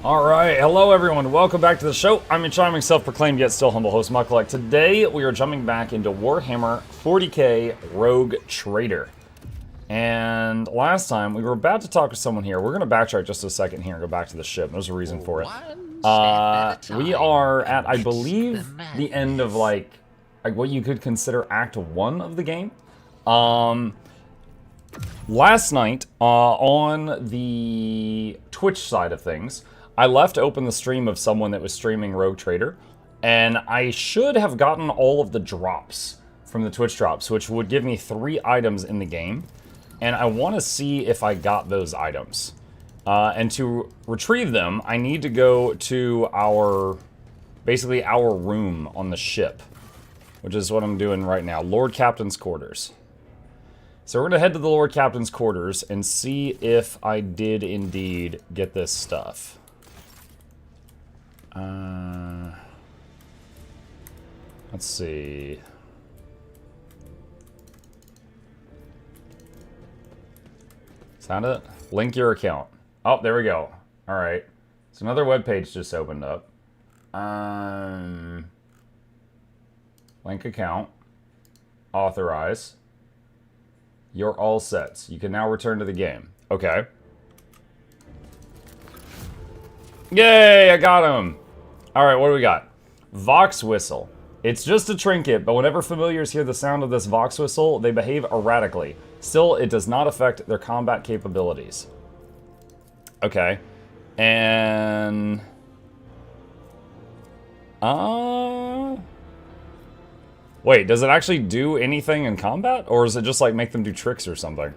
Alright, hello everyone, welcome back to the show. I'm your charming, self-proclaimed yet still humble host, Mukluk. Today, we are jumping back into Warhammer 40k Rogue Trader. And last time, we were about to talk to someone here. We're going to backtrack just a second here and go back to the ship. There's a reason for it. We are at, I believe, the end of, like what you could consider Act 1 of the game. Last night, on the Twitch side of things, I left open the stream of someone that was streaming Rogue Trader, and I should have gotten all of the drops from the Twitch drops, which would give me 3 items in the game, and I want to see if I got those items. And to retrieve them, I need to go to our, basically our room on the ship, which is what I'm doing right now, Lord Captain's quarters. So we're going to head to the Lord Captain's quarters and see if I did indeed get this stuff. Let's see. Is that it? Link your account. Oh, there we go. Alright. So another web page just opened up. Link account. Authorize. You're all set. You can now return to the game. Okay. Yay, I got him! Alright, what do we got? Vox Whistle. It's just a trinket, but whenever familiars hear the sound of this Vox Whistle, they behave erratically. Still, it does not affect their combat capabilities. Okay. And... Wait, does it actually do anything in combat? Or is it just like make them do tricks or something?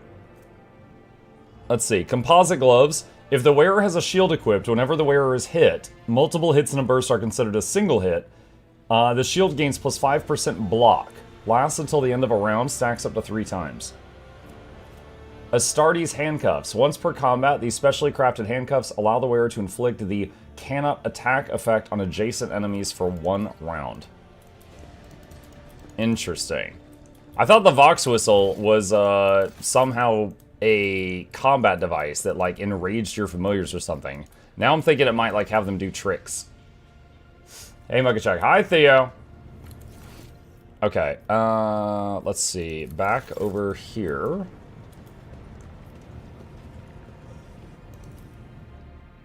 Let's see. Composite gloves. If the wearer has a shield equipped, whenever the wearer is hit, multiple hits in a burst are considered a single hit. The shield gains plus 5% block. Lasts until the end of a round, stacks up to 3 times. Astartes handcuffs. Once per combat, these specially crafted handcuffs allow the wearer to inflict the cannot attack effect on adjacent enemies for 1 round. Interesting. I thought the Vox Whistle was somehow a combat device that like enraged your familiars or something. Now I'm thinking it might like have them do tricks. Hey MuklukYoutube. Hi Theo. Okay, let's see. Back over here.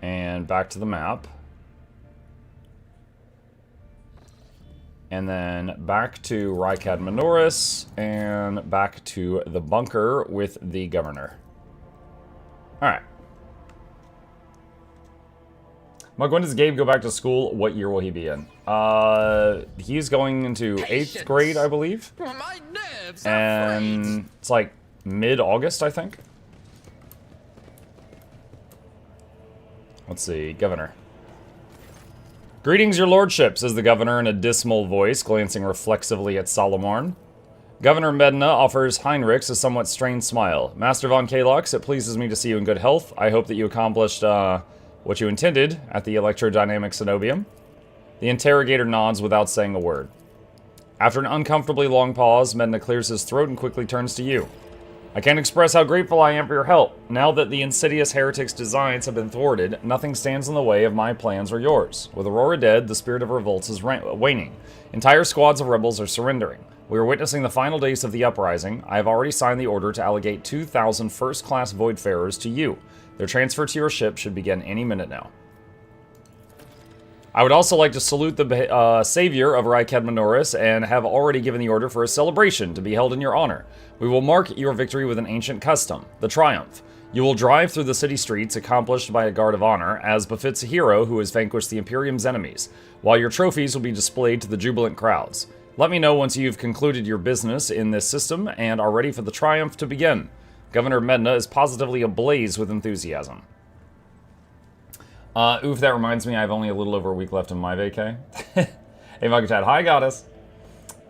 And back to the map. And then back to Rykad Minoris, and back to the bunker with the governor. Alright. Mug, when does Gabe go back to school? What year will he be in? He's going into 8th grade, I believe. My nerves and it's like mid-August, I think. Let's see, governor. Greetings, your lordship, says the governor in a dismal voice, glancing reflexively at Solomarn. Governor Medina offers Heinrichs a somewhat strained smile. Master von Kalox, it pleases me to see you in good health. I hope that you accomplished what you intended at the electrodynamic cenobium. The interrogator nods without saying a word. After an uncomfortably long pause, Medina clears his throat and quickly turns to you. I can't express how grateful I am for your help. Now that the insidious heretic's designs have been thwarted, nothing stands in the way of my plans or yours. With Aurora dead, the spirit of revolt is waning. Entire squads of rebels are surrendering. We are witnessing the final days of the uprising. I have already signed the order to allocate 2,000 first-class Voidfarers to you. Their transfer to your ship should begin any minute now. I would also like to salute the savior of Rykad Minoris and have already given the order for a celebration to be held in your honor. We will mark your victory with an ancient custom, the Triumph. You will drive through the city streets accomplished by a guard of honor, as befits a hero who has vanquished the Imperium's enemies, while your trophies will be displayed to the jubilant crowds. Let me know once you've concluded your business in this system and are ready for the Triumph to begin. Governor Medina is positively ablaze with enthusiasm. Oof, that reminds me, I have only a little over a week left in my vacay. Hey, MuklukYoutube. Hi, Goddess.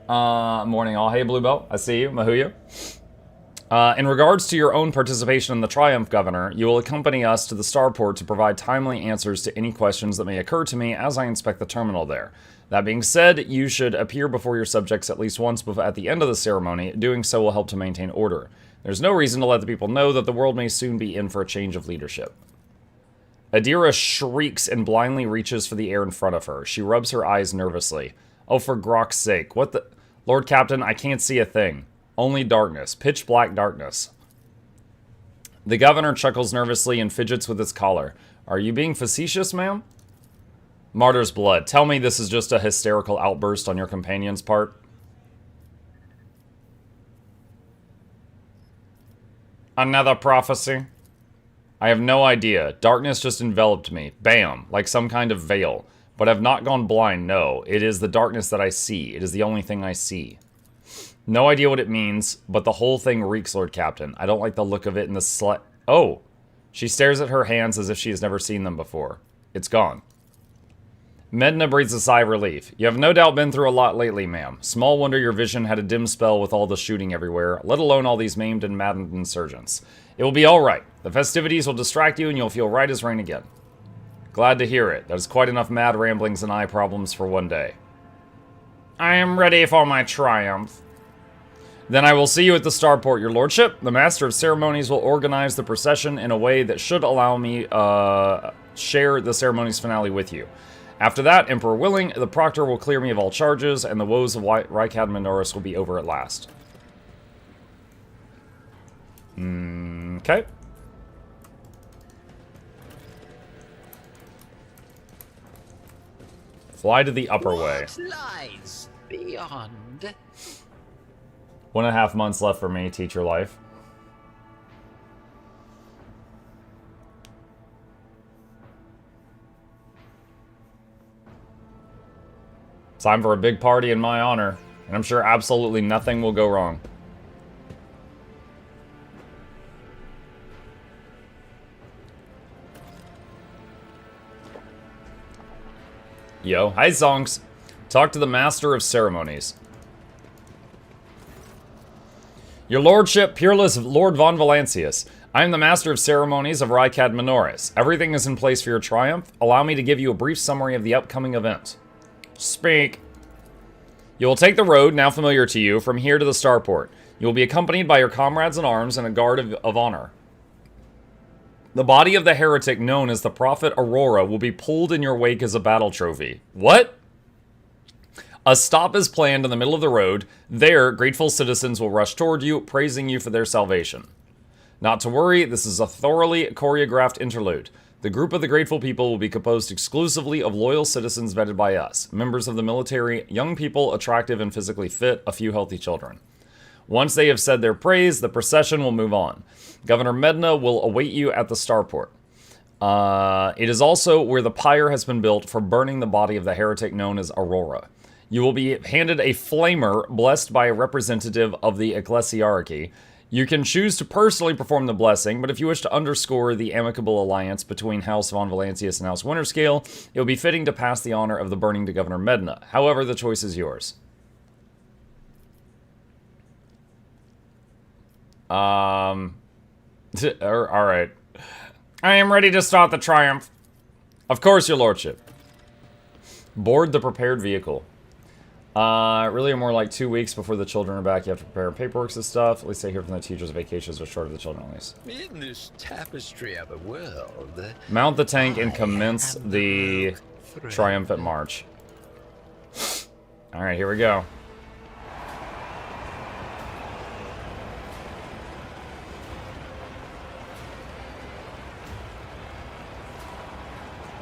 Morning all. Hey, Bluebell. I see you. Mahuya. In regards to your own participation in the Triumph, Governor, you will accompany us to the Starport to provide timely answers to any questions that may occur to me as I inspect the terminal there. That being said, you should appear before your subjects at least once at the end of the ceremony. Doing so will help to maintain order. There's no reason to let the people know that the world may soon be in for a change of leadership. Adira shrieks and blindly reaches for the air in front of her. She rubs her eyes nervously. Oh, for Grok's sake. What the... Lord Captain, I can't see a thing. Only darkness. Pitch black darkness. The governor chuckles nervously and fidgets with his collar. Are you being facetious, ma'am? Martyr's blood. Tell me this is just a hysterical outburst on your companion's part. Another prophecy? I have no idea. Darkness just enveloped me. Bam. Like some kind of veil. But I've not gone blind, no. It is the darkness that I see. It is the only thing I see. No idea what it means, but the whole thing reeks, Lord Captain. I don't like the look of it in the Oh! She stares at her hands as if she has never seen them before. It's gone. Medna breathes a sigh of relief. You have no doubt been through a lot lately, ma'am. Small wonder your vision had a dim spell with all the shooting everywhere, let alone all these maimed and maddened insurgents. It will be all right. The festivities will distract you and you'll feel right as rain again. Glad to hear it. That is quite enough mad ramblings and eye problems for one day. I am ready for my triumph. Then I will see you at the Starport, your lordship. The Master of Ceremonies will organize the procession in a way that should allow me share the ceremony's finale with you. After that, Emperor willing, the Proctor will clear me of all charges, and the woes of Rykad Minoris will be over at last. Okay. Fly to the upper way. What lies beyond? 1.5 months left for me, teacher life. Time for a big party in my honor, and I'm sure absolutely nothing will go wrong. Yo, hi Zonks. Talk to the Master of Ceremonies. Your Lordship, Peerless Lord Von Valancius. I am the Master of Ceremonies of Rykad Minoris. Everything is in place for your triumph. Allow me to give you a brief summary of the upcoming event. Speak. You will take the road, now familiar to you, from here to the Starport. You will be accompanied by your comrades in arms and a guard of honor. The body of the heretic known as the Prophet Aurora will be pulled in your wake as a battle trophy. What? A stop is planned in the middle of the road. There, grateful citizens will rush toward you, praising you for their salvation. Not to worry, this is a thoroughly choreographed interlude. The group of the grateful people will be composed exclusively of loyal citizens vetted by us, members of the military, young people attractive and physically fit, a few healthy children. Once they have said their praise, the procession will move on. Governor Medna will await you at the Starport. It is also where the pyre has been built for burning the body of the heretic known as Aurora. You will be handed a flamer blessed by a representative of the ecclesiarchy. You can choose to personally perform the blessing, but if you wish to underscore the amicable alliance between House Von Valancius and House Winterscale, it will be fitting to pass the honor of the burning to Governor Medna. However, the choice is yours. Alright. I am ready to start the triumph. Of course, your lordship. Board the prepared vehicle. Really more like 2 weeks before the children are back. You have to prepare paperwork and stuff. At least I hear from the teachers vacations are short of the children at least. In this tapestry of a world, Mount the tank and commence the triumphant march. Alright, here we go.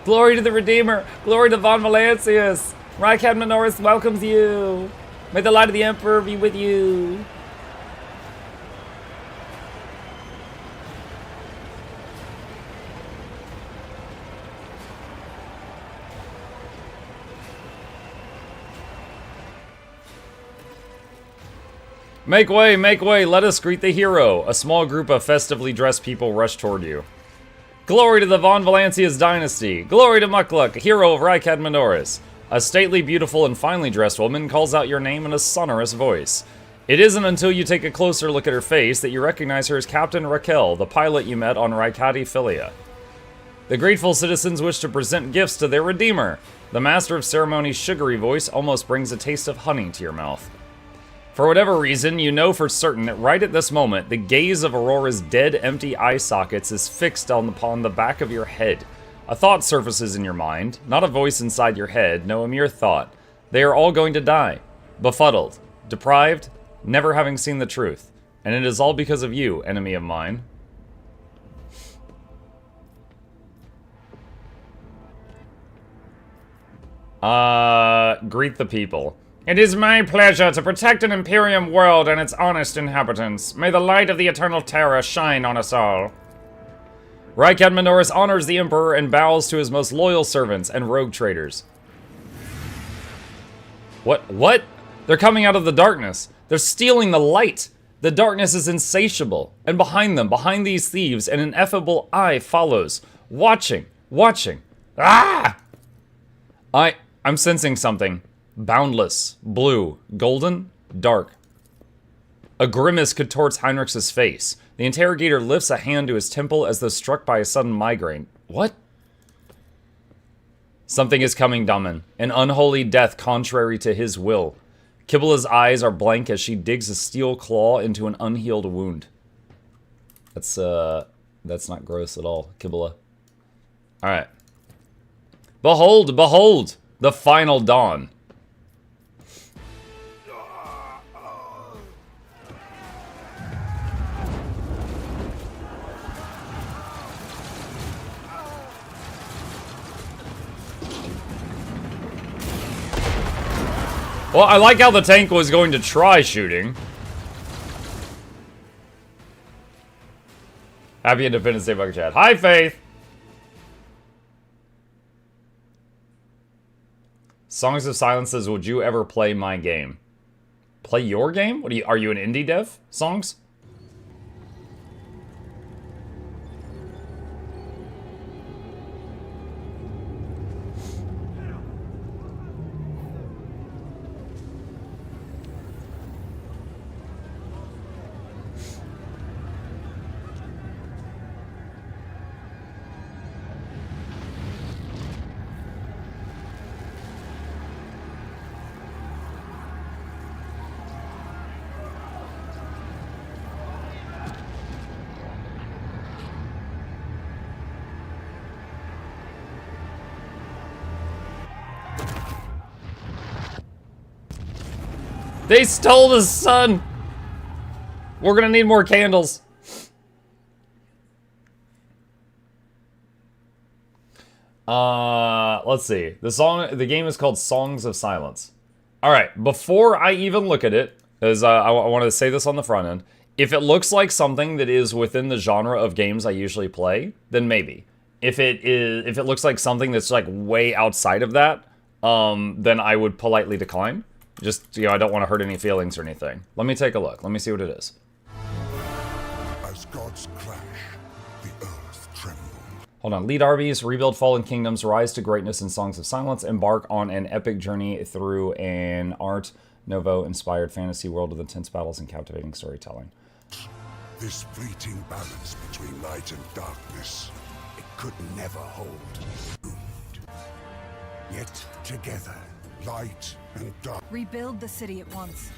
Glory to the Redeemer! Glory to Von Valancius! Rykad Minoris welcomes you! May the light of the Emperor be with you! Make way, let us greet the hero! A small group of festively dressed people rush toward you. Glory to the Von Valancius dynasty! Glory to Mukluk, hero of Rykad Minoris! A stately, beautiful, and finely dressed woman calls out your name in a sonorous voice. It isn't until you take a closer look at her face that you recognize her as Captain Raquel, the pilot you met on Rykadi Filia. The grateful citizens wish to present gifts to their Redeemer. The Master of Ceremonies' sugary voice almost brings a taste of honey to your mouth. For whatever reason, you know for certain that right at this moment, the gaze of Aurora's dead, empty eye sockets is fixed upon the back of your head. A thought surfaces in your mind, not a voice inside your head, no, a mere thought. They are all going to die. Befuddled. Deprived. Never having seen the truth. And it is all because of you, enemy of mine. Greet the people. It is my pleasure to protect an Imperium world and its honest inhabitants. May the light of the eternal terror shine on us all. Rykad Minoris honors the Emperor and bows to his most loyal servants and rogue traders. What? They're coming out of the darkness. They're stealing the light. The darkness is insatiable. And behind them, behind these thieves, an ineffable eye follows. Watching. Ah! I'm sensing something. Boundless. Blue. Golden. Dark. A grimace contorts Heinrich's face. The interrogator lifts a hand to his temple as though struck by a sudden migraine. What? Something is coming, Daman. An unholy death contrary to his will. Kibula's eyes are blank as she digs a steel claw into an unhealed wound. That's not gross at all, Kibula. Alright. Behold, behold! The final dawn. Well, I like how the tank was going to try shooting. Happy Independence Day, Bucket Chat. Hi, Faith! Songs of Silence says, would you ever play my game? Play your game? What are you an indie dev? Songs? They stole the sun! We're gonna need more candles. Let's see. The game is called Songs of Silence. Alright, before I even look at it, as I wanted to say this on the front end, if it looks like something that is within the genre of games I usually play, then maybe. If it looks like something that's like way outside of that, then I would politely decline. Just, I don't want to hurt any feelings or anything. Let me take a look. Let me see what it is. As gods clash, the earth trembles. Hold on. Lead armies, rebuild fallen kingdoms, rise to greatness in Songs of Silence, embark on an epic journey through an Art Nouveau-inspired fantasy world with intense battles and captivating storytelling. This fleeting balance between light and darkness, it could never hold. Yet together, light and dark. Rebuild the city at once.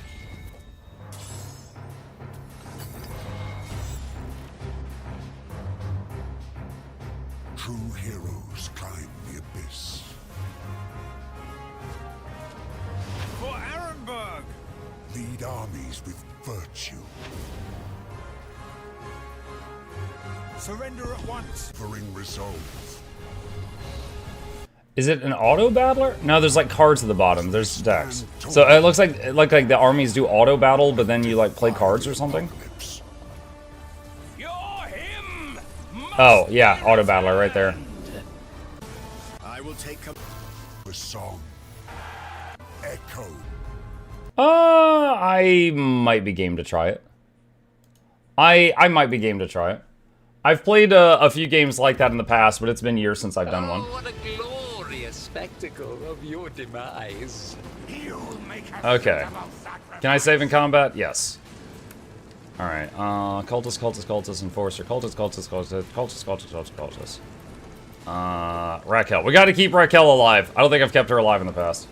True heroes climb the abyss. For Arenberg! Lead armies with virtue. Surrender at once. Bring resolve. Is it an auto battler? No, there's like cards at the bottom. There's decks. So it looks like the armies do auto battle, but then you like play cards or something. You're him! Oh yeah, auto battler right there. I will take a song. Echo. I might be game to try it. I might be game to try it. I've played a few games like that in the past, but it's been years since I've done one. Oh, what a glorious spectacle of your demise. Okay. Can I save in combat? Yes. Alright, cultist, enforcer, cultist. Raquel. We gotta keep Raquel alive. I don't think I've kept her alive in the past.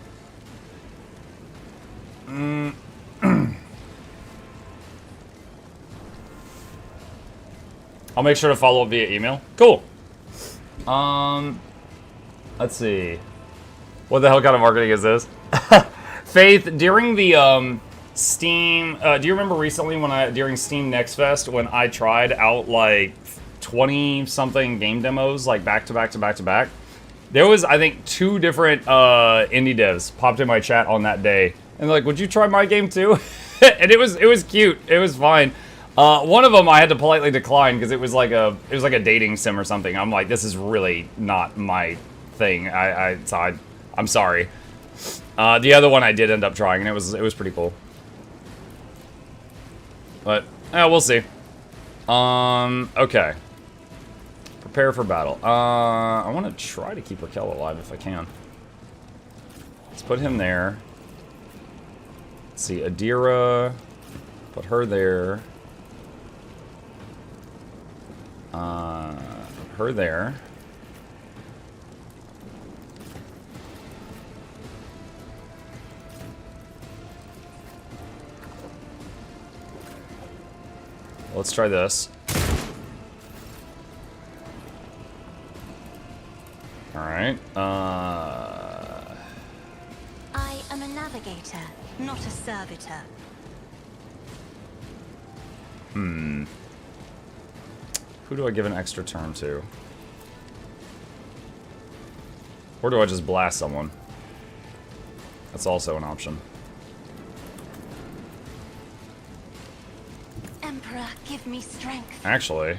I'll make sure to follow up via email. Cool. Let's see. What the hell kind of marketing is this? Faith, during the Steam, do you remember recently when during Steam Next Fest, when I tried out like 20-something game demos, like back to back to back to back? There was, I think, 2 different indie devs popped in my chat on that day. And they're like, would you try my game too? And it was cute. It was fine. One of them I had to politely decline because it was like a dating sim or something. I'm like, this is really not my thing. I'm sorry. The other one I did end up trying, and it was pretty cool. But we'll see. Okay. Prepare for battle. I want to try to keep Raquel alive if I can. Let's put him there. Let's see, Adira. Put her there. Put her there. Let's try this. Alright, I am a navigator, not a servitor. Who do I give an extra turn to? Or do I just blast someone? That's also an option. Emperor, give me strength. Actually,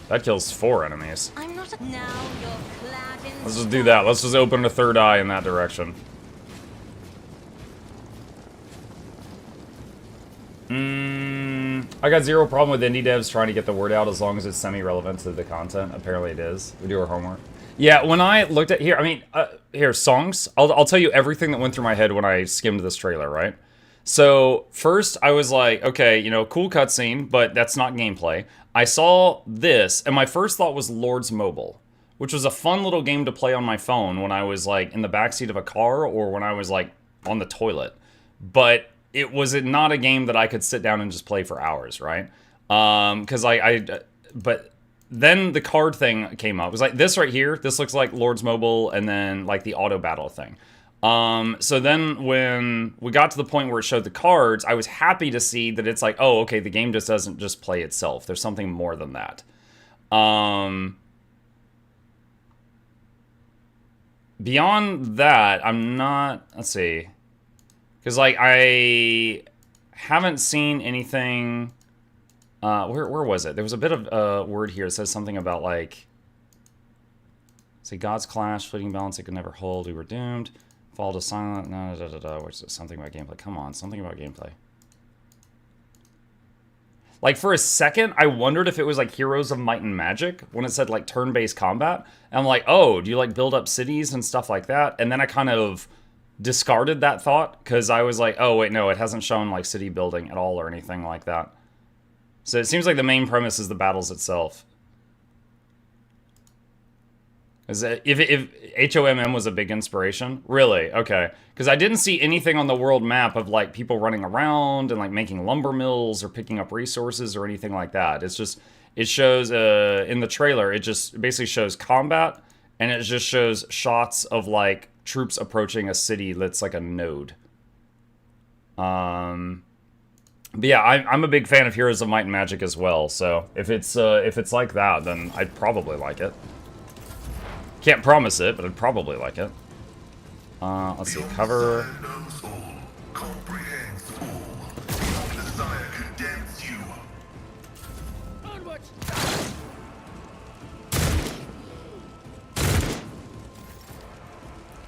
that kills 4 enemies. I'm not a now you're clad in Let's just do that. Let's just open a 3rd eye in that direction. I got 0 problem with indie devs trying to get the word out as long as it's semi-relevant to the content. Apparently it is. We do our homework. Yeah, when I looked at here, I mean, here, songs. I'll tell you everything that went through my head when I skimmed this trailer, right? So, first I was like, okay, you know, cool cutscene, but that's not gameplay. I saw this, and my first thought was Lord's Mobile, which was a fun little game to play on my phone when I was, like, in the backseat of a car or when I was, like, on the toilet. But it was not a game that I could sit down and just play for hours, right? Because but then the card thing came up. It was like, this right here, this looks like Lord's Mobile, and then, like, the auto battle thing. So then when we got to the point where it showed the cards, I was happy to see that it's like, oh, okay, the game just doesn't just play itself. There's something more than that. Beyond that, I'm not, let's see. Because, like, I haven't seen anything, where was it? There was a bit of a word here that says something about, like, say, God's clash, fleeting balance, it could never hold, we were doomed. Fall to silent, no, which is something about gameplay. Come on, something about gameplay. Like, for a second, I wondered if it was, like, Heroes of Might and Magic, when it said, like, turn-based combat. And I'm like, oh, do you, like, build up cities and stuff like that? And then I kind of discarded that thought, because I was like, oh, wait, no, it hasn't shown, like, city building at all or anything like that. So it seems like the main premise is the battles itself. Is that if HOMM was a big inspiration? Really? Okay. Because I didn't see anything on the world map of, like, people running around and, like, making lumber mills or picking up resources or anything like that. It's just, it shows, in the trailer, it just basically shows combat, and it just shows shots of, like, troops approaching a city that's, like, a node. But yeah, I'm a big fan of Heroes of Might and Magic as well, so if it's like that, then I'd probably like it. Can't promise it, but I'd probably like it. Let's see, cover.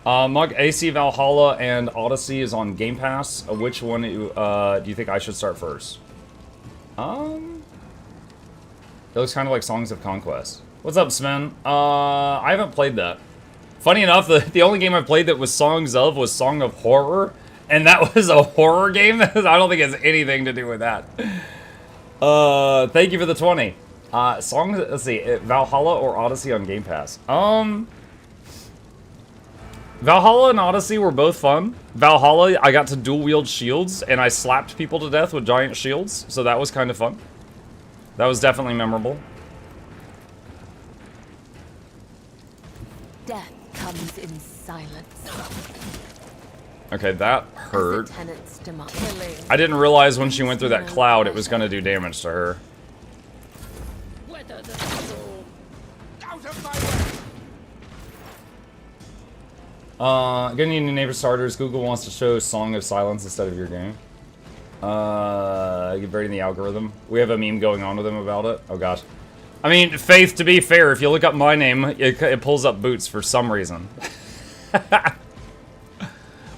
Mug, AC Valhalla and Odyssey is on Game Pass. Which one do you think I should start first? It looks kind of like Songs of Conquest. What's up, Sven? I haven't played that. Funny enough, the only game I played that was Songs of was Song of Horror, and that was a horror game. I don't think it has anything to do with that. Thank you for the 20. Songs, let's see, Valhalla or Odyssey on Game Pass? Valhalla and Odyssey were both fun. Valhalla, I got to dual wield shields, and I slapped people to death with giant shields, so that was kind of fun. That was definitely memorable. Death comes in silence. Okay, that hurt. Tenants demand killing. I didn't realize when she went through that cloud it was gonna do damage to her. Weather the storm. Out of my way! Getting any new neighbor starters. Google wants to show Song of Silence instead of your game. Get buried in the algorithm. We have a meme going on with him about it. Oh gosh. I mean, Faith, to be fair, if you look up my name, it pulls up Boots for some reason.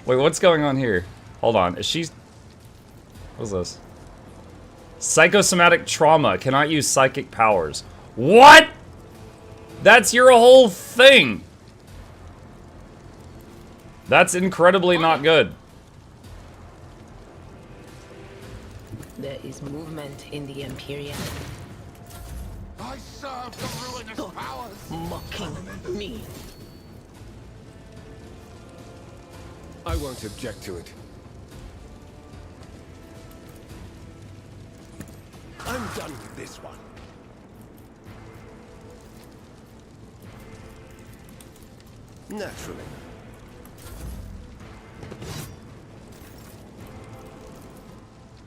Wait, what's going on here? Hold on, is she... What's this? Psychosomatic trauma. Cannot use psychic powers. What?! That's your whole thing! That's incredibly not good. There is movement in the Imperium. I serve the ruinous powers! Mocking me. I won't object to it. I'm done with this one. Naturally.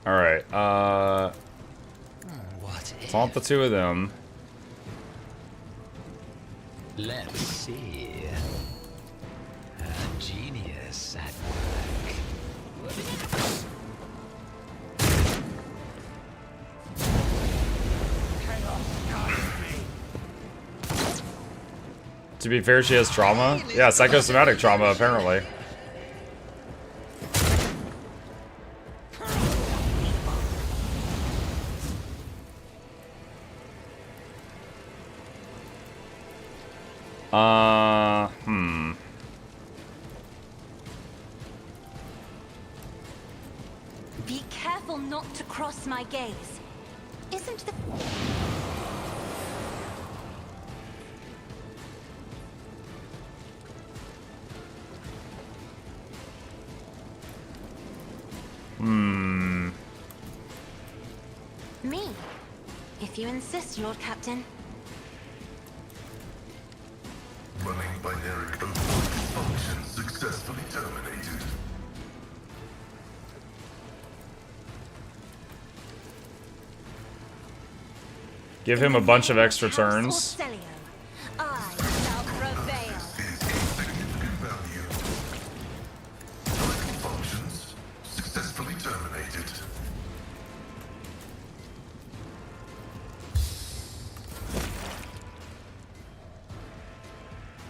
Alright, What taunt the two of them. Let's see. A genius at work. To be fair, she has trauma. Yeah, psychosomatic trauma, apparently. Be careful not to cross my gaze. Isn't the... Me? If you insist, Lord Captain. Running binary code function successfully terminated. Give him a bunch of extra turns. Fidelio, I shall prevail. Significant value. Cycle functions successfully terminated.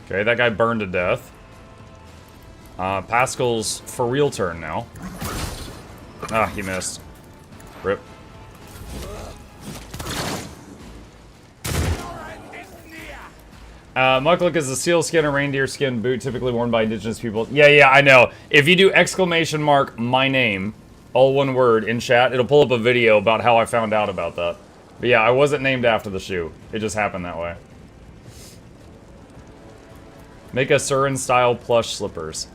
Okay, that guy burned to death. Pascal's for real turn now. Ah, he missed. Rip. Mukluk is a seal skin or reindeer skin boot typically worn by indigenous people. Yeah, I know. If you do exclamation mark my name, all one word, in chat, it'll pull up a video about how I found out about that. But yeah, I wasn't named after the shoe. It just happened that way. Make a Surin-style plush slippers.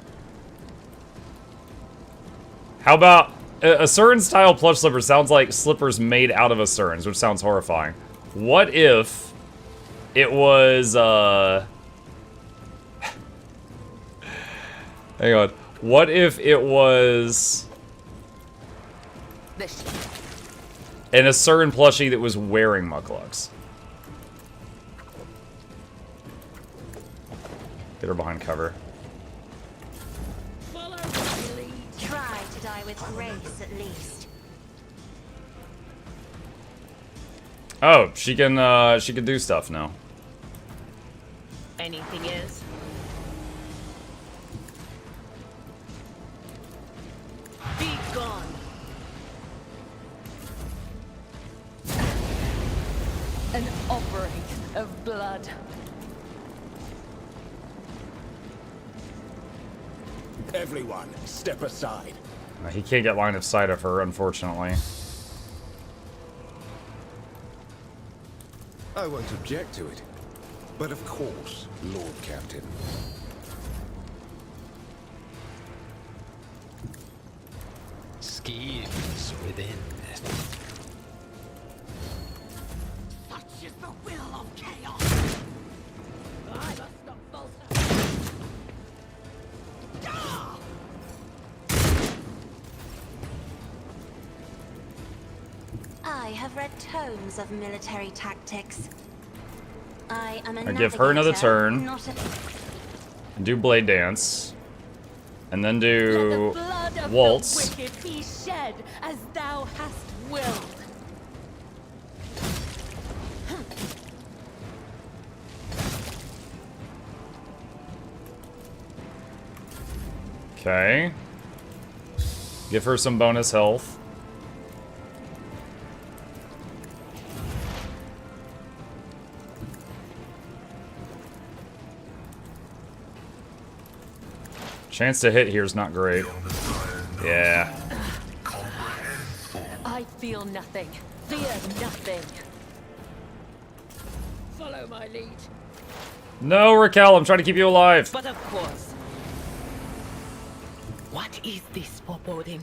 How about... A Surin-style plush slipper sounds like slippers made out of a Surins, which sounds horrifying. What if... it was, hang on. What if it was... an Asuran plushie that was wearing Mukluks? Get her behind cover. Try to die with grace, at least. Oh, she can do stuff now. Anything is. Be gone. An offering of blood. Everyone, step aside. He can't get line of sight of her, unfortunately. I won't object to it. But of course, Lord Captain. Schemes within. Such is the will of chaos. I must not falter. have read tomes of military tactics. I am a I give her another navigator, turn. not a... Do blade dance. And then Let the do blood of waltz. the wicked be shed as thou hast willed. Okay. Give her some bonus health. Chance to hit here is not great. Yeah. I feel nothing. Fear nothing. Follow my lead. No, Raquel, I'm trying to keep you alive. But of course. What is this foreboding?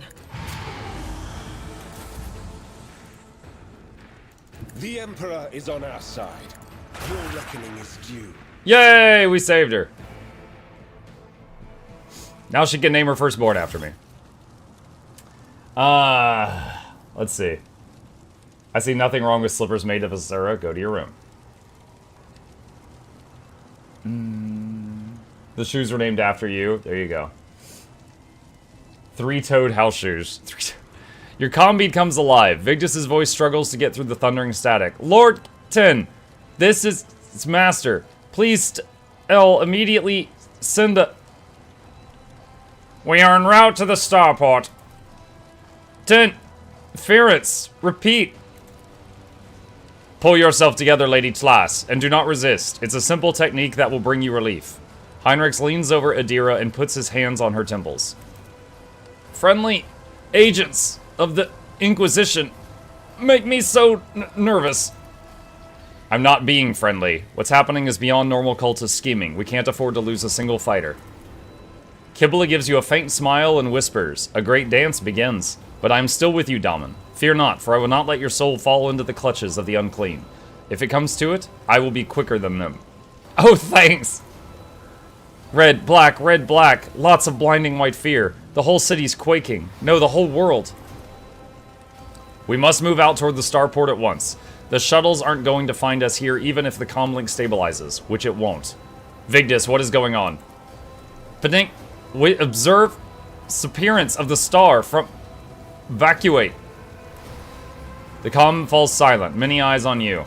The Emperor is on our side. Your reckoning is due. Yay, we saved her. Now she can name her firstborn after me. Let's see. I see nothing wrong with slippers made of Azura. Go to your room. The shoes were named after you. There you go. Three-toed house shoes. Your comm bead comes alive. Vigdis's voice struggles to get through the thundering static. Lord Tin, this is its master. Please, immediately send a... We are en route to the Starport. Tin, Ferrets, repeat. Pull yourself together, Lady Tlass, and do not resist. It's a simple technique that will bring you relief. Heinrich leans over Adira and puts his hands on her temples. Friendly agents of the Inquisition make me so nervous. I'm not being friendly. What's happening is beyond normal cultist scheming. We can't afford to lose a single fighter. Kibble gives you a faint smile and whispers. A great dance begins. But I am still with you, Daman. Fear not, for I will not let your soul fall into the clutches of the unclean. If it comes to it, I will be quicker than them. Oh, thanks! Red, black, lots of blinding white fear. The whole city's quaking. No, the whole world. We must move out toward the Starport at once. The shuttles aren't going to find us here even if the comlink stabilizes, which it won't. Vigdis, what is going on? Benink, we observe disappearance of the star from... Evacuate. The comm falls silent. Many eyes on you.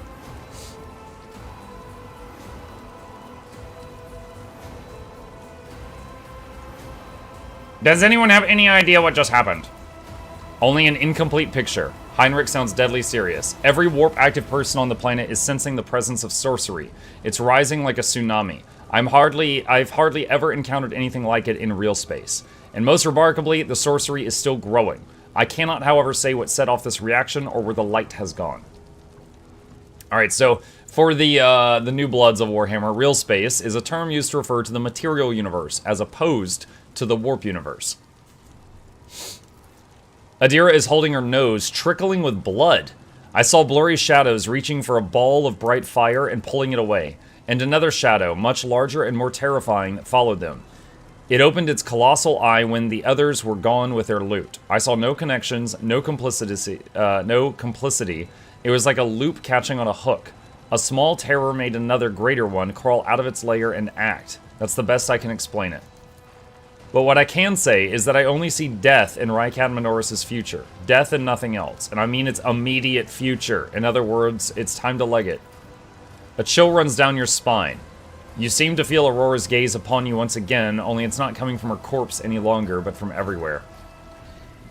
Does anyone have any idea what just happened? Only an incomplete picture. Heinrich sounds deadly serious. Every warp active person on the planet is sensing the presence of sorcery. It's rising like a tsunami. I've hardly ever encountered anything like it in real space. And most remarkably, the sorcery is still growing. I cannot, however, say what set off this reaction or where the light has gone. Alright, so for the New Bloods of Warhammer, real space is a term used to refer to the material universe, as opposed to the warp universe. Adira is holding her nose, trickling with blood. I saw blurry shadows reaching for a ball of bright fire and pulling it away, and another shadow, much larger and more terrifying, followed them. It opened its colossal eye when the others were gone with their loot. I saw no connections, no complicity. It was like a loop catching on a hook. A small terror made another greater one crawl out of its lair and act. That's the best I can explain it. But what I can say is that I only see death in Rykad Minoris' future. Death and nothing else. And I mean its immediate future. In other words, it's time to leg it. A chill runs down your spine. You seem to feel Aurora's gaze upon you once again, only it's not coming from her corpse any longer, but from everywhere.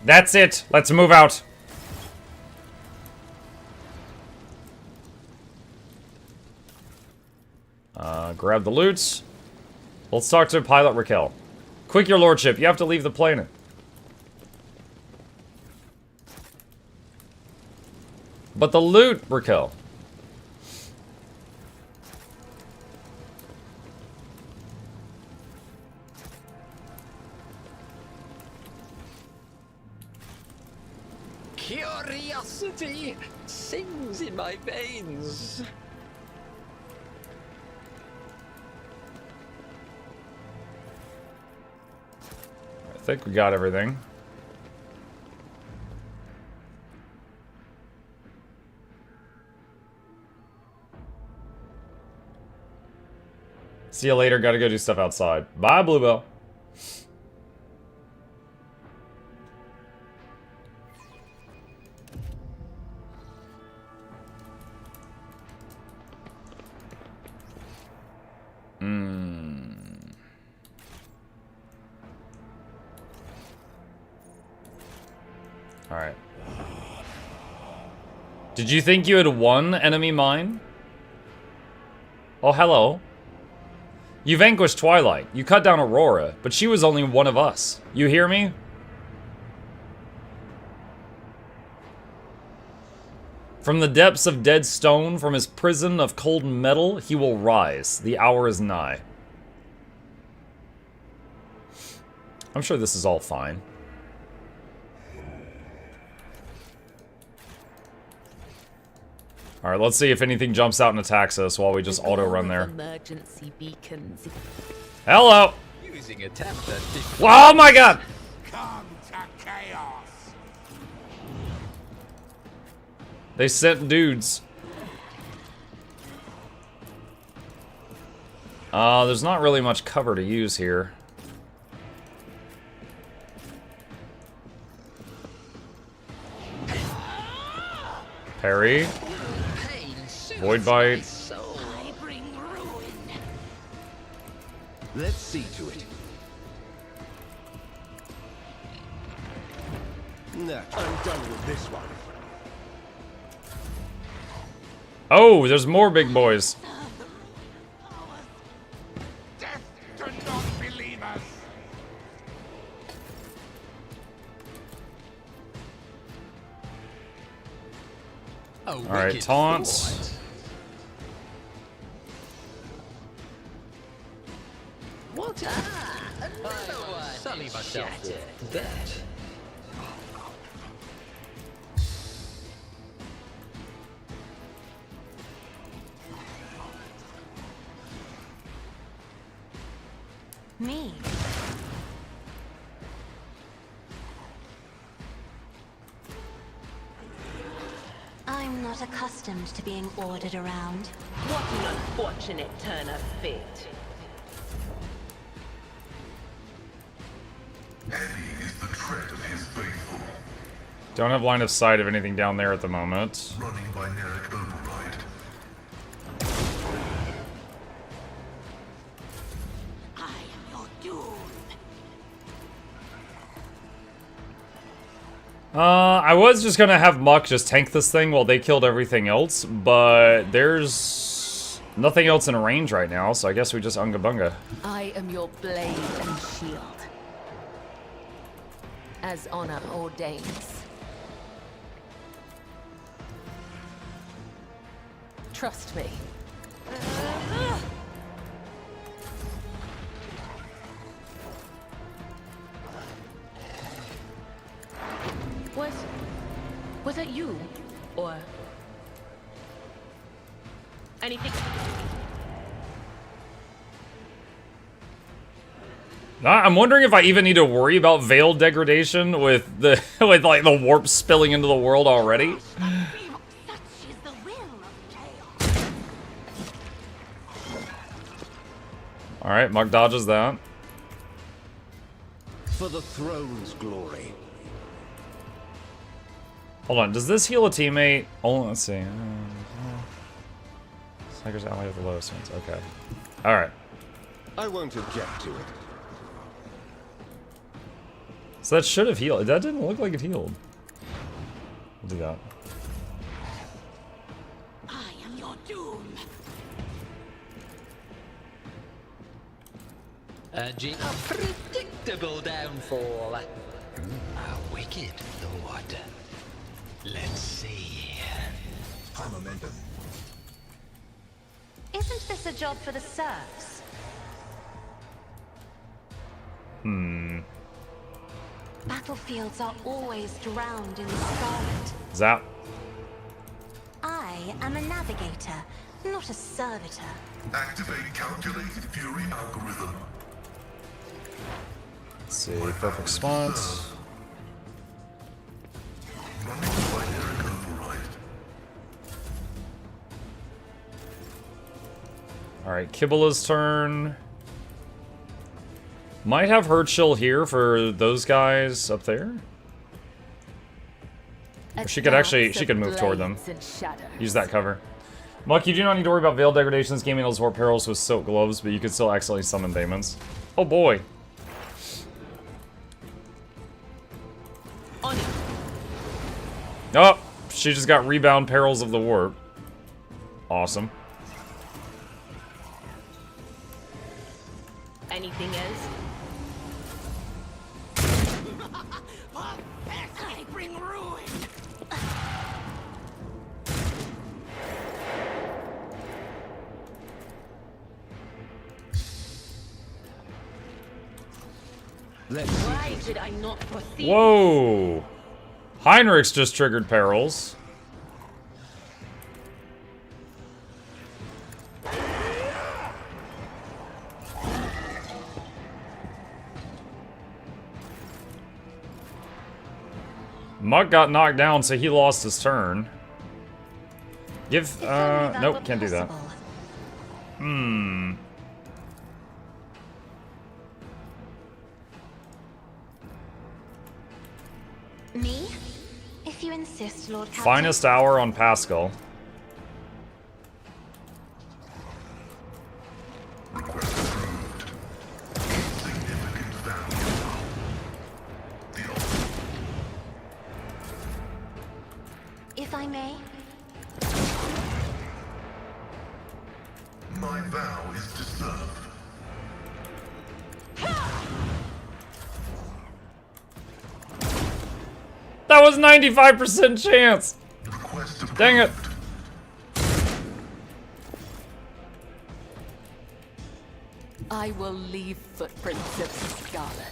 That's it! Let's move out! Grab the loot. Let's talk to Pilot Raquel. Quick, your lordship, you have to leave the planet. But the loot, Raquel. Curiosity sings in my veins. I think we got everything. See you later. Gotta go do stuff outside. Bye, Bluebell. Alright. Did you think you had won, enemy mine? Oh, hello. You vanquished Twilight. You cut down Aurora, but she was only one of us. You hear me? From the depths of dead stone, from his prison of cold metal, he will rise. The hour is nigh. I'm sure this is all fine. Alright, let's see if anything jumps out and attacks us while we just auto-run there. Emergency beacons. Hello! Using a temper. Oh my god! Come to chaos. They sent dudes. There's not really much cover to use here. Parry. Void Bite. I bring ruin. Let's see to it. Nah, I'm done with this one. Oh, there's more big boys. Death to non-believers. Alright, taunts. What? Another one. Sully myself with that. Me. I'm not accustomed to being ordered around. What an unfortunate turn of fate. Heavy is the tread of his faithful. Don't have line of sight of anything down there at the moment. Running by Nerek override. I am your doom. I was just gonna have Muck just tank this thing while they killed everything else, but there's nothing else in range right now, so I guess we just unga bunga. I am your blade and shield. As honor ordains. Trust me. Was it you? Or anything? I'm wondering if I even need to worry about veil degradation with the with like the warp spilling into the world already. Such is the will of chaos. All right, Muck dodges that. For the throne's glory. Hold on, does this heal a teammate? Oh, let's see. Sniper's ally with the lowest ones. Okay. All right. I won't object to it. So that should have healed. That didn't look like it healed. We'll do that. I am your doom. A predictable downfall. A wicked lord. Let's see. Momentum. Isn't this a job for the serfs? Battlefields are always drowned in scarlet. Zap. I am a navigator, not a servitor. Activate calculated fury algorithm. Let's see. Perfect response. Running by Nerek override. Alright, Kibbala's turn. Might have her chill here for those guys up there. She could move toward them. Use that cover. Muck, you do not need to worry about veil degradations, gaming those war perils with silk gloves, but you could still accidentally summon demons. Oh boy. Oh, she just got rebound perils of the warp. Awesome. Anything else? I bring ruin. Why did I not proceed? Whoa! Heinrich's just triggered perils. Muck got knocked down, so he lost his turn. Give, nope, can't do that. Hmm. Me? If you insist, Lord Captain. Finest hour on Pascal. If I may. My vow is to serve. That was 95% chance! Dang it! I will leave footprints of scarlet.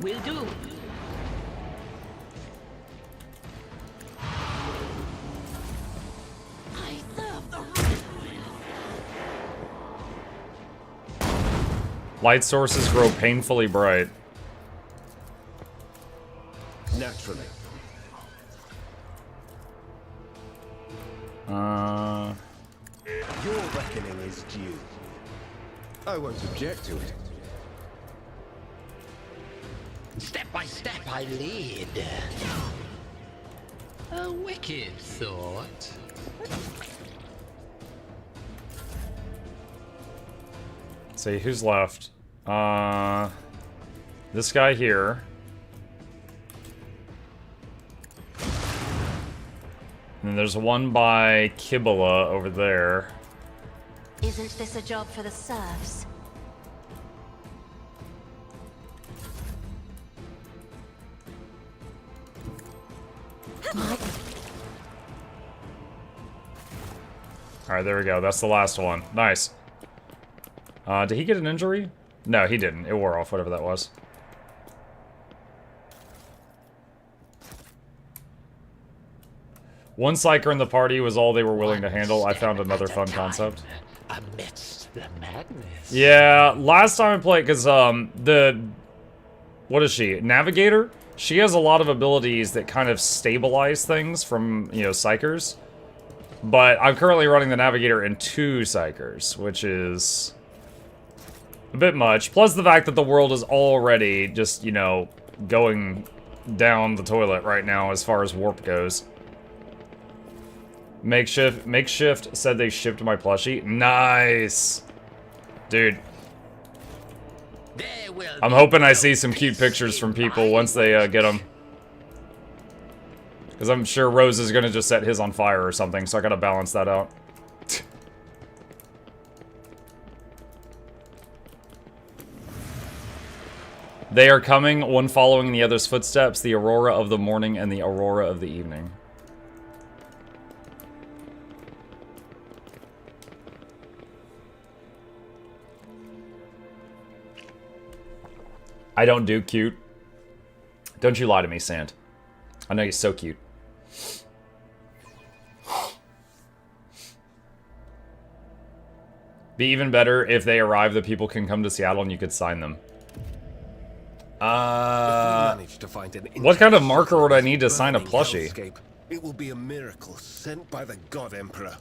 Will do. I serve the Light sources grow painfully bright. Naturally. Your reckoning is due. I won't object to it. Step by step I lead. A wicked thought. Let's see, who's left? This guy here. And then there's one by Kibbala over there. Isn't this a job for the serfs? Alright, there we go. That's the last one. Nice. Did he get an injury? No, he didn't. It wore off, whatever that was. One psyker in the party was all they were willing to handle. I found another fun concept. Amidst the madness. Yeah, last time I played, because, what is she? Navigator? She has a lot of abilities that kind of stabilize things from, you know, psychers. But I'm currently running the Navigator in 2 psychers, which is a bit much. Plus the fact that the world is already just, you know, going down the toilet right now as far as warp goes. Makeshift said they shipped my plushie. Nice! Dude. I'm hoping I see some cute pictures from people once they get them. Because I'm sure Rose is going to just set his on fire or something, so I gotta balance that out. They are coming, one following the other's footsteps, the aurora of the morning and the aurora of the evening. I don't do cute. Don't you lie to me, Sant. I know you're so cute. Be even better if they arrive that people can come to Seattle and you could sign them. Manage to find an What kind of intricate marker would I this need to sign a burning plushie? hellscape, it will be a miracle sent by the God Emperor.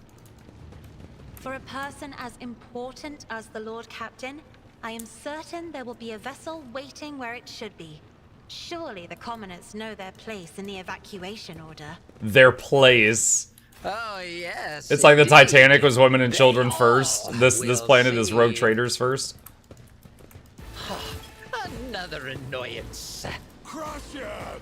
For a person as important as the Lord Captain, I am certain there will be a vessel waiting where it should be. Surely the commoners know their place in the evacuation order. Their place. Oh, yes. It's like the indeed. Titanic was women and They children all first. This will planet is rogue see. traders first. Another annoyance. Crush him!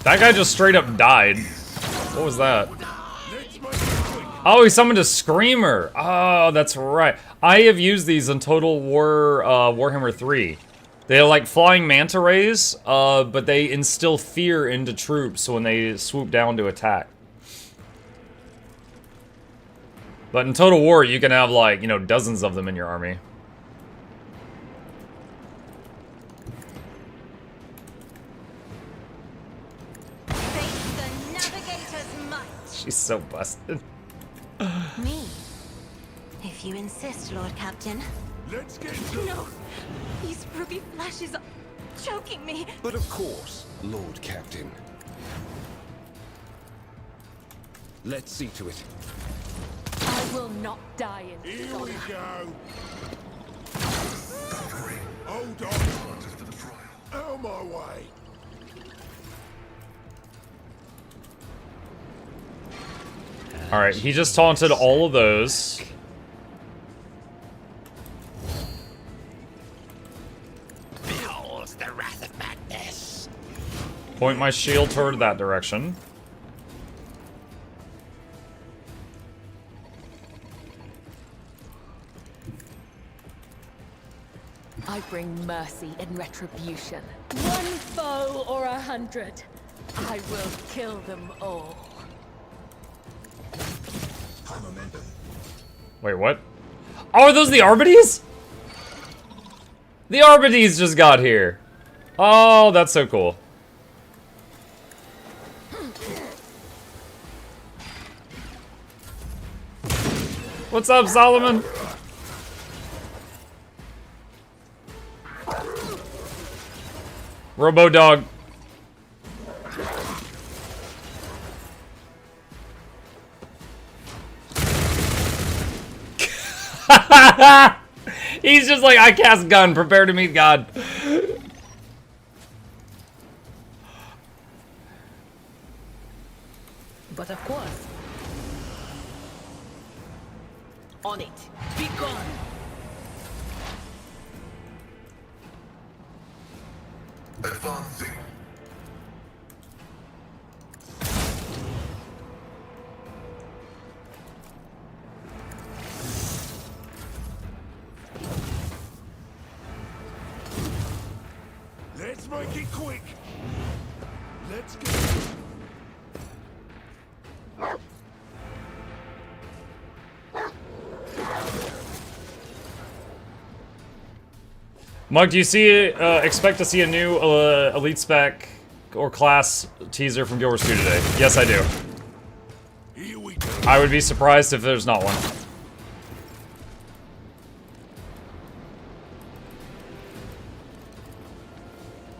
That guy just straight up died. What was that? Oh, he summoned a screamer. Oh, that's right. I have used these in Total War Warhammer 3. They're like flying manta rays, but they instill fear into troops when they swoop down to attack. But in Total War, you can have like, you know, dozens of them in your army. Face the navigator's might. She's so busted. Me? If you insist, Lord Captain. Let's get to No! These ruby flashes are choking me. But of course, Lord Captain. Let's see to it. I will not die in Here we dishonor. go. Hold on. Out of my way. Alright, he just taunted all of those. Behold the wrath of madness. Point my shield toward that direction. I bring mercy and retribution. One foe or 100. I will kill them all. Wait, what? Oh, are those the Arbites? The Arbites just got here. Oh, that's so cool. What's up, Solomon? Robo Dog. He's just like, I cast gun, prepare to meet God. But of course. On it. Be gone. Advancing. Let's make it quick. Let's go. Mug, do you see, expect to see a new elite spec or class teaser from Guild Wars 2 today? Yes, I do. Here we go. I would be surprised if there's not one.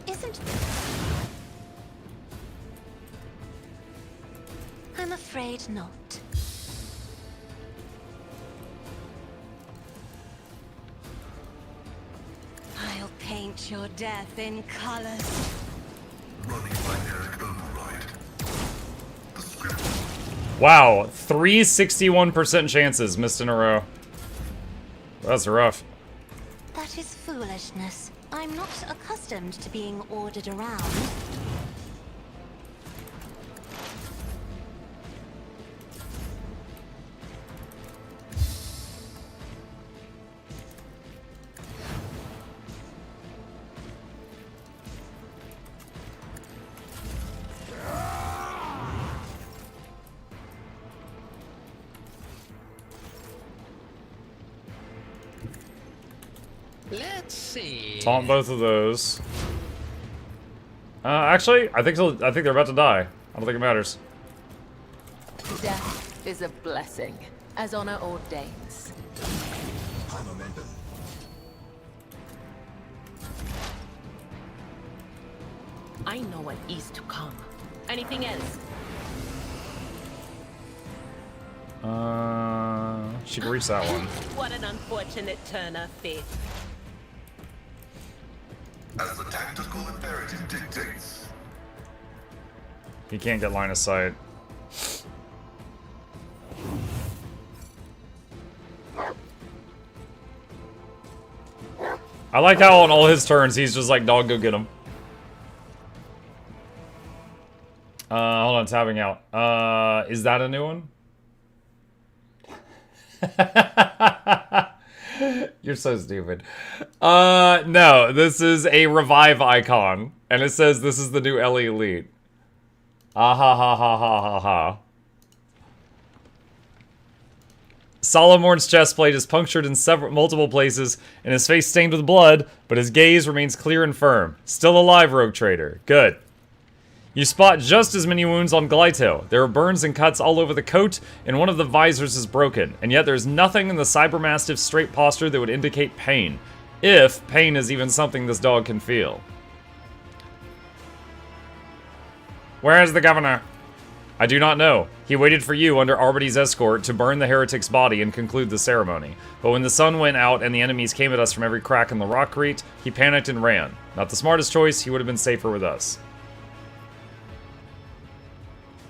Isn't... I'm afraid not. I'll paint your death in colors. Wow, 361% chances missed in a row. That's rough. That is foolishness. I'm not accustomed to being ordered around. Let's see. Taunt both of those. Actually, I think they're about to die. I don't think it matters. Death is a blessing, as honor ordains. I know what is to come. Anything else? She can reach that one. What an unfortunate turn of fate. As the tactical imperative dictates. He can't get line of sight. I like how on all his turns he's just like, dog, go get him. Hold on, tabbing out. Is that a new one? You're so stupid. No, this is a revive icon. And it says this is the new Ellie Elite. Ah ha ha ha ha ha ha. Solomorn's chest plate is punctured in multiple places and his face stained with blood, but his gaze remains clear and firm. Still alive, rogue trader. Good. You spot just as many wounds on Glyto. There are burns and cuts all over the coat, and one of the visors is broken. And yet there's nothing in the Cybermastiff's straight posture that would indicate pain. If pain is even something this dog can feel. Where is the governor? I do not know. He waited for you under Arbity's escort to burn the heretic's body and conclude the ceremony. But when the sun went out and the enemies came at us from every crack in the rockcrete, he panicked and ran. Not the smartest choice, he would have been safer with us.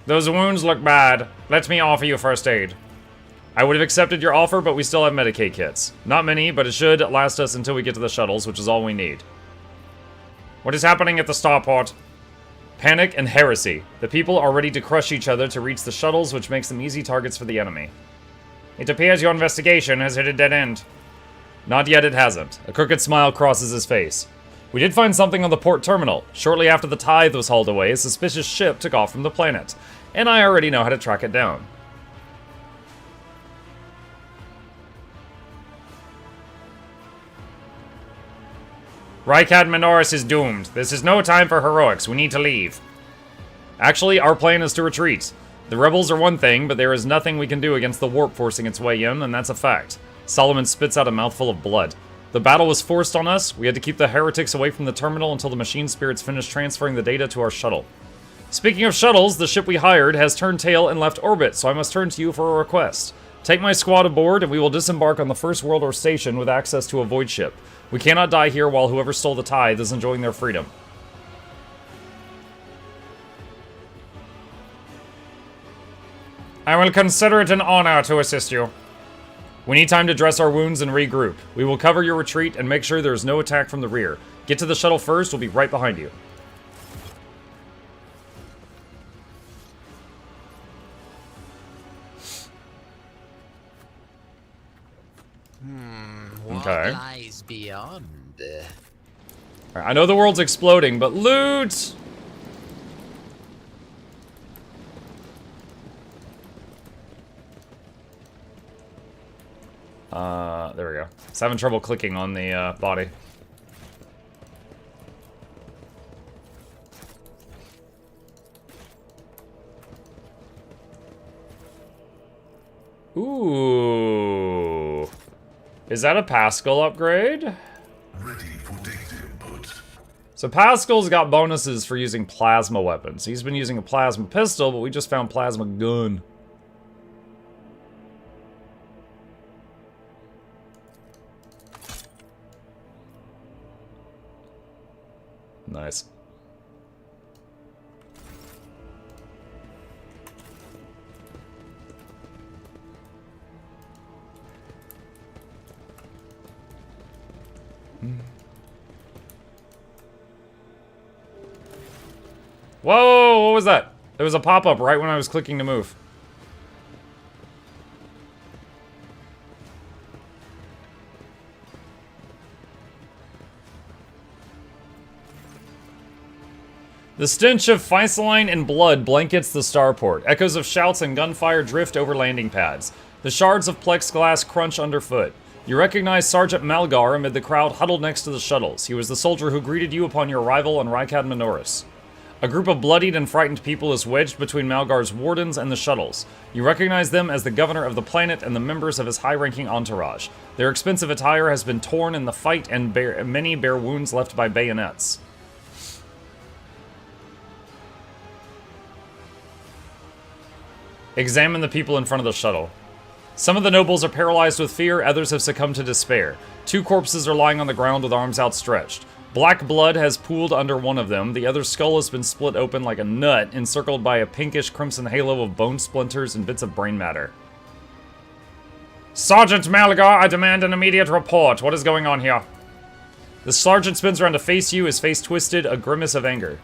Those wounds look bad. Let me offer you first aid. I would have accepted your offer, but we still have Medicaid kits. Not many, but it should last us until we get to the shuttles, which is all we need. What is happening at the Starport? Panic and heresy. The people are ready to crush each other to reach the shuttles, which makes them easy targets for the enemy. It appears your investigation has hit a dead end. Not yet, it hasn't. A crooked smile crosses his face. We did find something on the port terminal. Shortly after the tithe was hauled away, a suspicious ship took off from the planet. And I already know how to track it down. Rykad Minoris is doomed. This is no time for heroics. We need to leave. Actually, our plan is to retreat. The rebels are one thing, but there is nothing we can do against the warp forcing its way in, and that's a fact. Solomon spits out a mouthful of blood. The battle was forced on us. We had to keep the heretics away from the terminal until the machine spirits finished transferring the data to our shuttle. Speaking of shuttles, the ship we hired has turned tail and left orbit, so I must turn to you for a request. Take my squad aboard, and we will disembark on the first world or station with access to a void ship. We cannot die here while whoever stole the tithe is enjoying their freedom. I will consider it an honor to assist you. We need time to dress our wounds and regroup. We will cover your retreat and make sure there is no attack from the rear. Get to the shuttle first, we'll be right behind you. What Okay. lies beyond? Alright, I know the world's exploding, but loot! There we go. It's having trouble clicking on the body. Ooh. Is that a Pascal upgrade? Ready for data input. So Pascal's got bonuses for using plasma weapons. He's been using a plasma pistol, but we just found plasma gun. Nice. Whoa, what was that? There was a pop-up right when I was clicking to move. The stench of Feiseline and blood blankets the starport. Echoes of shouts and gunfire drift over landing pads. The shards of plexiglass crunch underfoot. You recognize Sergeant Malgar amid the crowd huddled next to the shuttles. He was the soldier who greeted you upon your arrival on Rykad Minoris. A group of bloodied and frightened people is wedged between Malgar's wardens and the shuttles. You recognize them as the governor of the planet and the members of his high-ranking entourage. Their expensive attire has been torn in the fight and many bear wounds left by bayonets. Examine the people in front of the shuttle. Some of the nobles are paralyzed with fear, others have succumbed to despair. 2 corpses are lying on the ground with arms outstretched. Black blood has pooled under one of them, the other's skull has been split open like a nut, encircled by a pinkish crimson halo of bone splinters and bits of brain matter. Sergeant Malgar, I demand an immediate report. What is going on here? The sergeant spins around to face you, his face twisted, a grimace of anger.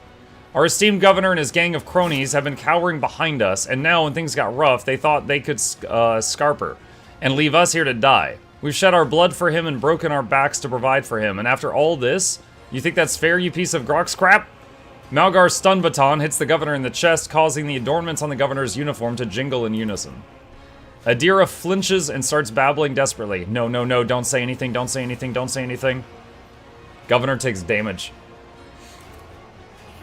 Our esteemed governor and his gang of cronies have been cowering behind us, and now when things got rough, they thought they could scarper and leave us here to die. We've shed our blood for him and broken our backs to provide for him, and after all this, you think that's fair, you piece of Grok's crap? Malgar's stun baton hits the governor in the chest, causing the adornments on the governor's uniform to jingle in unison. Adira flinches and starts babbling desperately. No, no, no, don't say anything, don't say anything, don't say anything. Governor takes damage.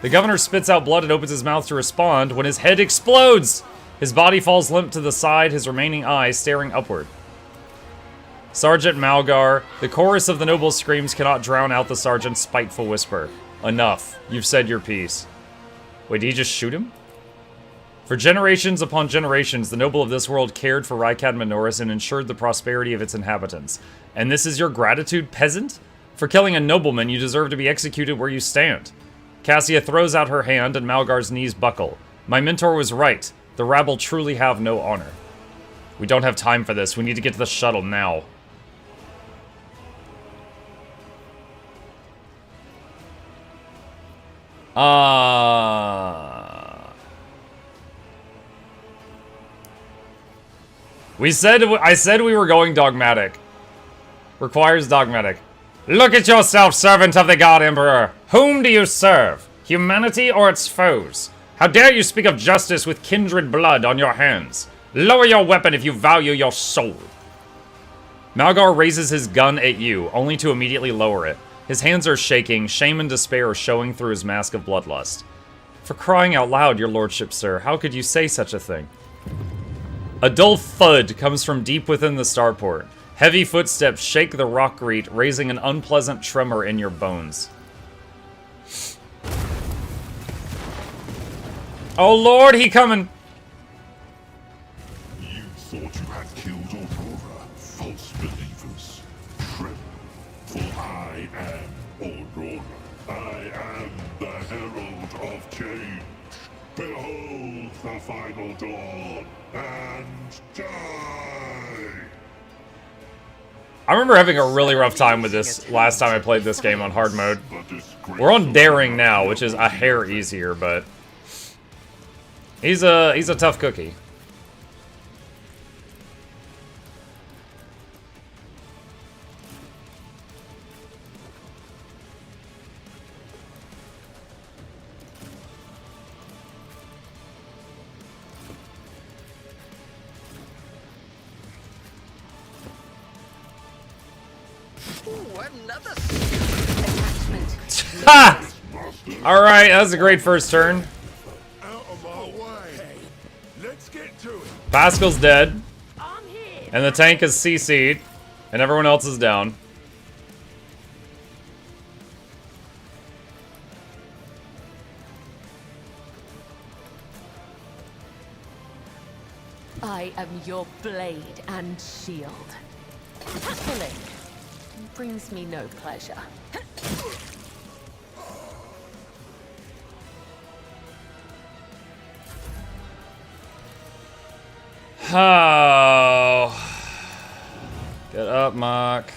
The governor spits out blood and opens his mouth to respond when his head explodes! His body falls limp to the side, his remaining eyes staring upward. Sergeant Malgar, the chorus of the nobles' screams cannot drown out the sergeant's spiteful whisper. Enough. You've said your piece. Wait, did he just shoot him? For generations upon generations, the noble of this world cared for Rykad Minoris and ensured the prosperity of its inhabitants. And this is your gratitude, peasant? For killing a nobleman, you deserve to be executed where you stand. Cassia throws out her hand and Malgar's knees buckle. My mentor was right. The rabble truly have no honor. We don't have time for this. We need to get to the shuttle now. I said we were going dogmatic. Requires dogmatic. Look at yourself, servant of the God Emperor. Whom do you serve? Humanity or its foes? How dare you speak of justice with kindred blood on your hands? Lower your weapon if you value your soul. Malgar raises his gun at you, only to immediately lower it. His hands are shaking, shame and despair are showing through his mask of bloodlust. For crying out loud, your lordship, sir, how could you say such a thing? A dull thud comes from deep within the starport. Heavy footsteps shake the rockgrete, raising an unpleasant tremor in your bones. Oh lord, he coming! You thought you had killed Aurora, false believers. Tremble, for I am Aurora. I am the herald of change. Behold the final dawn, and die! I remember having a really rough time with this last time I played this game on hard mode. We're on daring now, which is a hair easier, but he's a tough cookie. Ha! Alright, that was a great first turn. Out of my way. Let's get to it. Pascal's dead. And the tank is CC'd. And everyone else is down. I am your blade and shield. Killing brings me no pleasure. Oh. Get up, Mock.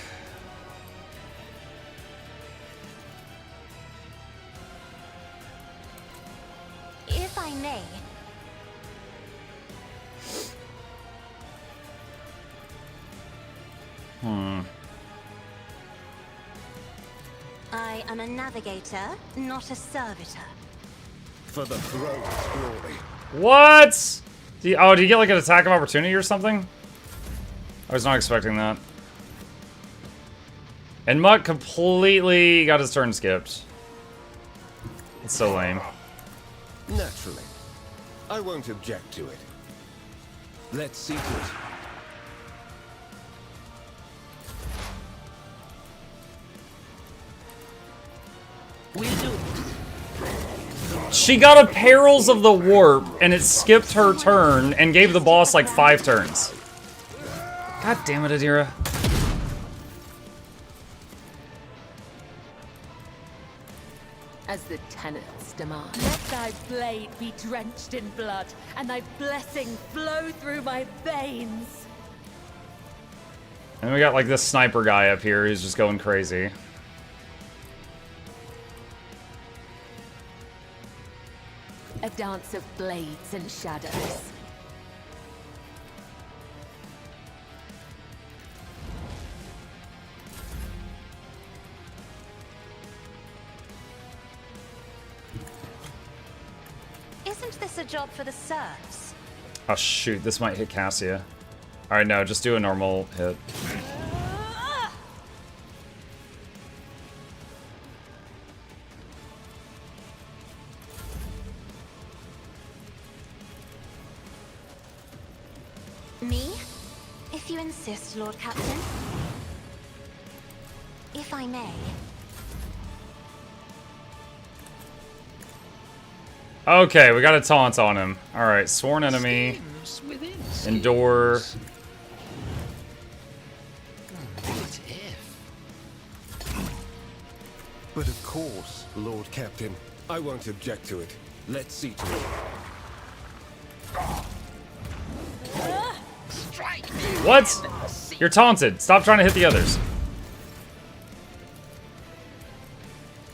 If I may. I am a navigator, not a servitor. For the throne's glory. What? Do you get like an attack of opportunity or something? I was not expecting that. And Muck completely got his turn skipped. It's so lame. Naturally. I won't object to it. Let's see to it. We'll do it. She got a Perils of the Warp, and it skipped her turn and gave the boss like 5 turns. God damn it, Adira. As the tenets demand. Let thy blade be drenched in blood, and thy blessing flow through my veins. And we got like this sniper guy up here who's just going crazy. A dance of blades and shadows. Isn't this a job for the serfs? Oh shoot, this might hit Cassia. Alright, no, just do a normal hit. Me? If you insist, Lord Captain. If I may. Okay, we got a taunt on him. Alright, sworn enemy. Schemes within Endure. schemes. What if? But of course, Lord Captain. I won't object to it. Let's see to it. Strike me. What? You're taunted. Stop trying to hit the others.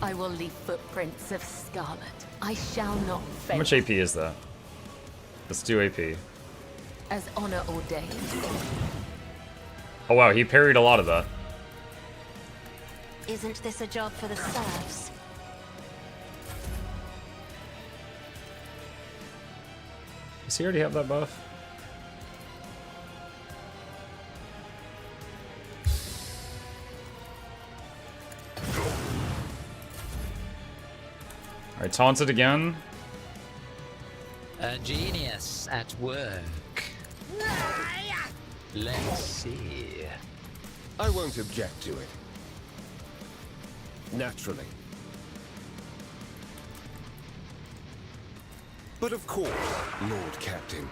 I will leave footprints of scarlet. I shall not fail. How much AP is that? Let's do AP. As honor ordained. Oh wow, he parried a lot of that. Isn't this a job for the serfs? Does he already have that buff? Alright, taunted again. A genius at work. Let's see. I won't object to it. Naturally. But of course, Lord Captain.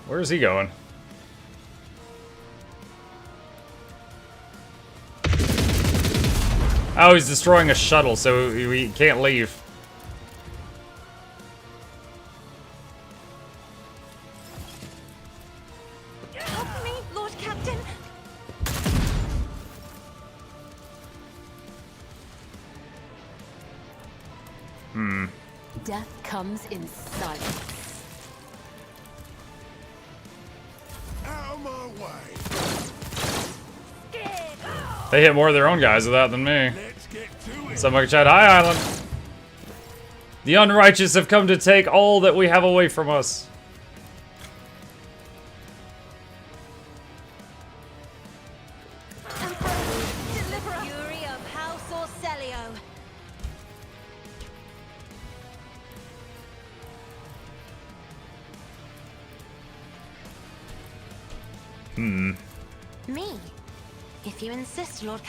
Where is he going? Oh, he's destroying a shuttle, so we can't leave. Help me, Lord Captain! Death comes in silence. Out of my way. They hit more of their own guys with that than me. Let's get to it. Somebody chat, hi Island. The unrighteous have come to take all that we have away from us. Deliverer! Fury of House Orcelio. Me? If you insist, Lord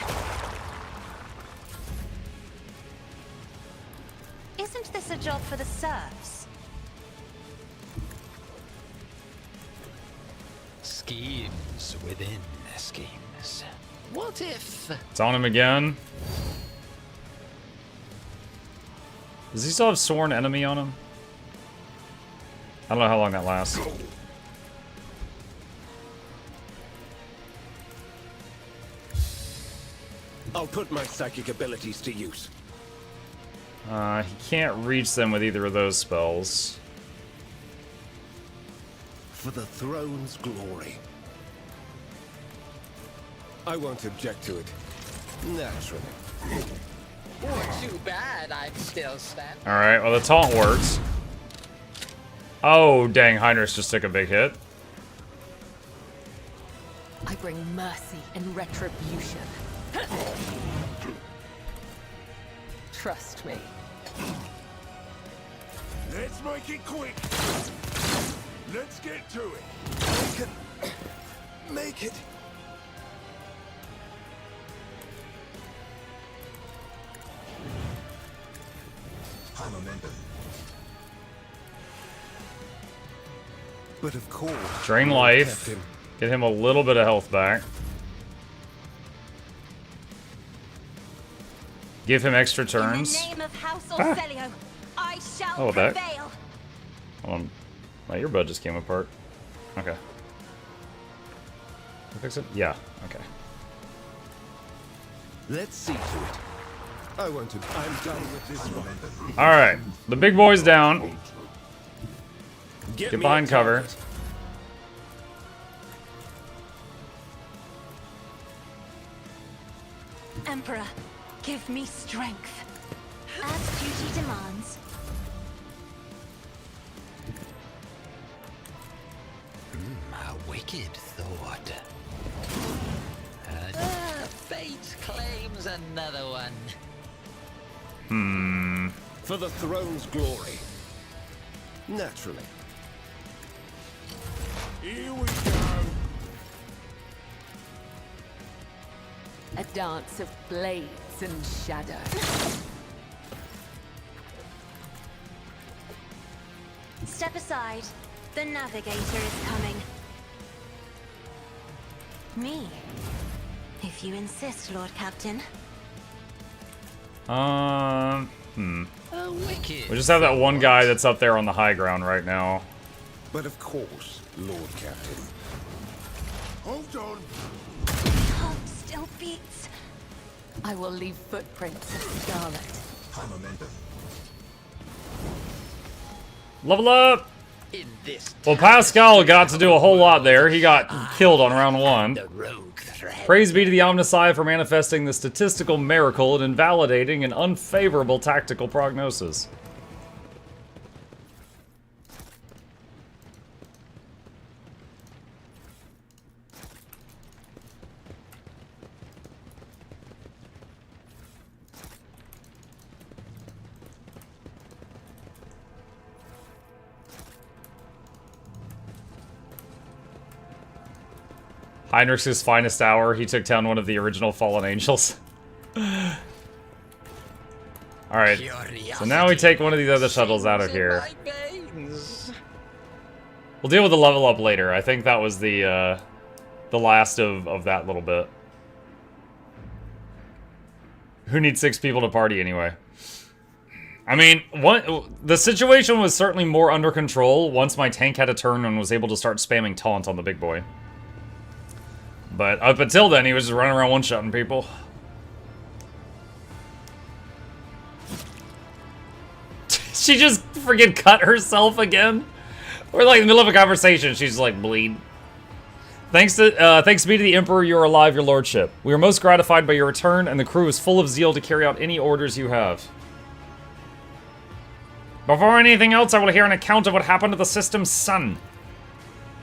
Isn't this a job for the serfs? Schemes within schemes. What if? It's on him again. Does he still have sworn enemy on him? I don't know how long that lasts. I'll put my psychic abilities to use. He can't reach them with either of those spells. For the throne's glory. I won't object to it. Naturally. Too bad I'm still standing. Alright, well the taunt works. Oh, dang, Heinrich just took a big hit. I bring mercy and retribution. Trust me. Let's make it quick. Let's get to it. I can make it. But of course. Drain life. Get him a little bit of health back. Give him extra turns. In the name of House Fidelio, I shall Oh, that. prevail. Hold on. My earbud just came apart. Okay. Can I fix it? Yeah. Okay. Let's see to it. I won't. I'm done with this one. All right. The big boy's down. Get Get me behind a cover. target. Emperor, give me strength. As duty demands. A wicked thought. Fate claims another one. For the throne's glory. Naturally. Here we go. A dance of blades and shadow. Step aside. The navigator is coming. Me. If you insist, Lord Captain. A wicked. We just have that one guy that's up there on the high ground right now. But of course, Lord Captain. Hold on. Hope still beats. I will leave footprints of scarlet. Level up! In this Well, Pascal got to do a whole lot there. He got killed on round 1. the rogue thread. Praise be to the Omnissiah for manifesting the statistical miracle and invalidating an unfavorable tactical prognosis. Heinrich's finest hour, he took down one of the original fallen angels. Alright, so now we take one of these other shuttles out of here. We'll deal with the level up later. I think that was the last of that little bit. Who needs 6 people to party anyway? I mean, the situation was certainly more under control once my tank had a turn and was able to start spamming taunt on the big boy. But up until then, he was just running around one-shotting people. She just freaking cut herself again? We're like in the middle of a conversation. She's like, bleed. Thanks be to the Emperor, you are alive, your lordship. We are most gratified by your return, and the crew is full of zeal to carry out any orders you have. Before anything else, I will hear an account of what happened to the system's sun.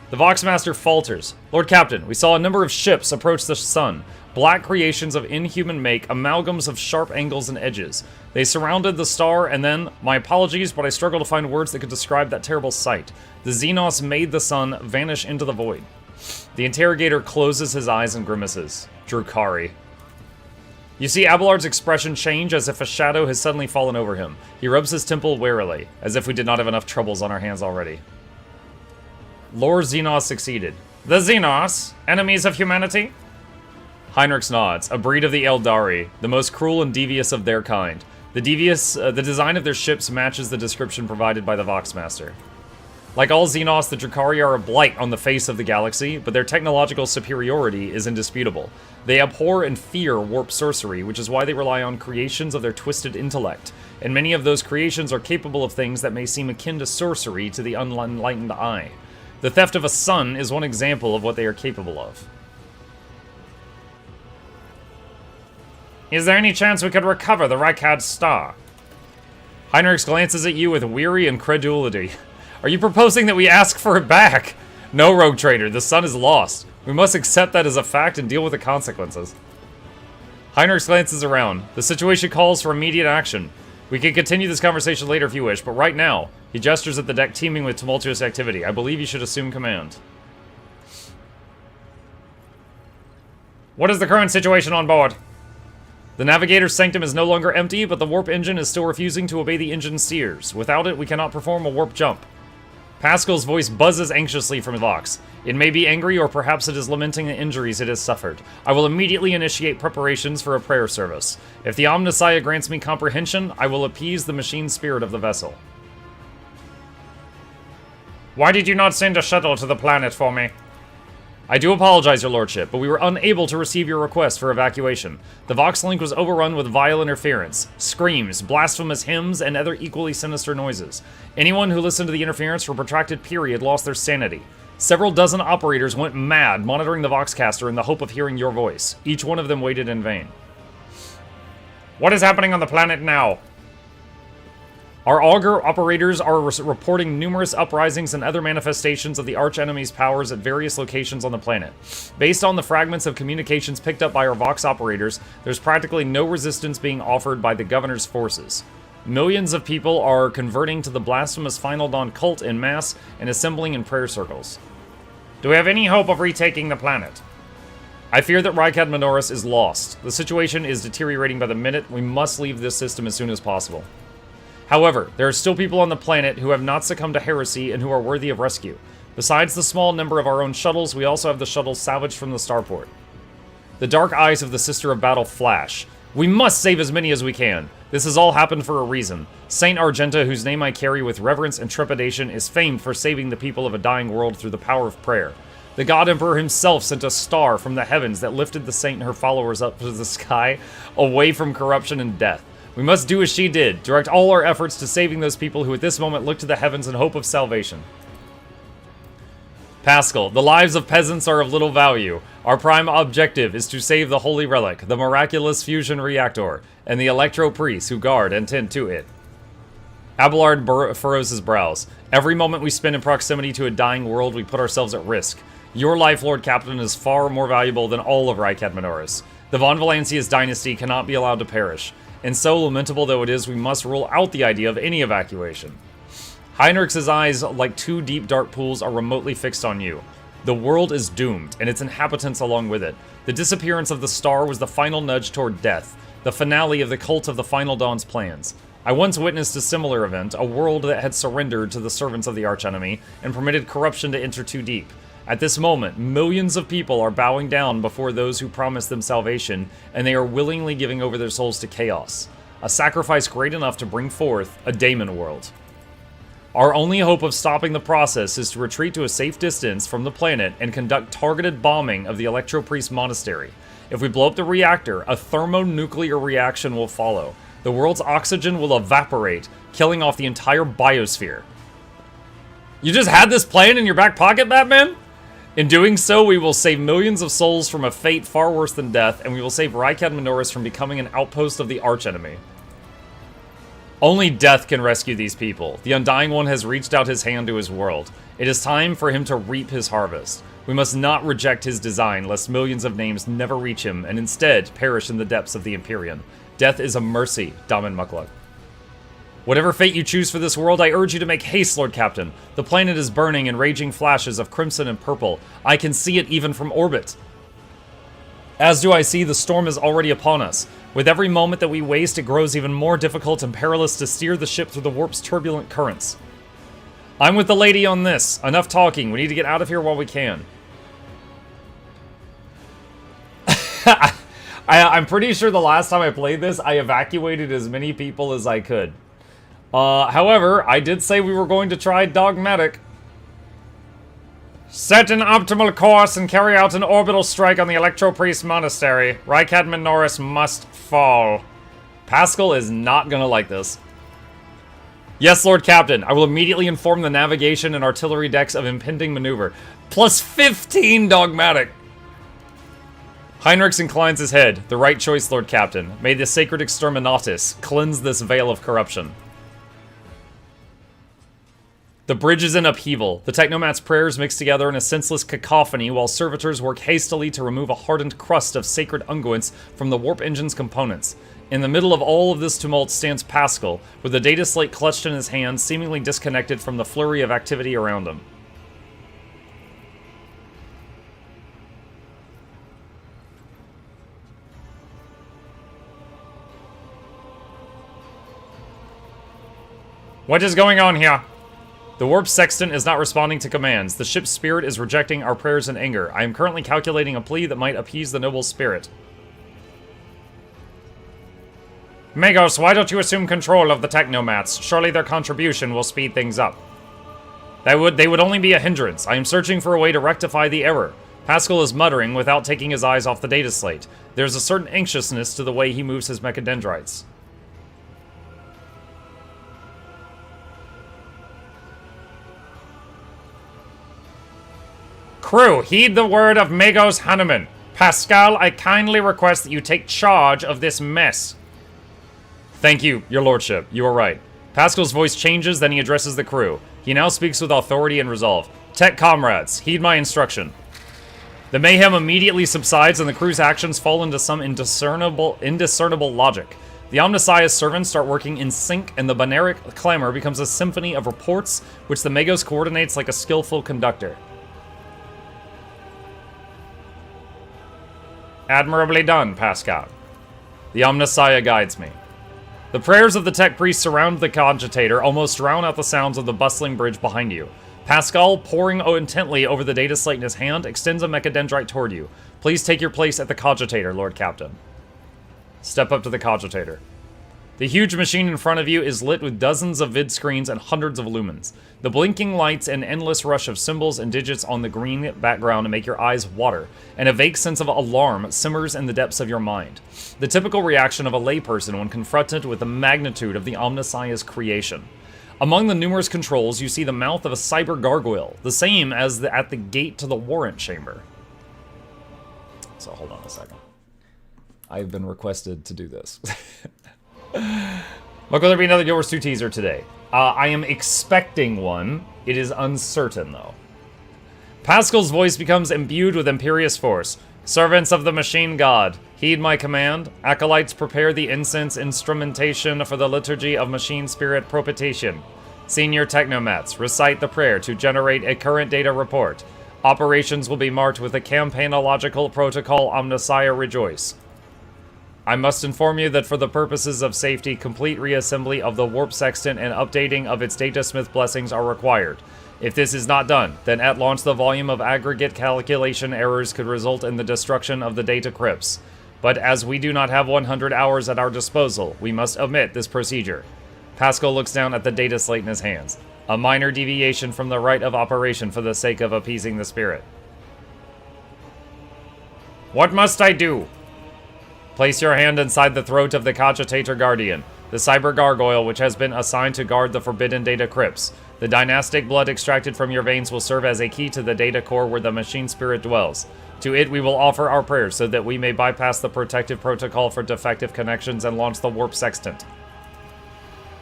The Voxmaster falters. Lord Captain, we saw a number of ships approach the sun. Black creations of inhuman make, amalgams of sharp angles and edges. They surrounded the star, and then, my apologies, but I struggle to find words that could describe that terrible sight. The Xenos made the sun vanish into the void. The interrogator closes his eyes and grimaces. Drukari. You see Abelard's expression change as if a shadow has suddenly fallen over him. He rubs his temple warily, as if we did not have enough troubles on our hands already. Lord Xenos succeeded. The Xenos? Enemies of humanity? Heinrichs nods. A breed of the Eldari, the most cruel and devious of their kind. The design of their ships matches the description provided by the Voxmaster. Like all Xenos, the Drukari are a blight on the face of the galaxy, but their technological superiority is indisputable. They abhor and fear warp sorcery, which is why they rely on creations of their twisted intellect, and many of those creations are capable of things that may seem akin to sorcery to the unenlightened eye. The theft of a sun is one example of what they are capable of. Is there any chance we could recover the Rykad star? Heinrichs glances at you with weary incredulity. Are you proposing that we ask for it back? No, Rogue Trader, the sun is lost. We must accept that as a fact and deal with the consequences. Heinrich glances around. The situation calls for immediate action. We can continue this conversation later if you wish, but right now, he gestures at the deck teeming with tumultuous activity. I believe you should assume command. What is the current situation on board? The navigator's sanctum is no longer empty, but the warp engine is still refusing to obey the engine steers. Without it, we cannot perform a warp jump. Pascal's voice buzzes anxiously from Vox. It may be angry, or perhaps it is lamenting the injuries it has suffered. I will immediately initiate preparations for a prayer service. If the Omnissiah grants me comprehension, I will appease the machine spirit of the vessel. Why did you not send a shuttle to the planet for me? I do apologize, your lordship, but we were unable to receive your request for evacuation. The Vox link was overrun with vile interference, screams, blasphemous hymns, and other equally sinister noises. Anyone who listened to the interference for a protracted period lost their sanity. Several dozen operators went mad monitoring the Voxcaster in the hope of hearing your voice. Each one of them waited in vain. What is happening on the planet now? Our augur operators are reporting numerous uprisings and other manifestations of the archenemy's powers at various locations on the planet. Based on the fragments of communications picked up by our Vox operators, there's practically no resistance being offered by the governor's forces. Millions of people are converting to the blasphemous Final Dawn cult en masse and assembling in prayer circles. Do we have any hope of retaking the planet? I fear that Rykad Minoris is lost. The situation is deteriorating by the minute. We must leave this system as soon as possible. However, there are still people on the planet who have not succumbed to heresy and who are worthy of rescue. Besides the small number of our own shuttles, we also have the shuttles salvaged from the Starport. The dark eyes of the Sister of Battle flash. We must save as many as we can. This has all happened for a reason. Saint Argenta, whose name I carry with reverence and trepidation, is famed for saving the people of a dying world through the power of prayer. The God Emperor himself sent a star from the heavens that lifted the saint and her followers up to the sky, away from corruption and death. We must do as she did, direct all our efforts to saving those people who at this moment look to the heavens in hope of salvation. Pascal, the lives of peasants are of little value. Our prime objective is to save the Holy Relic, the miraculous fusion reactor, and the Electro Priests who guard and tend to it. Abelard furrows his brows. Every moment we spend in proximity to a dying world, we put ourselves at risk. Your life, Lord Captain, is far more valuable than all of Rykad Minoris. The Von Valancius dynasty cannot be allowed to perish. And so lamentable though it is, we must rule out the idea of any evacuation. Heinrich's eyes, like two deep dark pools, are remotely fixed on you. The world is doomed, and its inhabitants along with it. The disappearance of the star was the final nudge toward death, the finale of the cult of the Final Dawn's plans. I once witnessed a similar event, a world that had surrendered to the servants of the archenemy, and permitted corruption to enter too deep. At this moment, millions of people are bowing down before those who promised them salvation, and they are willingly giving over their souls to chaos. A sacrifice great enough to bring forth a daemon world. Our only hope of stopping the process is to retreat to a safe distance from the planet and conduct targeted bombing of the Electro Priest Monastery. If we blow up the reactor, a thermonuclear reaction will follow. The world's oxygen will evaporate, killing off the entire biosphere. You just had this plan in your back pocket, Batman? In doing so, we will save millions of souls from a fate far worse than death, and we will save Rykad Minoris from becoming an outpost of the archenemy. Only death can rescue these people. The Undying One has reached out his hand to his world. It is time for him to reap his harvest. We must not reject his design, lest millions of names never reach him, and instead perish in the depths of the Empyrean. Death is a mercy, Daman Mukluk. Whatever fate you choose for this world, I urge you to make haste, Lord Captain. The planet is burning in raging flashes of crimson and purple. I can see it even from orbit. As do I see the storm is already upon us. With every moment that we waste, it grows even more difficult and perilous to steer the ship through the warp's turbulent currents. I'm with the lady on this. Enough talking. We need to get out of here while we can. I'm pretty sure the last time I played this, I evacuated as many people as I could. However, I did say we were going to try Dogmatic. Set an optimal course and carry out an orbital strike on the Electro Priest Monastery. Rykad Minoris must fall. Pascal is not gonna like this. Yes, Lord Captain. I will immediately inform the navigation and artillery decks of impending maneuver. Plus 15 Dogmatic. Heinrichs inclines his head. The right choice, Lord Captain. May the sacred exterminatus cleanse this veil of corruption. The bridge is in upheaval. The Technomat's prayers mix together in a senseless cacophony while servitors work hastily to remove a hardened crust of sacred unguents from the warp engine's components. In the middle of all of this tumult stands Pascal, with the data slate clutched in his hand, seemingly disconnected from the flurry of activity around him. What is going on here? The warp sextant is not responding to commands. The ship's spirit is rejecting our prayers in anger. I am currently calculating a plea that might appease the noble spirit. Magos, why don't you assume control of the Technomats? Surely their contribution will speed things up. They would only be a hindrance. I am searching for a way to rectify the error. Pascal is muttering without taking his eyes off the data slate. There's a certain anxiousness to the way he moves his mechadendrites. Crew, heed the word of Magos Hanuman. Pascal, I kindly request that you take charge of this mess. Thank you, your lordship. You are right. Pascal's voice changes, then he addresses the crew. He now speaks with authority and resolve. Tech comrades, heed my instruction. The mayhem immediately subsides and the crew's actions fall into some indiscernible logic. The Omnissiah's servants start working in sync and the Baneric clamor becomes a symphony of reports which the Magos coordinates like a skillful conductor. Admirably done, Pascal. The Omnissiah guides me. The prayers of the tech priests surround the cogitator, almost drown out the sounds of the bustling bridge behind you. Pascal, poring intently over the data slate in his hand, extends a mechadendrite toward you. Please take your place at the cogitator, Lord Captain. Step up to the cogitator. The huge machine in front of you is lit with dozens of vid screens and hundreds of lumens. The blinking lights and endless rush of symbols and digits on the green background make your eyes water, and a vague sense of alarm simmers in the depths of your mind. The typical reaction of a layperson when confronted with the magnitude of the Omnissiah's creation. Among the numerous controls, you see the mouth of a cyber gargoyle, the same as at the gate to the warrant chamber. So hold on a second. I've been requested to do this. Will there be another Guild Wars 2 teaser today? I am expecting one. It is uncertain, though. Pascal's voice becomes imbued with imperious force. Servants of the machine god, heed my command. Acolytes, prepare the incense instrumentation for the liturgy of machine spirit propitiation. Senior Technomats, recite the prayer to generate a current data report. Operations will be marked with a campaignological protocol Omnissiah rejoice. I must inform you that for the purposes of safety, complete reassembly of the warp sextant and updating of its datasmith blessings are required. If this is not done, then at launch the volume of aggregate calculation errors could result in the destruction of the data crypts. But as we do not have 100 hours at our disposal, we must omit this procedure. Pascal looks down at the data slate in his hands. A minor deviation from the rite of operation for the sake of appeasing the spirit. What must I do? Place your hand inside the throat of the Cogitator Guardian, the cyber gargoyle which has been assigned to guard the forbidden data crypts. The dynastic blood extracted from your veins will serve as a key to the data core where the machine spirit dwells. To it we will offer our prayers so that we may bypass the protective protocol for defective connections and launch the warp sextant.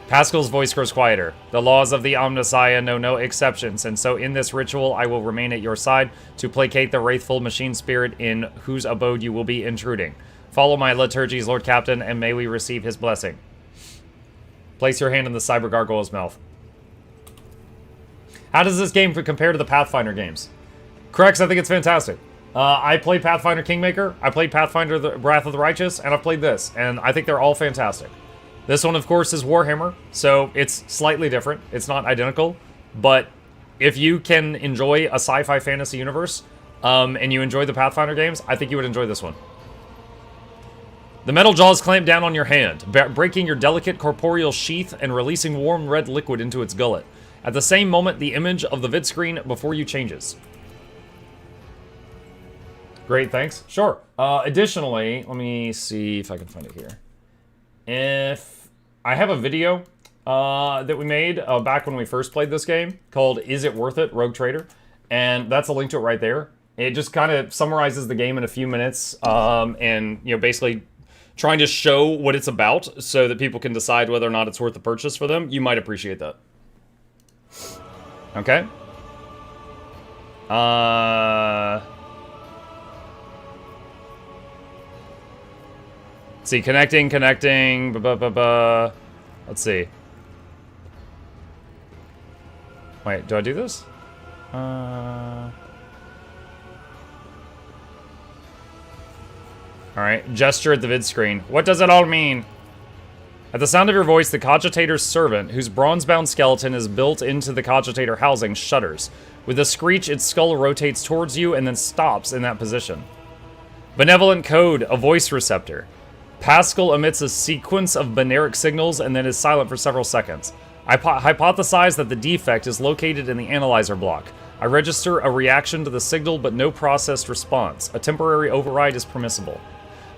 Pascal's voice grows quieter. The laws of the Omnissiah know no exceptions, and so in this ritual I will remain at your side to placate the wrathful machine spirit in whose abode you will be intruding. Follow my liturgies, Lord Captain, and may we receive his blessing. Place your hand in the cyber gargoyle's mouth. How does this game compare to the Pathfinder games? Correct, I think it's fantastic. I played Pathfinder Kingmaker, I played Pathfinder the Wrath of the Righteous, and I've played this, and I think they're all fantastic. This one, of course, is Warhammer, so it's slightly different. It's not identical, but if you can enjoy a sci-fi fantasy universe, and you enjoy the Pathfinder games, I think you would enjoy this one. The metal jaws clamp down on your hand, breaking your delicate corporeal sheath and releasing warm red liquid into its gullet. At the same moment, the image of the vid screen before you changes. Great, thanks. Sure. Additionally, let me see if I can find it here. If I have a video that we made back when we first played this game called Is It Worth It? Rogue Trader. And that's a link to it right there. It just kind of summarizes the game in a few minutes and, you know, basically trying to show what it's about so that people can decide whether or not it's worth the purchase for them. You might appreciate that. Okay. Let's see, connecting. Let's see. Wait, do I do this? Alright, gesture at the vid screen. What does it all mean? At the sound of your voice, the cogitator's servant, whose bronze-bound skeleton is built into the cogitator housing, shudders. With a screech, its skull rotates towards you and then stops in that position. Benevolent code, a voice receptor. Pascal emits a sequence of binaric signals and then is silent for several seconds. I hypothesize that the defect is located in the analyzer block. I register a reaction to the signal but no processed response. A temporary override is permissible.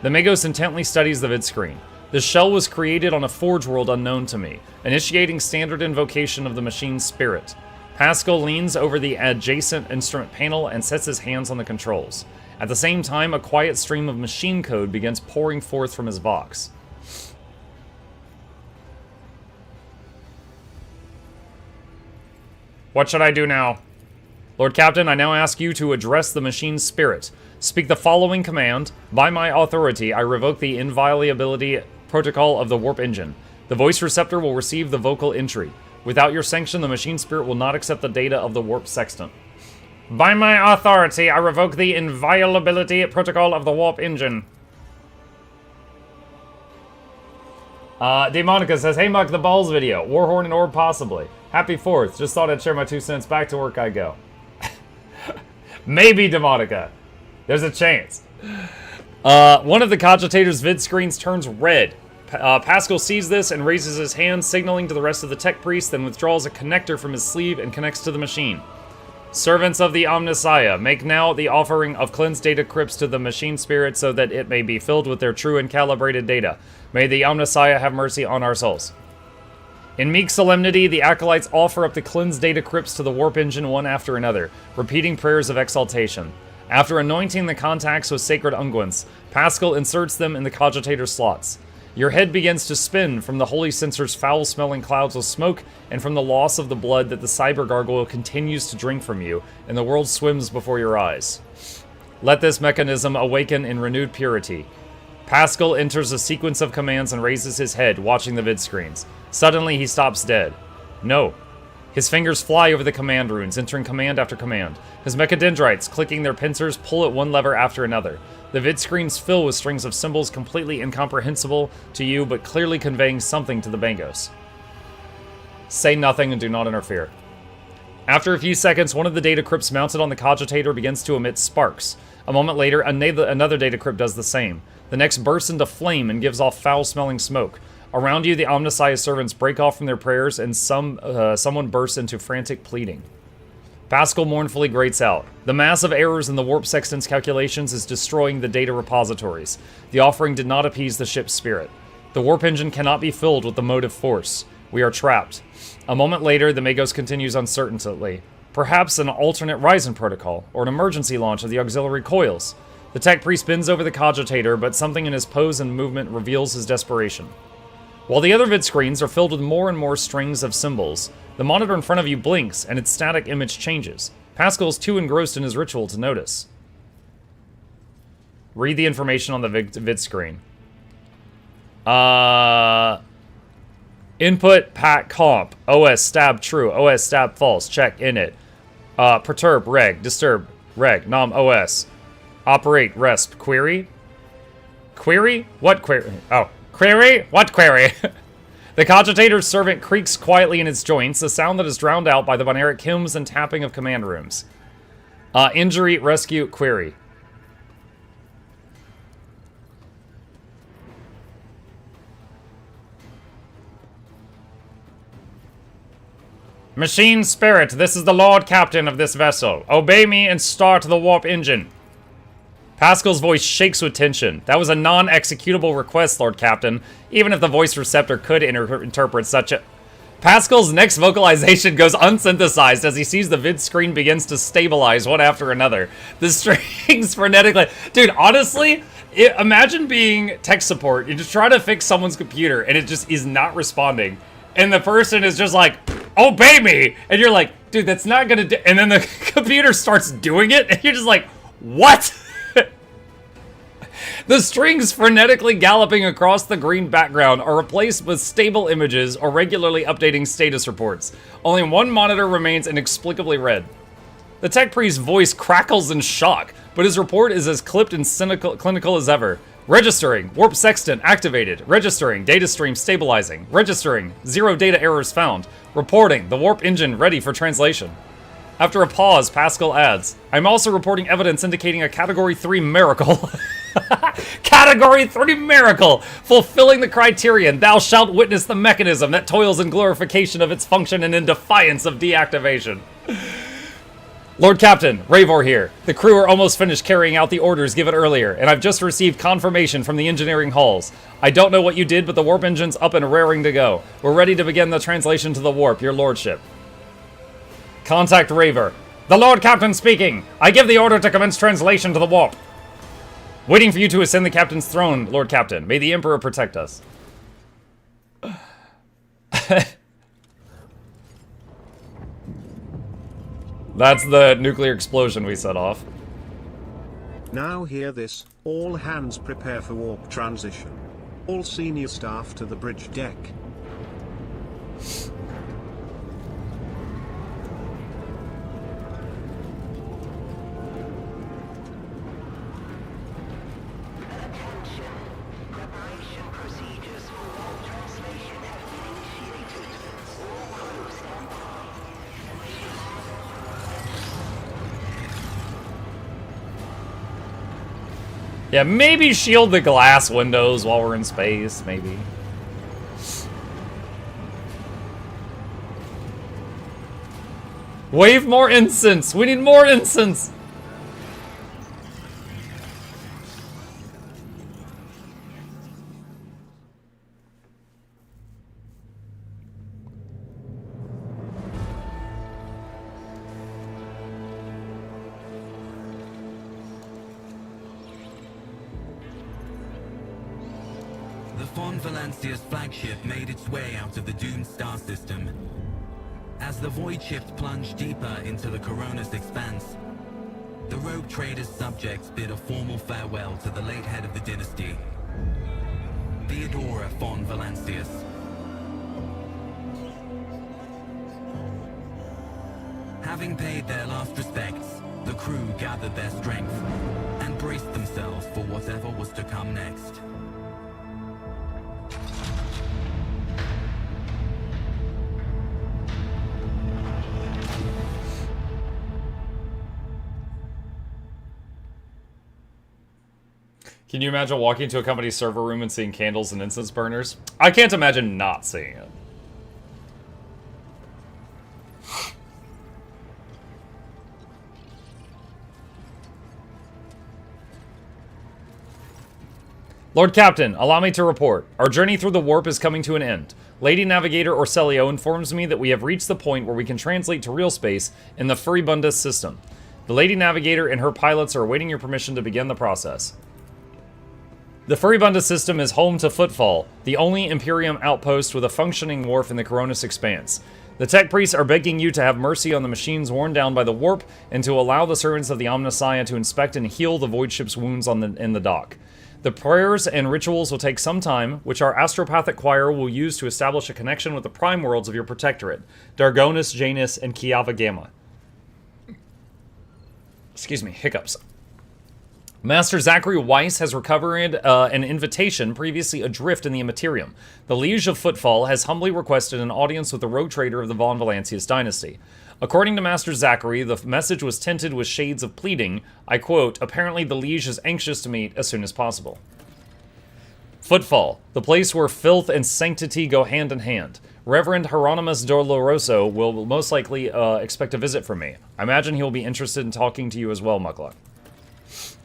The Magos intently studies the vid screen. The shell was created on a forge world unknown to me, initiating standard invocation of the machine's spirit. Pascal leans over the adjacent instrument panel and sets his hands on the controls. At the same time, a quiet stream of machine code begins pouring forth from his box. What should I do now? Lord Captain, I now ask you to address the machine's spirit. Speak the following command. By my authority, I revoke the inviolability protocol of the warp engine. The voice receptor will receive the vocal entry. Without your sanction, the machine spirit will not accept the data of the warp sextant. By my authority, I revoke the inviolability protocol of the warp engine. Demonica says, hey Muck, the balls video. Warhorn and Orb possibly. Happy 4th. Just thought I'd share my 2 cents. Back to work I go. Maybe, Demonica. There's a chance. One of the cogitator's vid screens turns red. Pascal sees this and raises his hand, signaling to the rest of the tech priest, then withdraws a connector from his sleeve and connects to the machine. Servants of the Omnissiah, make now the offering of cleansed data crypts to the machine spirit so that it may be filled with their true and calibrated data. May the Omnissiah have mercy on our souls. In meek solemnity, the acolytes offer up the cleansed data crypts to the warp engine one after another, repeating prayers of exaltation. After anointing the contacts with sacred unguents, Pascal inserts them in the cogitator slots. Your head begins to spin from the holy censer's foul-smelling clouds of smoke and from the loss of the blood that the cyber gargoyle continues to drink from you, and the world swims before your eyes. Let this mechanism awaken in renewed purity. Pascal enters a sequence of commands and raises his head, watching the vid screens. Suddenly, he stops dead. No. His fingers fly over the command runes, entering command after command. His mechadendrites, clicking their pincers, pull at one lever after another. The vid screens fill with strings of symbols completely incomprehensible to you, but clearly conveying something to the Bangos. Say nothing and do not interfere. After a few seconds, one of the data crypts mounted on the cogitator begins to emit sparks. A moment later, another data crypt does the same. The next bursts into flame and gives off foul-smelling smoke. Around you, the Omnissiah servants break off from their prayers, and someone bursts into frantic pleading. Pascal mournfully grates out. The mass of errors in the warp sextant's calculations is destroying the data repositories. The offering did not appease the ship's spirit. The warp engine cannot be filled with the motive force. We are trapped. A moment later, the Magos continues uncertainly. Perhaps an alternate Ryzen protocol, or an emergency launch of the auxiliary coils. The tech priest bends over the cogitator, but something in his pose and movement reveals his desperation. While the other vid screens are filled with more and more strings of symbols, the monitor in front of you blinks and its static image changes. Pascal is too engrossed in his ritual to notice. Read the information on the vid screen. Input pack comp. OS stab true. OS stab false. Check init. Perturb reg. Disturb reg. Nom OS. Operate resp. Query? Query? What query? Oh. Query? What query? The cogitator's servant creaks quietly in its joints, a sound that is drowned out by the binaric hymns and tapping of command rooms. Injury, rescue, query. Machine spirit, this is the Lord Captain of this vessel. Obey me and start the warp engine. Pascal's voice shakes with tension. That was a non-executable request, Lord Captain, even if the voice receptor could interpret such a... Pascal's next vocalization goes unsynthesized as he sees the vid screen begins to stabilize one after another. The strings frenetically... Dude, honestly, imagine being tech support. You just try to fix someone's computer and it just is not responding. And the person is just like, obey me! And you're like, dude, that's not gonna do... And then the computer starts doing it, and you're just like, what? The strings frenetically galloping across the green background are replaced with stable images or regularly updating status reports. Only one monitor remains inexplicably red. The tech priest's voice crackles in shock, but his report is as clipped and clinical as ever. Registering. Warp sextant activated. Registering. Data stream stabilizing. Registering. 0 data errors found. Reporting. The warp engine ready for translation. After a pause, Pascal adds, I'm also reporting evidence indicating a Category 3 miracle. Category 3 miracle! Fulfilling the criterion, thou shalt witness the mechanism that toils in glorification of its function and in defiance of deactivation. Lord Captain, Ravor here. The crew are almost finished carrying out the orders given earlier, and I've just received confirmation from the engineering halls. I don't know what you did, but the warp engine's up and raring to go. We're ready to begin the translation to the warp, your lordship. Contact Ravor. The Lord Captain speaking. I give the order to commence translation to the warp. Waiting for you to ascend the captain's throne, Lord Captain. May the Emperor protect us. That's the nuclear explosion we set off. Now hear this. All hands prepare for warp transition. All senior staff to the bridge deck. Yeah, maybe shield the glass windows while we're in space, maybe. Wave more incense! We need more incense! Valencia's flagship made its way out of the doomed star system. As the void shift plunged deeper into the Coronis expanse, the rogue trader's subjects bid a formal farewell to the late head of the dynasty, Theodora von Valancius. Having paid their last respects, the crew gathered their strength and braced themselves for whatever was to come next. Can you imagine walking into a company server room and seeing candles and incense burners? I can't imagine not seeing it. Lord Captain, allow me to report. Our journey through the warp is coming to an end. Lady Navigator Orselio informs me that we have reached the point where we can translate to real space in the Furibundus system. The Lady Navigator and her pilots are awaiting your permission to begin the process. The Furibundus system is home to Footfall, the only Imperium outpost with a functioning wharf in the Coronis expanse. The tech priests are begging you to have mercy on the machines worn down by the warp and to allow the servants of the Omnissiah to inspect and heal the void ship's wounds in the dock. The prayers and rituals will take some time, which our astropathic choir will use to establish a connection with the prime worlds of your protectorate, Dargonis, Janus, and Kiava Gamma. Excuse me, hiccups. Master Zachary Weiss has recovered an invitation previously adrift in the Immaterium. The Liege of Footfall has humbly requested an audience with the rogue trader of the Von Valancius dynasty. According to Master Zachary, the message was tinted with shades of pleading. I quote, apparently the Liege is anxious to meet as soon as possible. Footfall, the place where filth and sanctity go hand in hand. Reverend Hieronymus Doloroso will most likely expect a visit from me. I imagine he will be interested in talking to you as well, Mukluk.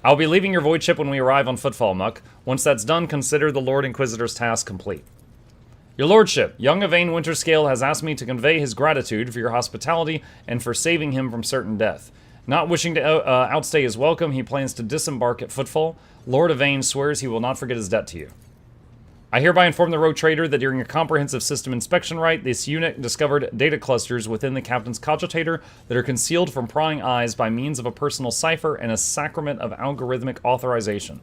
I'll be leaving your void ship when we arrive on Footfall, Muck. Once that's done, consider the Lord Inquisitor's task complete. Your Lordship, young Yvain Winterscale has asked me to convey his gratitude for your hospitality and for saving him from certain death. Not wishing to outstay his welcome, he plans to disembark at Footfall. Lord Yvain swears he will not forget his debt to you. I hereby inform the rogue trader that during a comprehensive system inspection right, this unit discovered data clusters within the captain's cogitator that are concealed from prying eyes by means of a personal cipher and a sacrament of algorithmic authorization.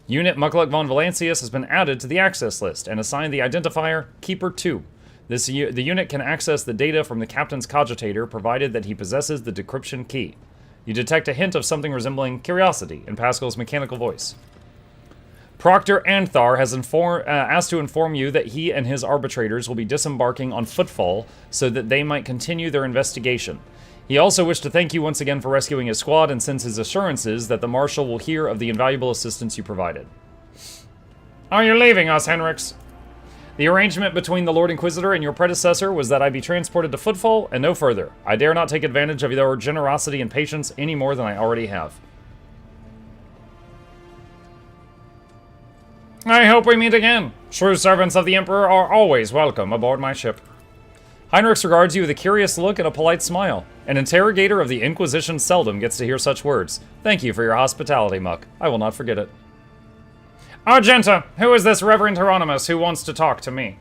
Unit Mukluk von Valancius has been added to the access list and assigned the identifier Keeper 2. The unit can access the data from the captain's cogitator provided that he possesses the decryption key. You detect a hint of something resembling curiosity in Pascal's mechanical voice. Proctor Anthar has asked to inform you that he and his arbitrators will be disembarking on Footfall so that they might continue their investigation. He also wished to thank you once again for rescuing his squad and sends his assurances that the Marshal will hear of the invaluable assistance you provided. Are you leaving us, Henrix? The arrangement between the Lord Inquisitor and your predecessor was that I be transported to Footfall and no further. I dare not take advantage of your generosity and patience any more than I already have. I hope we meet again. True servants of the Emperor are always welcome aboard my ship. Heinrich regards you with a curious look and a polite smile. An interrogator of the Inquisition seldom gets to hear such words. Thank you for your hospitality, Muck. I will not forget it. Argenta, who is this Reverend Hieronymus who wants to talk to me?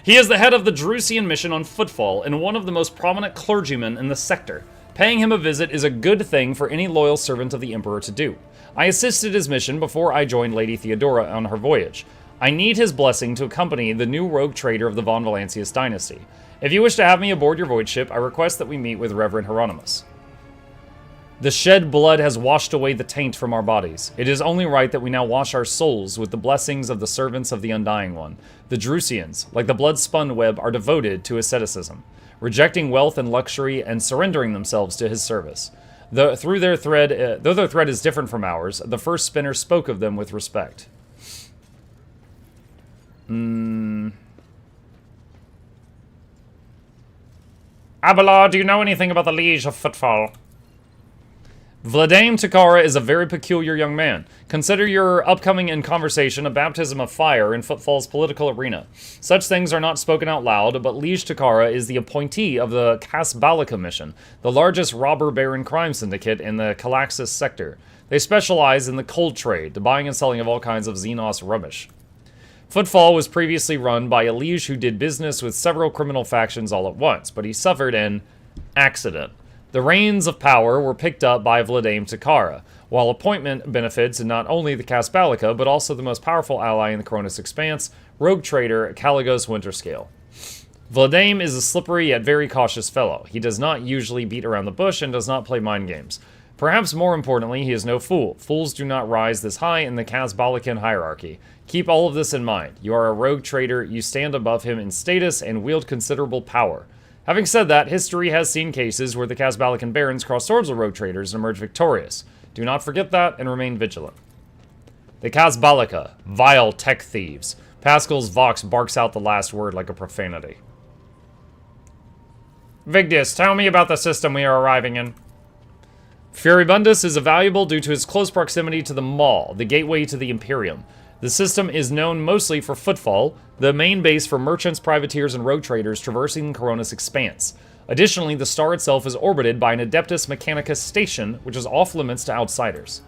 He is the head of the Drusian mission on Footfall and one of the most prominent clergymen in the sector. Paying him a visit is a good thing for any loyal servant of the Emperor to do. I assisted his mission before I joined Lady Theodora on her voyage. I need his blessing to accompany the new rogue trader of the von Valancius dynasty. If you wish to have me aboard your voyage ship, I request that we meet with Reverend Hieronymus. The shed blood has washed away the taint from our bodies. It is only right that we now wash our souls with the blessings of the servants of the Undying One. The Drusians, like the blood-spun web, are devoted to asceticism, rejecting wealth and luxury and surrendering themselves to his service. Though their thread is different from ours, the first spinner spoke of them with respect. Abelard, do you know anything about the Liege of Footfall? Vladame Takara is a very peculiar young man. Consider your upcoming in conversation a baptism of fire in Footfall's political arena. Such things are not spoken out loud, but Liege Takara is the appointee of the Casbalica mission, the largest robber baron crime syndicate in the Calaxis sector. They specialize in the cold trade, the buying and selling of all kinds of Xenos rubbish. Footfall was previously run by a liege who did business with several criminal factions all at once, but he suffered an accident. The reins of power were picked up by Vladame Takara, while appointment benefits in not only the Casbalica, but also the most powerful ally in the Cronus Expanse, rogue trader Caligos Winterscale. Vladame is a slippery yet very cautious fellow. He does not usually beat around the bush and does not play mind games. Perhaps more importantly, he is no fool. Fools do not rise this high in the Casbalican hierarchy. Keep all of this in mind. You are a rogue trader, you stand above him in status and wield considerable power. Having said that, history has seen cases where the Casbalican barons cross swords with rogue traders and emerge victorious. Do not forget that and remain vigilant. The Casbalica, vile tech thieves. Pascal's Vox barks out the last word like a profanity. Vigdis, tell me about the system we are arriving in. Furibundus is valuable due to its close proximity to the Maw, the gateway to the Imperium. The system is known mostly for Footfall, the main base for merchants, privateers, and rogue traders traversing the Coronis Expanse. Additionally, the star itself is orbited by an Adeptus Mechanicus station, which is off-limits to outsiders.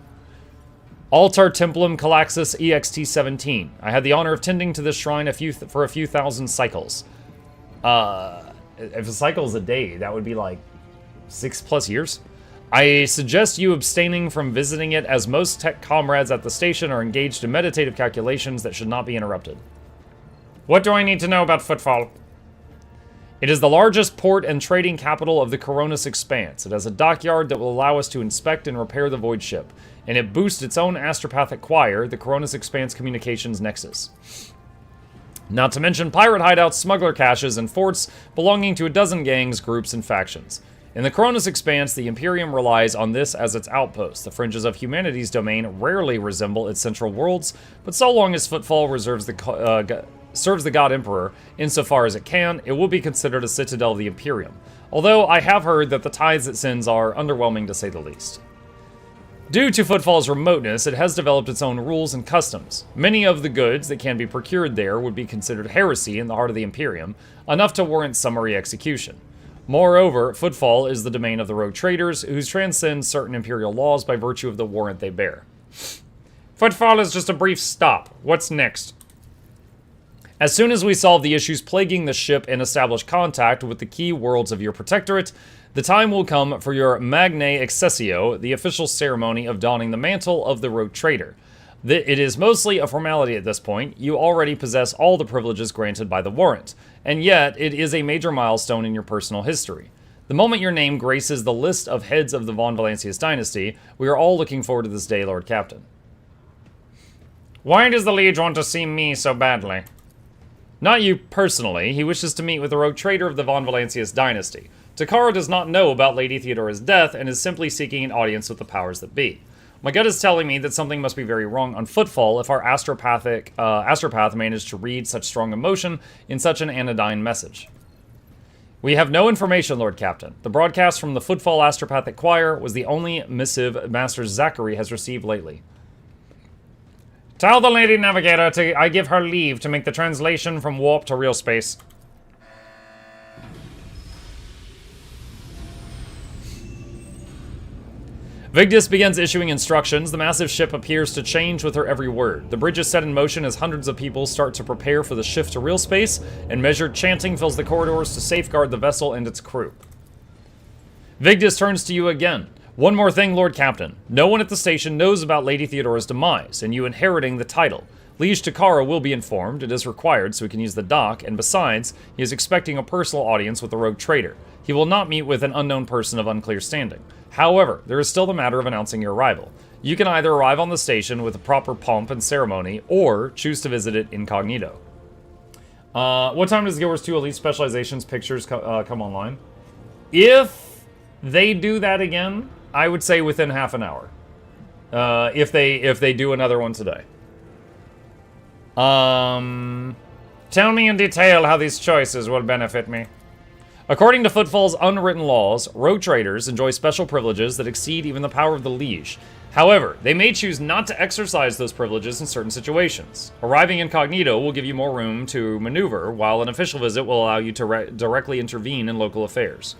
Altar Templum Calaxis EXT-17. I had the honor of tending to this shrine for a few thousand cycles. If a cycle is a day, that would be like 6+ years. I suggest you abstaining from visiting it, as most tech comrades at the station are engaged in meditative calculations that should not be interrupted. What do I need to know about Footfall? It is the largest port and trading capital of the Coronis Expanse. It has a dockyard that will allow us to inspect and repair the Void Ship, and it boasts its own astropathic choir, the Coronis Expanse Communications Nexus. Not to mention pirate hideouts, smuggler caches, and forts belonging to a dozen gangs, groups, and factions. In the Coronis Expanse, the Imperium relies on this as its outpost. The fringes of humanity's domain rarely resemble its central worlds, but so long as Footfall serves the God Emperor insofar as it can, it will be considered a citadel of the Imperium. Although I have heard that the tithes it sends are underwhelming to say the least. Due to Footfall's remoteness, it has developed its own rules and customs. Many of the goods that can be procured there would be considered heresy in the heart of the Imperium, enough to warrant summary execution. Moreover, Footfall is the domain of the rogue traders, who transcend certain imperial laws by virtue of the warrant they bear. Footfall is just a brief stop. What's next? As soon as we solve the issues plaguing the ship and establish contact with the key worlds of your protectorate, the time will come for your Magnae Accessio, the official ceremony of donning the mantle of the Rogue Trader. It is mostly a formality at this point. You already possess all the privileges granted by the warrant, and yet it is a major milestone in your personal history. The moment your name graces the list of heads of the Von Valancius dynasty, we are all looking forward to this day, Lord Captain. Why does the Liege want to see me so badly? Not you personally. He wishes to meet with the Rogue Trader of the Von Valancius dynasty. Takara does not know about Lady Theodora's death and is simply seeking an audience with the powers that be. My gut is telling me that something must be very wrong on Footfall if our astropath managed to read such strong emotion in such an anodyne message. We have no information, Lord Captain. The broadcast from the Footfall Astropathic Choir was the only missive Master Zachary has received lately. Tell the Lady Navigator I give her leave to make the translation from warp to real space. Vigdis begins issuing instructions. The massive ship appears to change with her every word. The bridge is set in motion as hundreds of people start to prepare for the shift to real space, and measured chanting fills the corridors to safeguard the vessel and its crew. Vigdis turns to you again. One more thing, Lord Captain. No one at the station knows about Lady Theodora's demise, and you inheriting the title. Liege Takara will be informed. It is required so he can use the dock, and besides, he is expecting a personal audience with the Rogue Trader. He will not meet with an unknown person of unclear standing. However, there is still the matter of announcing your arrival. You can either arrive on the station with the proper pomp and ceremony, or choose to visit it incognito. What time does Guild Wars 2 Elite Specializations pictures come online? If they do that again, I would say within half an hour. If they do another one today. Tell me in detail how these choices will benefit me. According to Footfall's unwritten laws, rogue traders enjoy special privileges that exceed even the power of the Liege. However, they may choose not to exercise those privileges in certain situations. Arriving incognito will give you more room to maneuver, while an official visit will allow you to directly intervene in local affairs.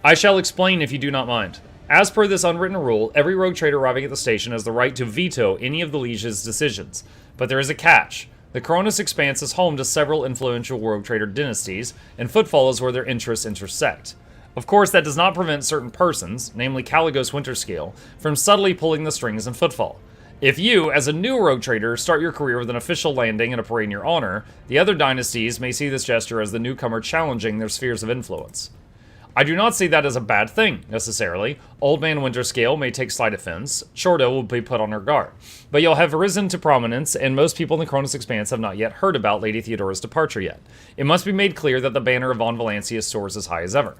I shall explain if you do not mind. As per this unwritten rule, every rogue trader arriving at the station has the right to veto any of the Liege's decisions. But there is a catch. The Coronis Expanse is home to several influential rogue trader dynasties, and Footfall is where their interests intersect. Of course, that does not prevent certain persons, namely Caligos Winterscale, from subtly pulling the strings in Footfall. If you, as a new rogue trader, start your career with an official landing and a parade in your honor, the other dynasties may see this gesture as the newcomer challenging their spheres of influence. I do not see that as a bad thing, necessarily. Old Man Winterscale may take slight offense. Shorto will be put on her guard. But you'll have risen to prominence, and most people in the Cronus Expanse have not yet heard about Lady Theodora's departure yet. It must be made clear that the banner of Von Valancius soars as high as ever.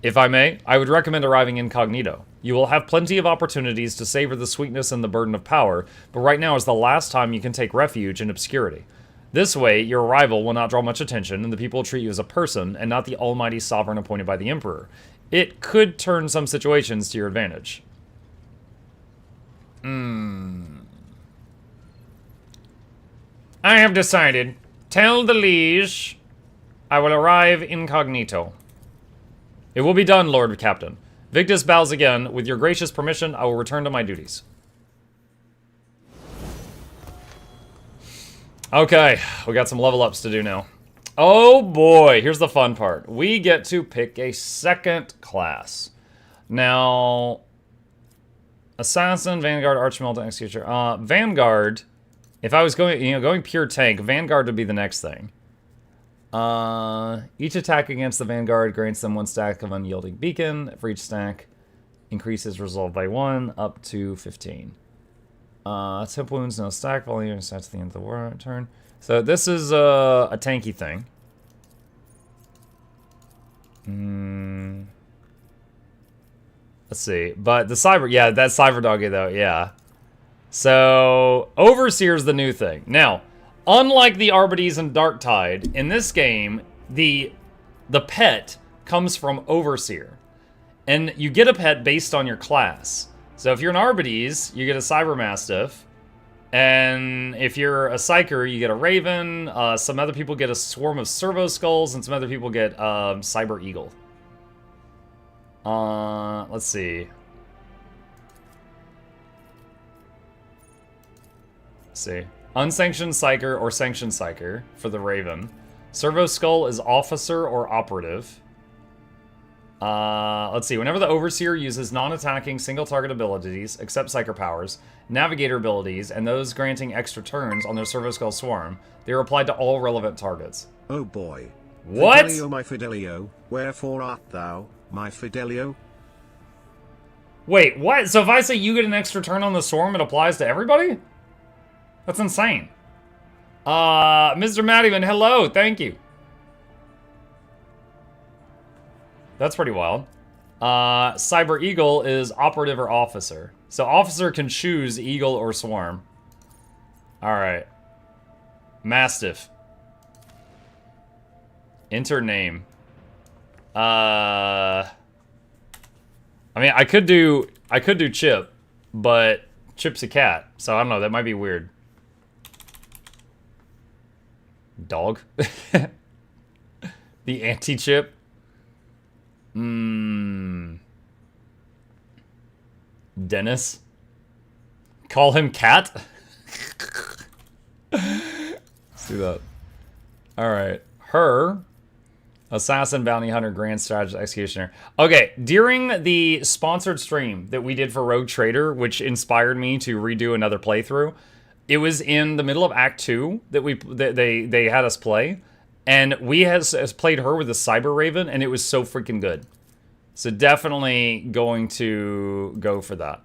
If I may, I would recommend arriving incognito. You will have plenty of opportunities to savor the sweetness and the burden of power, but right now is the last time you can take refuge in obscurity. This way, your arrival will not draw much attention, and the people will treat you as a person, and not the almighty sovereign appointed by the Emperor. It could turn some situations to your advantage. I have decided. Tell the Liege I will arrive incognito. It will be done, Lord Captain. Vigdis bows again. With your gracious permission, I will return to my duties. Okay, we got some level ups to do now. Oh boy, here's the fun part. We get to pick a second class. Now, Assassin, Vanguard, Archmilton, Executioner. Vanguard, if I was going pure tank, Vanguard would be the next thing. Each attack against the Vanguard grants them 1 stack of Unyielding Beacon. For each stack, increases resolve by 1 up to 15. Tip wounds, no stack volume, that's the end of the turn. So this is a tanky thing. Let's see. But the Cyber, yeah, that's Cyber Doggy though, yeah. So Overseer's the new thing. Now, unlike the Arbites and Darktide, in this game, the pet comes from Overseer. And you get a pet based on your class. So if you're an Arbites, you get a Cyber Mastiff. And if you're a Psyker, you get a Raven. Some other people get a Swarm of Servo Skulls, and some other people get Cyber Eagle. Let's see. Unsanctioned Psyker or Sanctioned Psyker for the Raven. Servo Skull is Officer or Operative. Let's see. Whenever the Overseer uses non-attacking single-target abilities, except Psyker powers, Navigator abilities, and those granting extra turns on their Servo Skull Swarm, they are applied to all relevant targets. Oh boy. What? Fidelio, my Fidelio, wherefore art thou, my Fidelio? Wait, what? So if I say you get an extra turn on the Swarm, it applies to everybody? That's insane. Mr. Maddyman, hello, thank you. That's pretty wild. Cyber Eagle is Operative or Officer. So Officer can choose Eagle or Swarm. Alright. Mastiff. Enter name. I mean, I could do Chip, but Chip's a cat, so I don't know, that might be weird. Dog? The anti-Chip? Dennis? Call him Cat? Let's do that. Alright. Her. Assassin, Bounty Hunter, Grand Strategist, Executioner. Okay, during the sponsored stream that we did for Rogue Trader, which inspired me to redo another playthrough, it was in the middle of Act 2 that they had us play, and we has played her with the Cyber Raven, and it was so freaking good. So definitely going to go for that.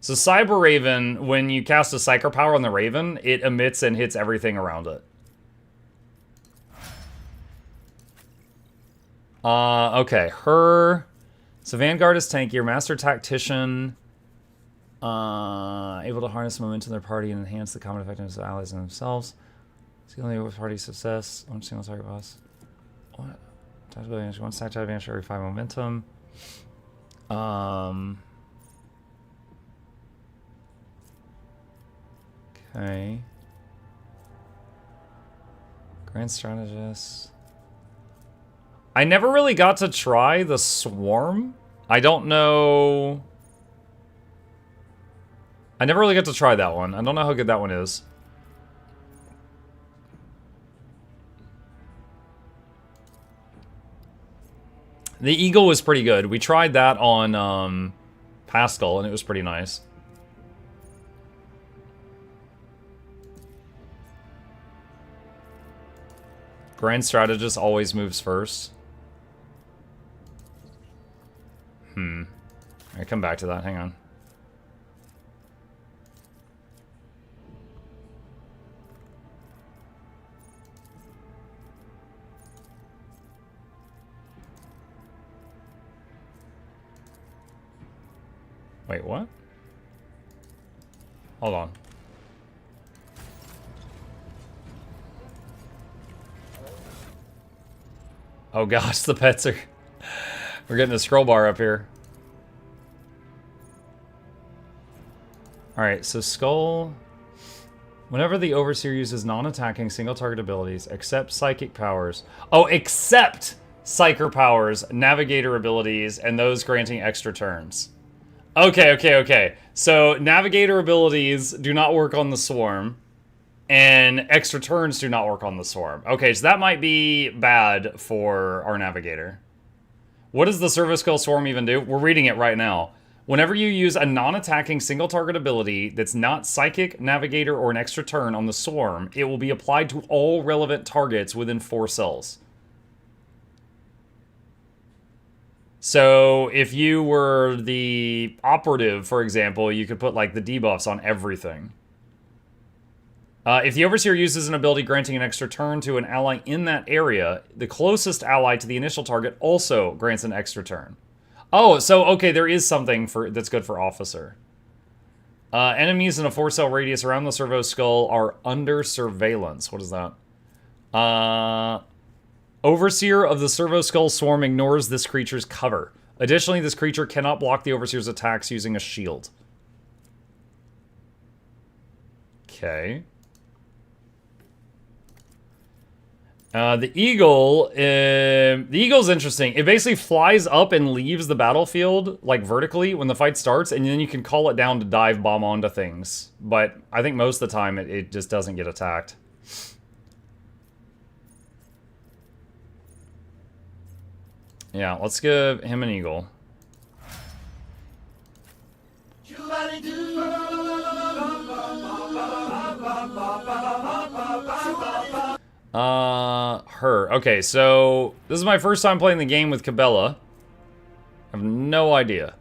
So Cyber Raven, when you cast a Psyker Power on the Raven, it emits and hits everything around it. Okay, her. So Vanguard is tankier, Master Tactician, able to harness momentum in their party and enhance the combat effectiveness of allies and themselves. Scaling the party success. One single target boss. What? Tactical advantage. One stack advantage every 5 momentum. Okay. Grand Strategist. I never really got to try the Swarm. I don't know. I never really got to try that one. I don't know how good that one is. The Eagle was pretty good. We tried that on Pascal, and it was pretty nice. Grand Strategist always moves first. I come back to that. Hang on. Wait, what? Hold on. Oh gosh, the pets are... We're getting a scroll bar up here. Alright, so Skull... Whenever the Overseer uses non-attacking single-target abilities, except Psychic powers... Oh, except Psyker powers, Navigator abilities, and those granting extra turns. Okay. So, Navigator abilities do not work on the Swarm, and extra turns do not work on the Swarm. Okay, so that might be bad for our Navigator. What does the Servo Skull Swarm even do? We're reading it right now. Whenever you use a non-attacking single-target ability that's not Psychic, Navigator, or an extra turn on the Swarm, it will be applied to all relevant targets within 4 cells. So, if you were the Operative, for example, you could put, like, the debuffs on everything. If the Overseer uses an ability granting an extra turn to an ally in that area, the closest ally to the initial target also grants an extra turn. Oh, so, okay, there is something that's good for Officer. Enemies in a 4-cell radius around the Servo Skull are under surveillance. What is that? Overseer of the Servo Skull Swarm ignores this creature's cover. Additionally, this creature cannot block the Overseer's attacks using a shield. Okay. The eagle's interesting. It basically flies up and leaves the battlefield, like vertically, when the fight starts, and then you can call it down to dive bomb onto things. But I think most of the time it just doesn't get attacked. Yeah, let's give him an eagle. Her. Okay, so this is my first time playing the game with Cabela. I have no idea.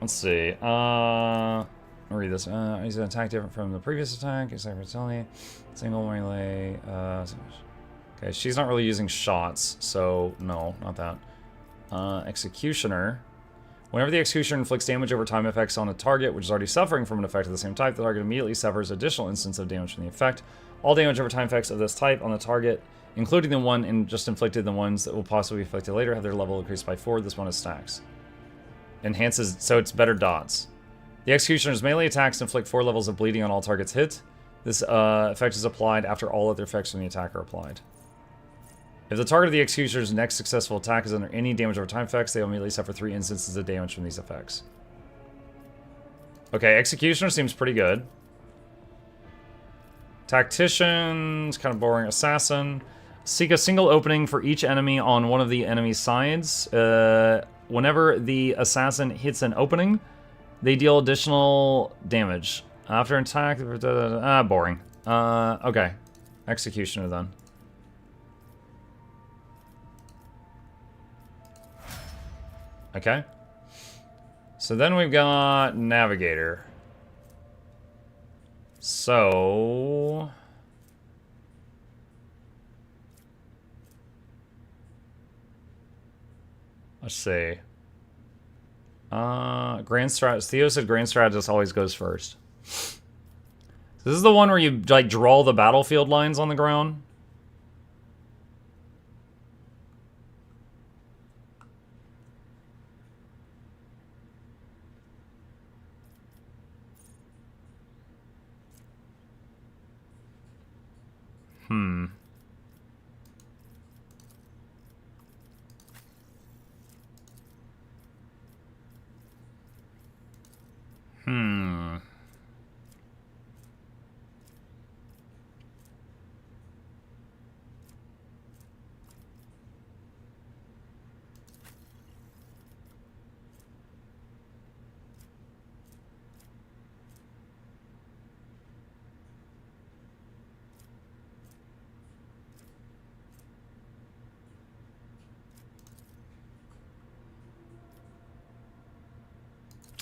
Let's see. I'll read this. He's an attack different from the previous attack. Except for Tony. Single melee. Okay, she's not really using shots, so no, not that. Executioner. Whenever the Executioner inflicts damage over time effects on a target, which is already suffering from an effect of the same type, the target immediately suffers additional instance of damage from the effect. All damage over time effects of this type on the target, including the one just inflicted, the ones that will possibly be inflicted later, have their level increased by 4. This one is stacks. Enhances, so it's better dots. The Executioner's melee attacks inflict 4 levels of bleeding on all targets hit. This effect is applied after all other effects from the attack are applied. If the target of the Executioner's next successful attack is under any damage over time effects, they will immediately suffer 3 instances of damage from these effects. Okay, Executioner seems pretty good. Tactician's kind of boring. Assassin. Seek a single opening for each enemy on one of the enemy's sides. Whenever the assassin hits an opening, they deal additional damage. After an attack... boring. Okay. Executioner then. Okay. So then we've got Navigator. So... let's see. Grand Strategist. Theo said Grand Strategist always goes first. So this is the one where you, like, draw the battlefield lines on the ground. Hmm.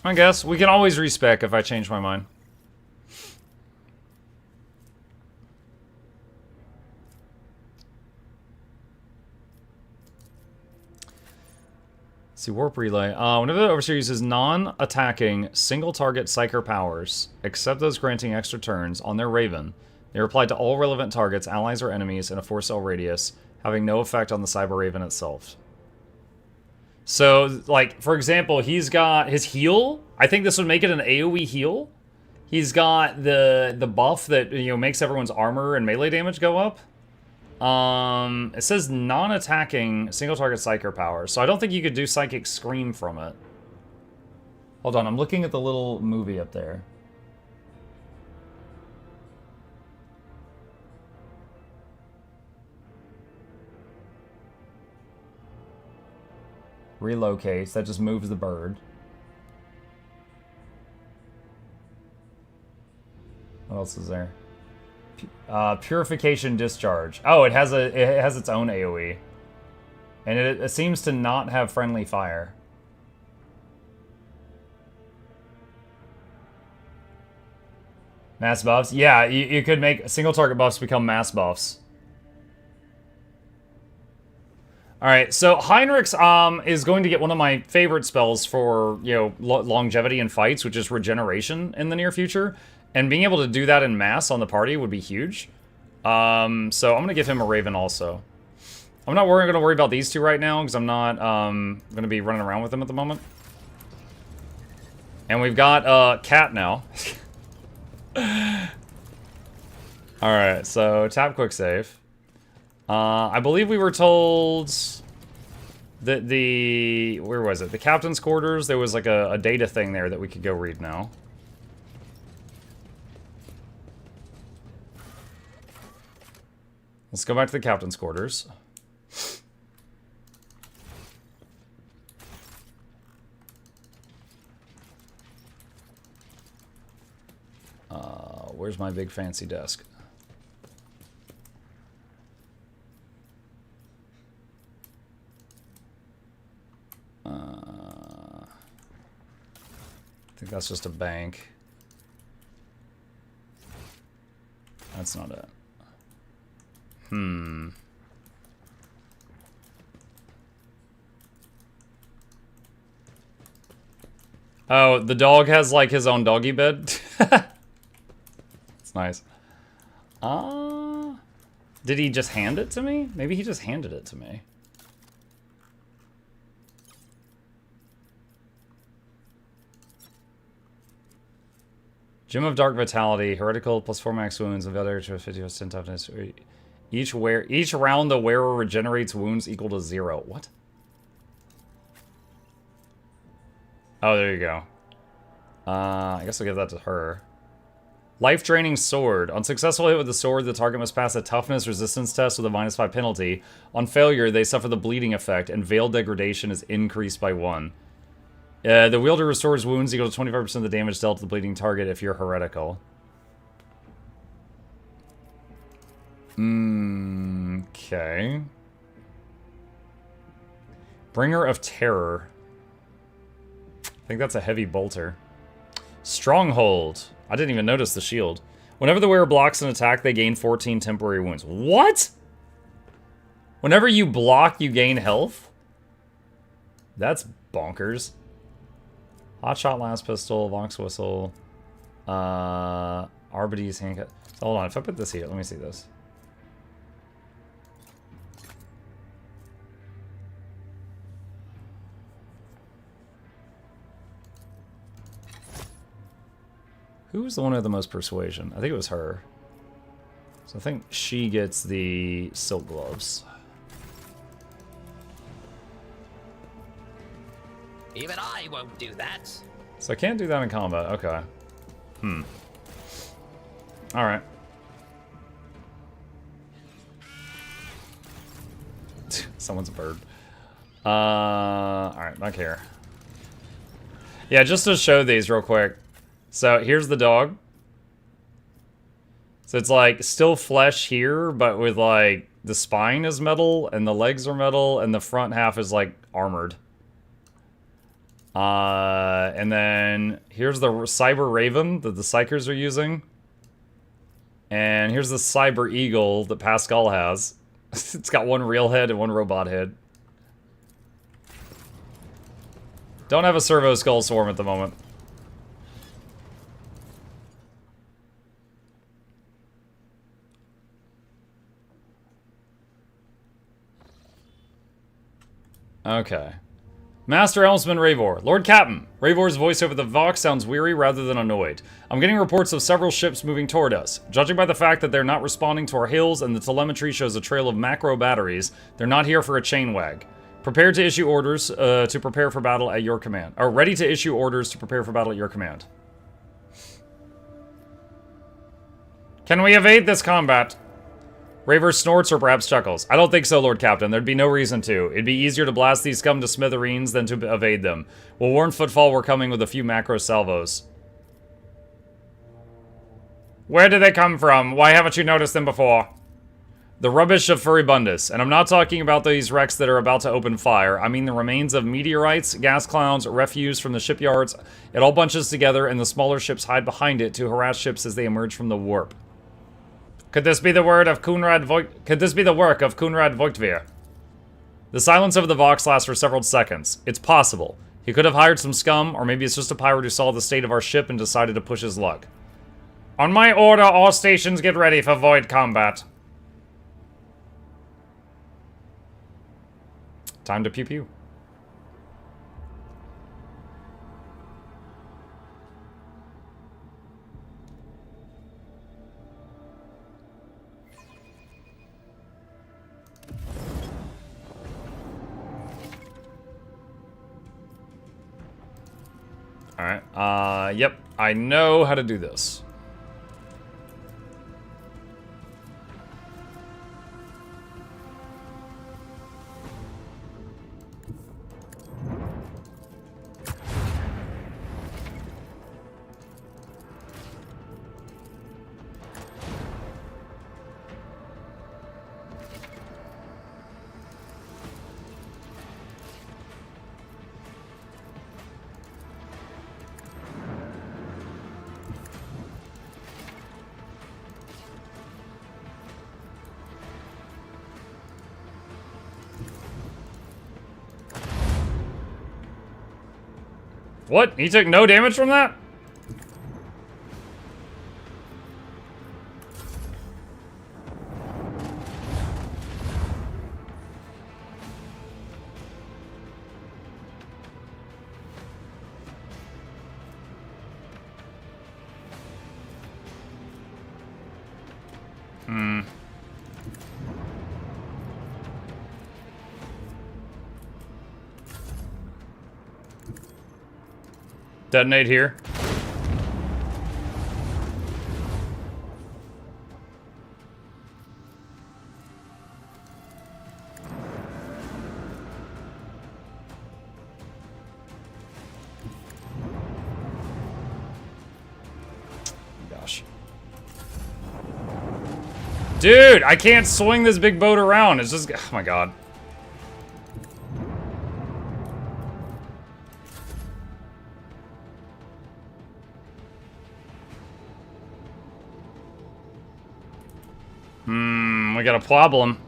I guess. We can always respec if I change my mind. Let's see, Warp Relay. Whenever the Overseer uses non-attacking single-target Psyker powers, except those granting extra turns, on their Raven, they are applied to all relevant targets, allies or enemies, in a 4-cell radius, having no effect on the Cyber Raven itself. So, like, for example, he's got his heal. I think this would make it an AoE heal. He's got the buff that, you know, makes everyone's armor and melee damage go up. It says non-attacking single-target Psyker power. So I don't think you could do Psychic Scream from it. Hold on, I'm looking at the little movie up there. Relocates, that just moves the bird. What else is there? Purification Discharge. Oh, it has its own AoE. And it seems to not have friendly fire. Mass buffs? Yeah, you could make single target buffs become mass buffs. Alright, so Heinrich's is going to get one of my favorite spells for, you know, longevity in fights, which is regeneration in the near future. And being able to do that in mass on the party would be huge. So I'm going to give him a Raven also. I'm not going to worry about these two right now, because I'm not going to be running around with them at the moment. And we've got Cat now. Alright, so tap quick save. I believe we were told that where was it? The captain's quarters, there was like a data thing there that we could go read now. Let's go back to the captain's quarters. Where's my big fancy desk? I think that's just a bank. That's not it. Oh, the dog has like his own doggy bed. It's nice. Did he just hand it to me? Maybe he just handed it to me. Gem of Dark Vitality, Heretical, plus 4 max wounds, and Fidelio to 50% toughness. Each round the wearer regenerates wounds equal to 0. What? Oh, there you go. I guess I'll give that to her. Life-draining sword. On successful hit with the sword, the target must pass a toughness resistance test with a -5 penalty. On failure, they suffer the bleeding effect, and veil degradation is increased by 1. The wielder restores wounds equal to 25% of the damage dealt to the bleeding target if you're heretical. Okay. Bringer of Terror. I think that's a heavy bolter. Stronghold. I didn't even notice the shield. Whenever the wearer blocks an attack, they gain 14 temporary wounds. What? Whenever you block, you gain health? That's bonkers. Hotshot last pistol, Vox whistle, Arbides handcuff. So hold on, if I put this here, let me see this. Who was the one with the most persuasion? I think it was her. So I think she gets the silk gloves. Even I won't do that. So I can't do that in combat. Okay. Alright. Someone's a bird. Alright, back here. Yeah, just to show these real quick. So here's the dog. So it's like still flesh here, but with like the spine is metal and the legs are metal and the front half is like armored. And then here's the Cyber Raven that the Psychers are using. And here's the Cyber Eagle that Pascal has. It's got one real head and one robot head. Don't have a Servo Skull Swarm at the moment. Okay. Master Helmsman Ravor. Lord Captain. Ravor's voice over the Vox sounds weary rather than annoyed. I'm getting reports of several ships moving toward us. Judging by the fact that they're not responding to our hails and the telemetry shows a trail of macro batteries, they're not here for a chain wag. Prepared to issue orders to prepare for battle at your command. Or ready to issue orders to prepare for battle at your command. Can we evade this combat? Raver snorts or perhaps chuckles. I don't think so, Lord Captain. There'd be no reason to. It'd be easier to blast these scum to smithereens than to evade them. We'll warn Footfall we're coming with a few macro salvos. Where do they come from? Why haven't you noticed them before? The rubbish of Furibundus. And I'm not talking about these wrecks that are about to open fire. I mean the remains of meteorites, gas clowns, refuse from the shipyards. It all bunches together and the smaller ships hide behind it to harass ships as they emerge from the warp. Could this be the word of Could this be the work of Kunrad Voigtvir? The silence of the Vox lasts for several seconds. It's possible. He could have hired some scum, or maybe it's just a pirate who saw the state of our ship and decided to push his luck. On my order, all stations get ready for void combat. Time to pew pew. Alright, yep. I know how to do this. What? He took no damage from that? Detonate here. Gosh. Dude, I can't swing this big boat around. It's just, oh my god. We got a problem.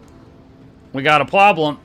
We got a problem.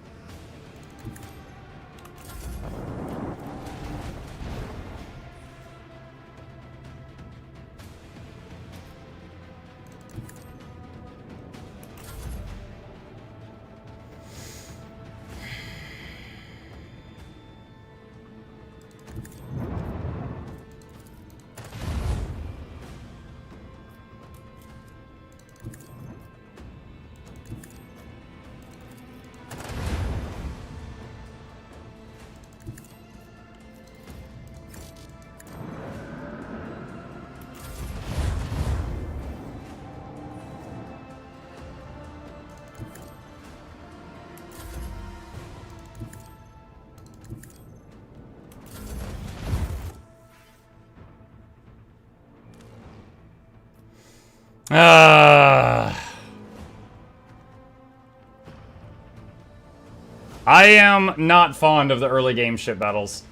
I am not fond of the early game ship battles.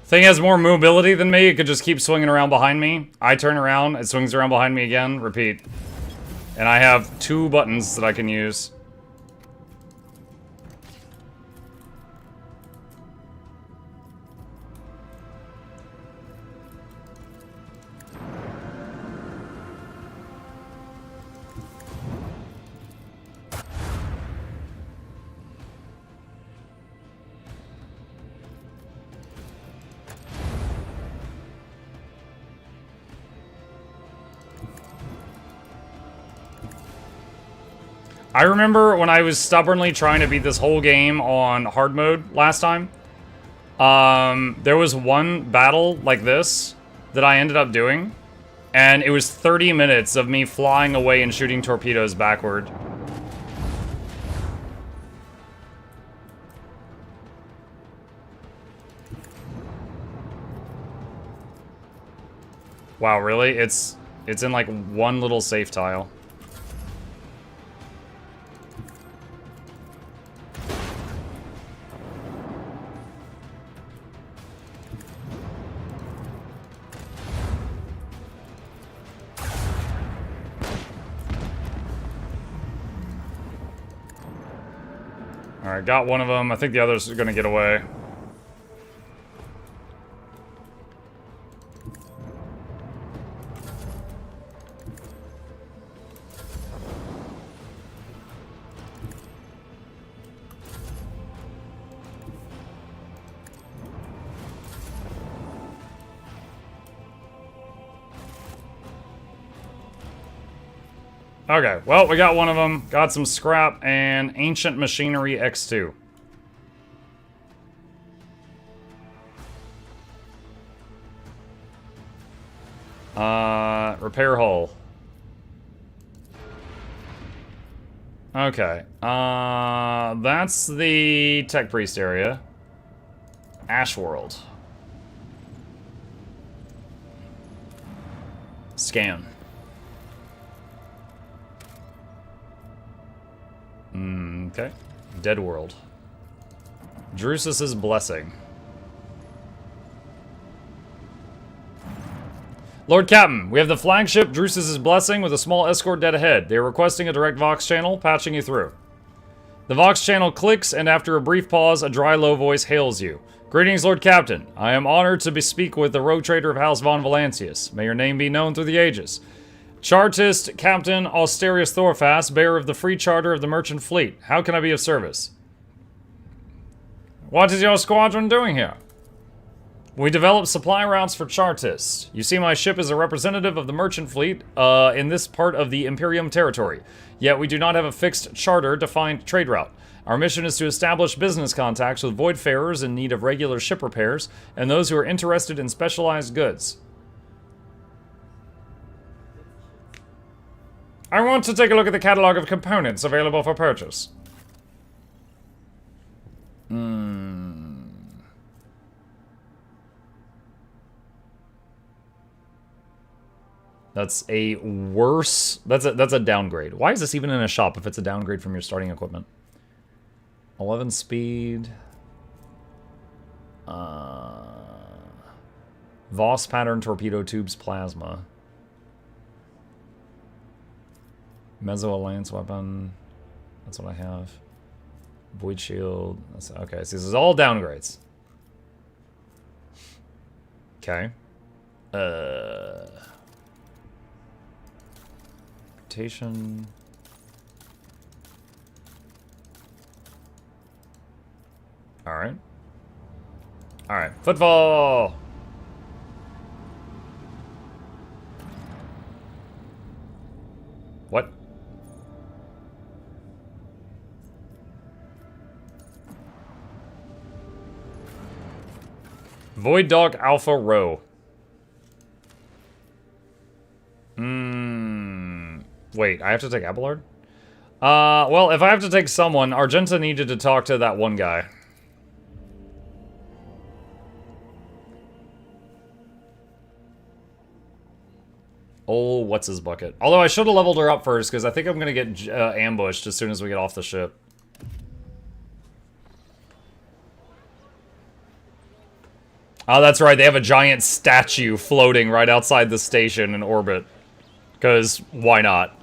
Thing has more mobility than me. It could just keep swinging around behind me. I turn around, it swings around behind me again, repeat. And I have 2 buttons that I can use. I remember when I was stubbornly trying to beat this whole game on hard mode last time. There was one battle like this that I ended up doing, and it was 30 minutes of me flying away and shooting torpedoes backward. Wow, really? It's in like one little safe tile. Alright, got one of them. I think the others are gonna get away. Okay, well, we got one of them. Got some scrap and ancient machinery X2. Repair hull. Okay. That's the Tech Priest area. Ash World. Scan. Okay. Dead World. Drusus's Blessing. Lord Captain, we have the flagship Drusus's Blessing with a small escort dead ahead. They are requesting a direct Vox channel, patching you through. The Vox channel clicks, and after a brief pause, a dry, low voice hails you. Greetings, Lord Captain. I am honored to speak with the rogue trader of House von Valancius. May your name be known through the ages. Chartist Captain Austerius Thorfast, bearer of the free charter of the merchant fleet. How can I be of service? What is your squadron doing here? We develop supply routes for Chartists. You see, my ship is a representative of the merchant fleet in this part of the Imperium territory. Yet we do not have a fixed charter-defined trade route. Our mission is to establish business contacts with voidfarers in need of regular ship repairs and those who are interested in specialized goods. I want to take a look at the catalog of components available for purchase. That's a worse... That's a downgrade. Why is this even in a shop if it's a downgrade from your starting equipment? 11 speed. Voss pattern torpedo tubes plasma. Mezzo Alliance weapon. That's what I have. Void shield. Okay, so this is all downgrades. Okay. Rotation. Alright. Alright. Footfall! What? Void Dog Alpha Row. Wait, I have to take Abelard? Well, if I have to take someone, Argenta needed to talk to that one guy. Oh, what's his bucket? Although I should have leveled her up first, because I think I'm going to get ambushed as soon as we get off the ship. Oh, that's right. They have a giant statue floating right outside the station in orbit. Because, why not?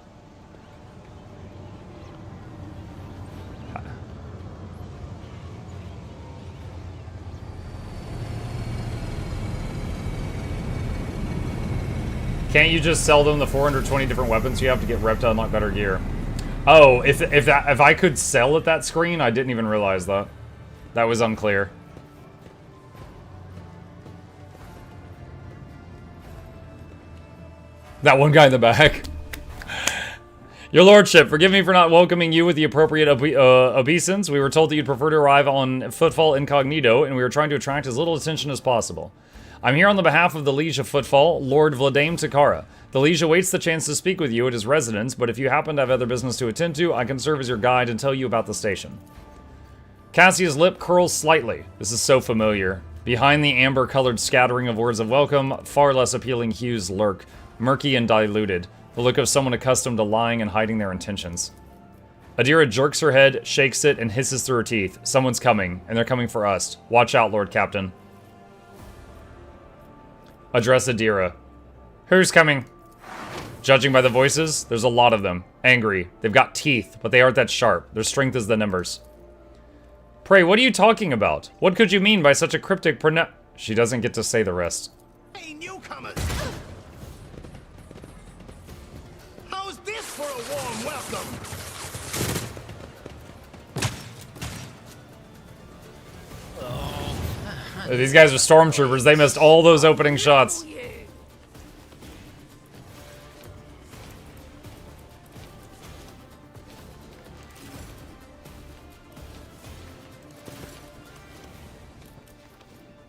Can't you just sell them the 420 different weapons you have to get rep to unlock better gear? Oh, if I could sell at that screen, I didn't even realize that. That was unclear. That one guy in the back. Your lordship, forgive me for not welcoming you with the appropriate obeisance. We were told that you'd prefer to arrive on Footfall incognito, and we were trying to attract as little attention as possible. I'm here on the behalf of the Liege of Footfall, Lord Vladame Takara. The Liege awaits the chance to speak with you at his residence, but if you happen to have other business to attend to, I can serve as your guide and tell you about the station. Cassia's lip curls slightly. This is so familiar. Behind the amber-colored scattering of words of welcome, far less appealing hues lurk, murky and diluted, the look of someone accustomed to lying and hiding their intentions. Adira jerks her head, shakes it, and hisses through her teeth. Someone's coming, and they're coming for us. Watch out, Lord Captain. Address Adira. Who's coming? Judging by the voices, there's a lot of them. Angry. They've got teeth, but they aren't that sharp. Their strength is the numbers. Pray, what are you talking about? What could you mean by such a cryptic She doesn't get to say the rest. Hey, newcomers! How's this for a warm welcome? These guys are stormtroopers. They missed all those opening shots.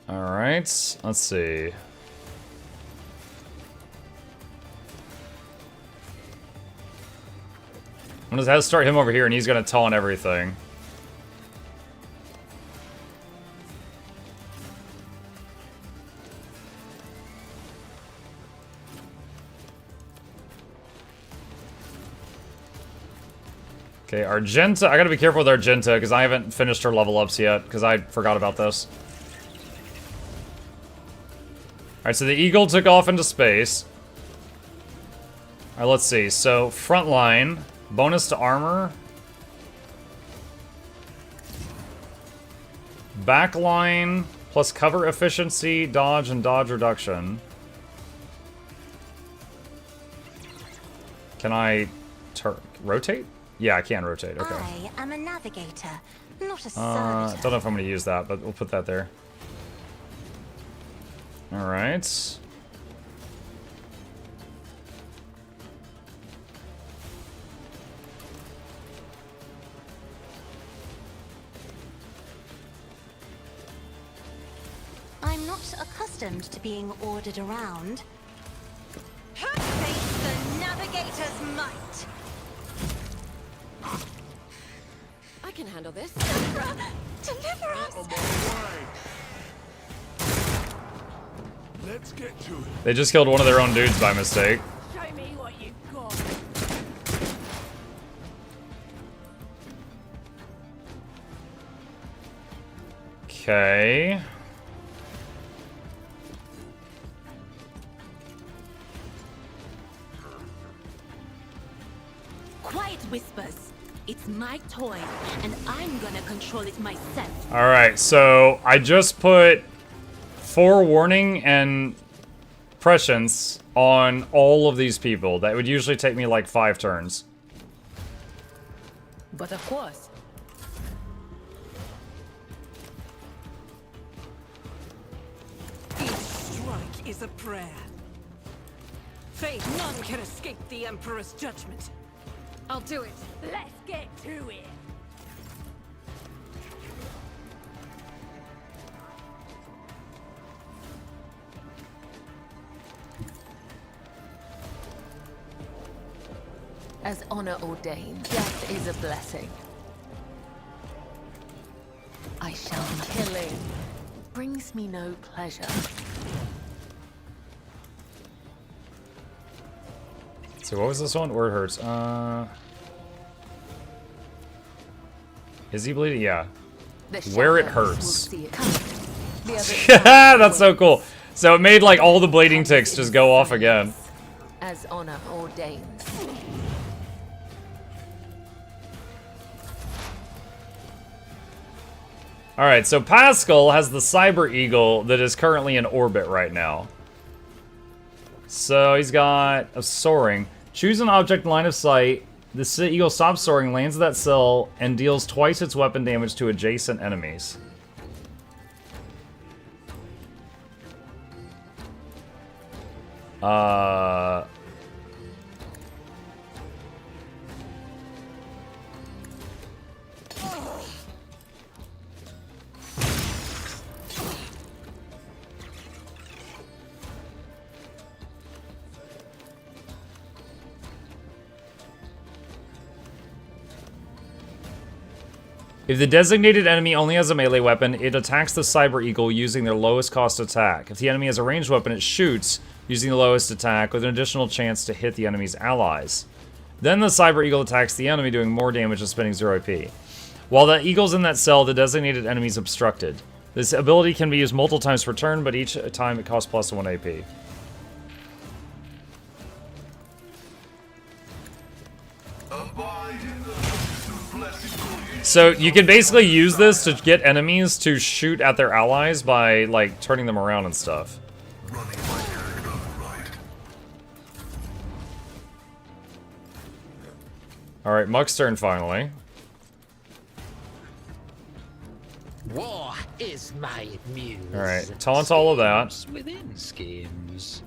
Alright, let's see. I'm gonna have to start him over here, and he's gonna taunt everything. Okay, Argenta. I gotta be careful with Argenta because I haven't finished her level ups yet because I forgot about this. Alright, so the eagle took off into space. Alright, let's see. So, front line, bonus to armor. Back line, plus cover efficiency, dodge, and dodge reduction. Can I rotate? Yeah, I can rotate. Okay. I am a navigator, not a servitor. Don't know if I'm going to use that, but we'll put that there. All right. I'm not accustomed to being ordered around. Face the navigator's might. I can handle this. Deliver us! On my way. Let's get to it. They just killed one of their own dudes by mistake. Show me what you've got. Okay. Quiet whispers. It's my toy, and I'm gonna control it myself. Alright, so I just put forewarning and prescience on all of these people. That would usually take me like 5 turns. But of course. Each strike is a prayer. Faith, none can escape the Emperor's judgment. I'll do it. Let's get to it. As honor ordained, death is a blessing. I shall killing brings me no pleasure. So what was this one? Where it hurts? Is he bleeding? Yeah. Where it hurts. That's so cool. So it made like all the bleeding ticks just go off again. As honor ordains. Alright, so Pascal has the Cyber Eagle that is currently in orbit right now. So he's got a soaring. Choose an object in line of sight. The eagle stops soaring, lands at that cell, and deals twice its weapon damage to adjacent enemies. If the designated enemy only has a melee weapon, it attacks the Cyber Eagle using their lowest cost attack. If the enemy has a ranged weapon, it shoots using the lowest attack with an additional chance to hit the enemy's allies. Then the Cyber Eagle attacks the enemy, doing more damage and spending 0 AP. While the eagle's in that cell, the designated enemy is obstructed. This ability can be used multiple times per turn, but each time it costs plus 1 AP. So you can basically use this to get enemies to shoot at their allies by like turning them around and stuff. Alright, Muck's turn finally. War is my muse. Alright, taunt all of that. Schemes within schemes.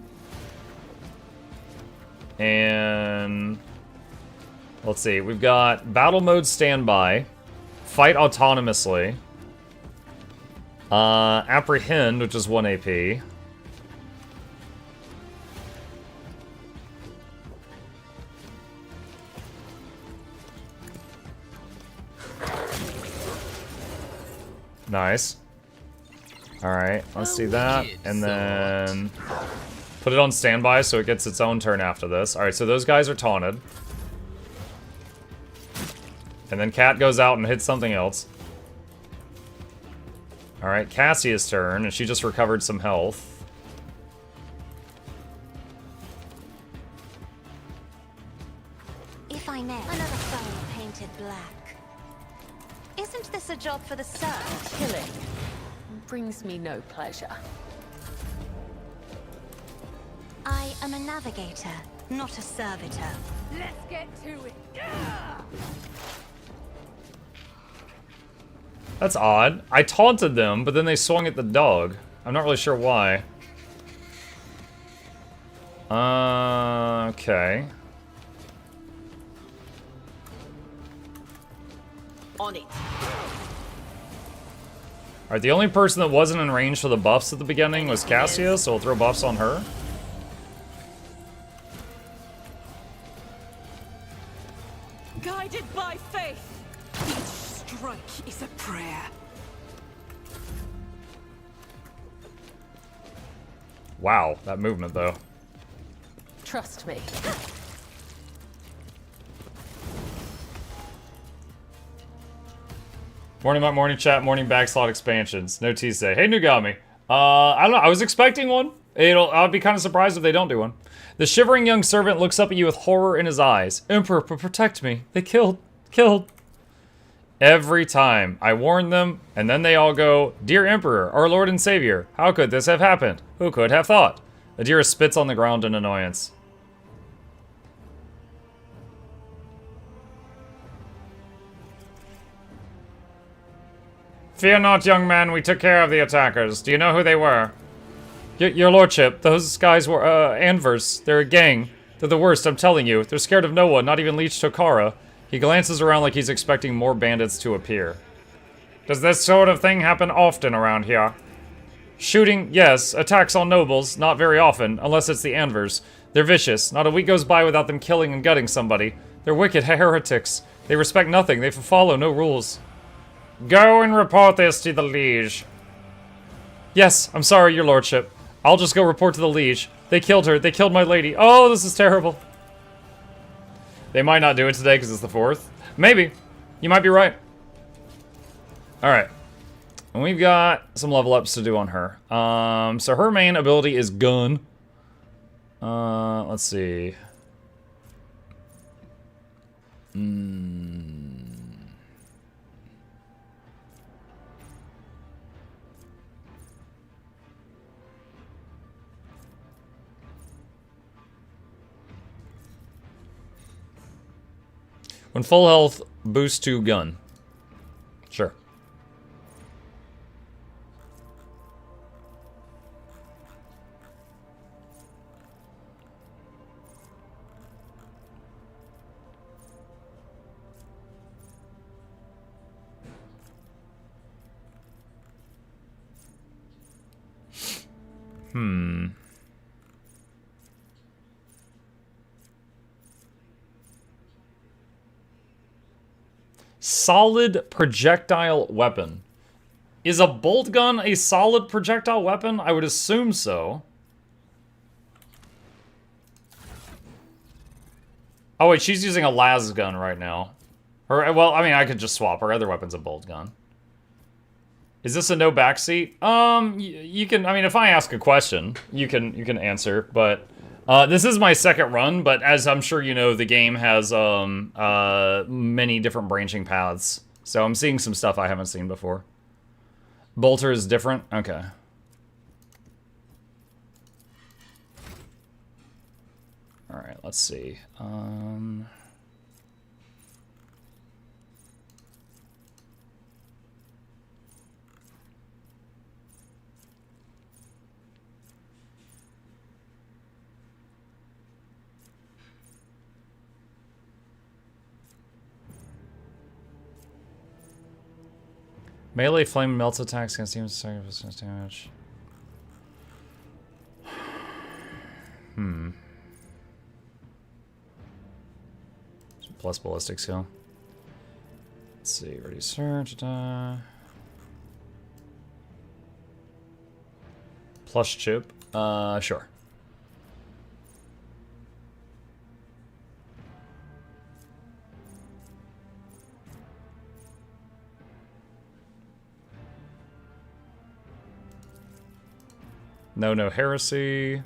And let's see, we've got battle mode standby, fight autonomously, apprehend, which is 1 AP. Nice. Alright, let's see that. And then put it on standby so it gets its own turn after this. Alright, so those guys are taunted. And then Cat goes out and hits something else. Alright, Cassia's turn, and she just recovered some health. If I may, another foe painted black. Isn't this a job for the Surge? Killing brings me no pleasure. I am a navigator, not a servitor. Let's get to it. That's odd. I taunted them, but then they swung at the dog. I'm not really sure why. Okay. On it. Alright, the only person that wasn't in range for the buffs at the beginning was Cassia, so we'll throw buffs on her. Guided by faith, each strike is a prayer. Wow, that movement though. Trust me. Morning, my morning chat, morning backslot expansions. No T say. Hey, Nugami. I don't know. I was expecting one. I'd be kind of surprised if they don't do one. The shivering young servant looks up at you with horror in his eyes. Emperor, protect me. They killed. Every time. I warn them, and then they all go, Dear Emperor, our Lord and Savior, how could this have happened? Who could have thought? Adira spits on the ground in annoyance. Fear not, young man, we took care of the attackers. Do you know who they were? Your lordship, those guys were, Anvers. They're a gang. They're the worst, I'm telling you. They're scared of no one, not even Leech Takara. He glances around like he's expecting more bandits to appear. Does this sort of thing happen often around here? Shooting, yes. Attacks on nobles, not very often, unless it's the Anvers. They're vicious. Not a week goes by without them killing and gutting somebody. They're wicked heretics. They respect nothing. They follow no rules. Go and report this to the liege. Yes, I'm sorry, your lordship. I'll just go report to the liege. They killed her. They killed my lady. Oh, this is terrible. They might not do it today because it's the 4th. Maybe. You might be right. Alright. And we've got some level ups to do on her. So her main ability is gun. Let's see. When full health, boost to gun. Sure. Solid projectile weapon. Is a bolt gun a solid projectile weapon? I would assume so. Oh wait, she's using a las gun right now. Well, I mean, I could just swap. Her other weapon's a bolt gun. Is this a no backseat? You can. I mean, if I ask a question, you can answer. But this is my second run. But as I'm sure you know, the game has many different branching paths. So I'm seeing some stuff I haven't seen before. Bolter is different. Okay. All right. Let's see. Melee flame melts attacks against demons sacrifice damage. Plus ballistic skill. Let's see, ready search. Plush chip. Sure. No heresy.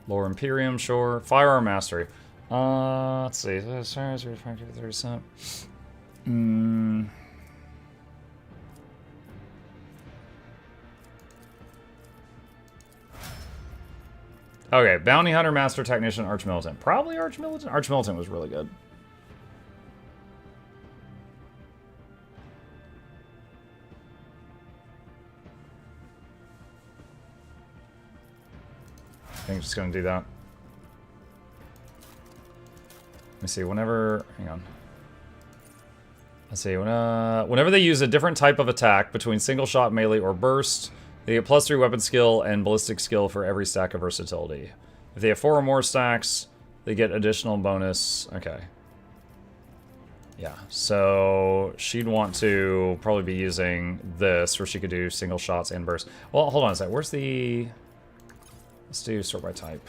Lore Imperium, sure. Firearm Mastery. Let's see. 30%. Okay, Bounty Hunter, Master Technician, Archmilitant. Probably Archmilitant. Archmilitant was really good. I think I'm just gonna do that. Let me see, whenever, hang on. Let's see, whenever they use a different type of attack between single shot, melee, or burst, they get +3 weapon skill and ballistic skill for every stack of versatility. If they have 4 or more stacks, they get additional bonus. Okay. Yeah, so she'd want to probably be using this, where she could do single shots and burst. Well, hold on a sec. Where's the... Let's do sort by type.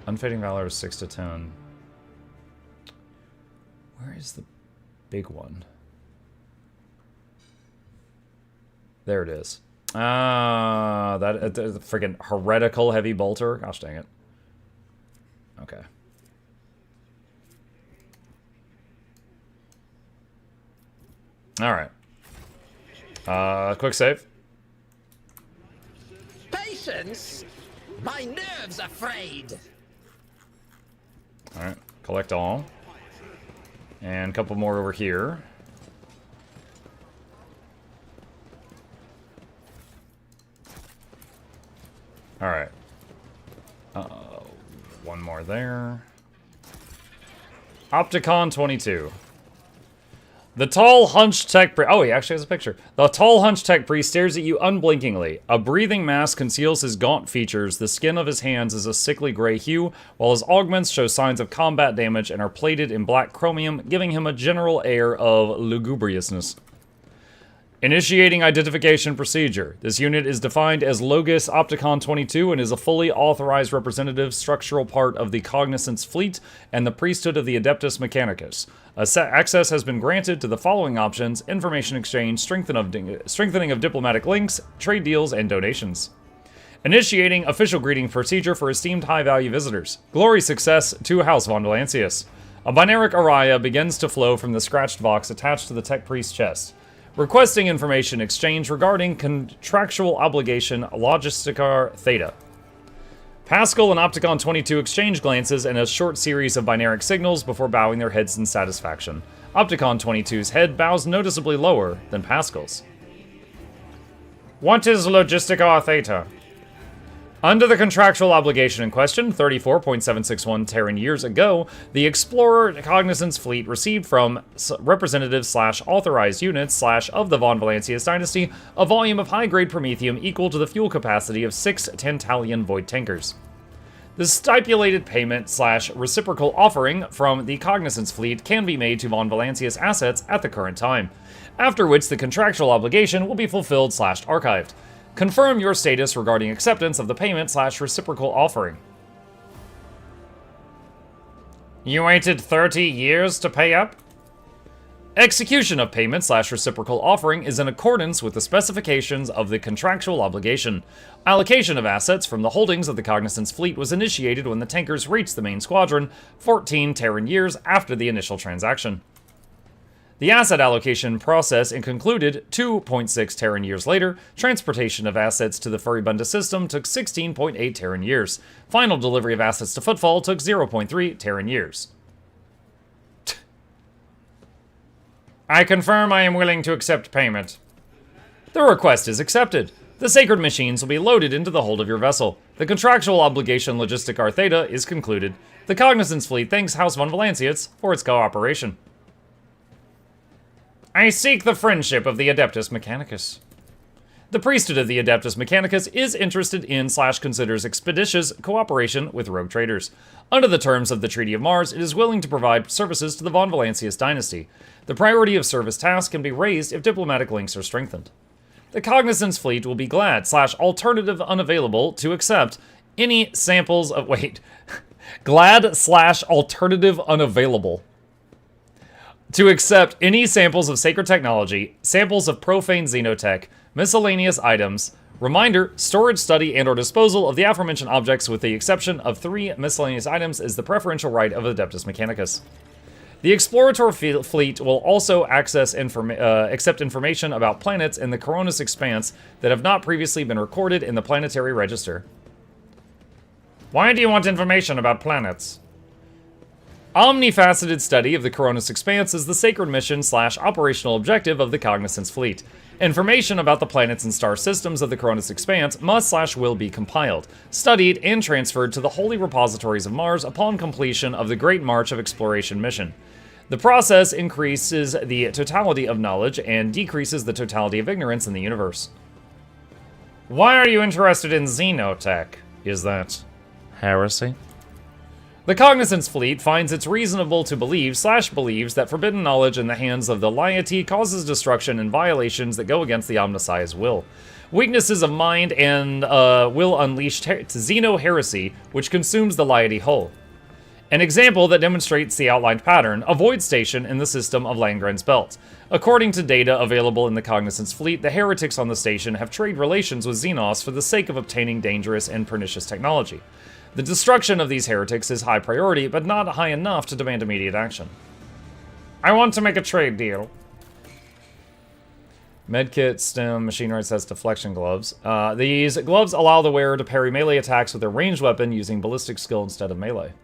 Unfading Valor is 6 to 10. Where is the big one? There it is. Ah, that freaking heretical heavy bolter. Gosh dang it. Okay. All right. Quick save. Patience? My nerves are frayed. All right. Collect all. And a couple more over here. All right. One more there. Opticon 22. The tall, hunched tech priest... Oh, he actually has a picture. The tall, hunched tech priest stares at you unblinkingly. A breathing mask conceals his gaunt features. The skin of his hands is a sickly gray hue, while his augments show signs of combat damage and are plated in black chromium, giving him a general air of lugubriousness. Initiating identification procedure. This unit is defined as Logis Opticon 22 and is a fully authorized representative structural part of the Cognizance Fleet and the priesthood of the Adeptus Mechanicus. Access has been granted to the following options: information exchange, strengthening of diplomatic links, trade deals, and donations. Initiating official greeting procedure for esteemed high-value visitors. Glory success to House von Valancius. A binaric araya begins to flow from the scratched box attached to the tech priest's chest. Requesting information exchange regarding contractual obligation Logisticar Theta. Pascal and Opticon 22 exchange glances and a short series of binaric signals before bowing their heads in satisfaction. Opticon 22's head bows noticeably lower than Pascal's. What is Logisticar Theta? Under the contractual obligation in question, 34.761 Terran years ago, the Explorer Cognizance Fleet received from representative/authorized units of the Von Valancius dynasty a volume of high-grade promethium equal to the fuel capacity of 6 Tantalian void tankers. The stipulated payment/reciprocal offering from the Cognizance Fleet can be made to Von Valancius assets at the current time, after which the contractual obligation will be fulfilled/archived. Confirm your status regarding acceptance of the payment/reciprocal offering. You waited 30 years to pay up? Execution of payment/reciprocal offering is in accordance with the specifications of the contractual obligation. Allocation of assets from the holdings of the Cognizance Fleet was initiated when the tankers reached the main squadron, 14 Terran years after the initial transaction. The asset allocation process concluded 2.6 Terran years later. Transportation of assets to the Furibunda system took 16.8 Terran years. Final delivery of assets to Footfall took 0.3 Terran years. I confirm I am willing to accept payment. The request is accepted. The sacred machines will be loaded into the hold of your vessel. The contractual obligation Logisticar Theta is concluded. The Cognizance Fleet thanks House von Valancius for its cooperation. I seek the friendship of the Adeptus Mechanicus. The priesthood of the Adeptus Mechanicus is interested in / considers expeditious cooperation with rogue traders. Under the terms of the Treaty of Mars, it is willing to provide services to the Von Valancius dynasty. The priority of service tasks can be raised if diplomatic links are strengthened. The Cognizance fleet will be glad / alternative unavailable to accept any samples of... Wait. Glad / alternative unavailable to accept any samples of sacred technology, samples of profane xenotech, miscellaneous items, reminder, storage, study, and or disposal of the aforementioned objects with the exception of 3 miscellaneous items is the preferential right of Adeptus Mechanicus. The Explorator fleet will also accept information about planets in the Coronis Expanse that have not previously been recorded in the Planetary Register. Why do you want information about planets? Omnifaceted study of the Coronis Expanse is the sacred mission / operational objective of the Cognizance fleet. Information about the planets and star systems of the Coronis Expanse must / will be compiled, studied, and transferred to the holy repositories of Mars upon completion of the Great March of Exploration mission. The process increases the totality of knowledge and decreases the totality of ignorance in the universe. Why are you interested in xenotech? Is that heresy? The Cognizance fleet finds it's reasonable to believe / believes that forbidden knowledge in the hands of the laity causes destruction and violations that go against the Omnissiah's will. Weaknesses of mind and will unleash xeno-heresy, which consumes the laity whole. An example that demonstrates the outlined pattern, a void station in the system of Langren's Belt. According to data available in the Cognizance fleet, the heretics on the station have trade relations with Xenos for the sake of obtaining dangerous and pernicious technology. The destruction of these heretics is high priority, but not high enough to demand immediate action. I want to make a trade deal. Medkit, stem, machinery says deflection gloves. These gloves allow the wearer to parry melee attacks with a ranged weapon using ballistic skill instead of melee.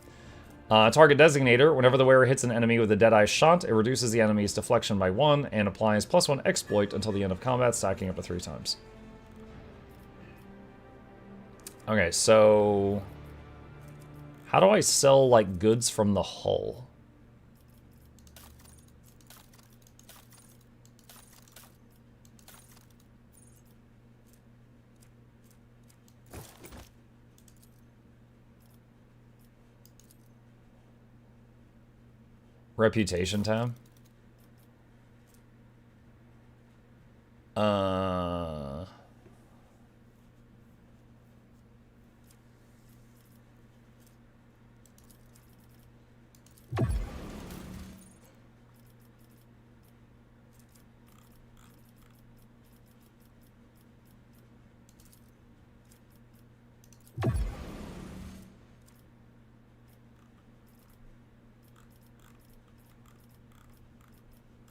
Target designator, whenever the wearer hits an enemy with a Deadeye shot, it reduces the enemy's deflection by 1 and applies +1 exploit until the end of combat, stacking up to 3 times. Okay, so... how do I sell, like, goods from the hull? Reputation tab?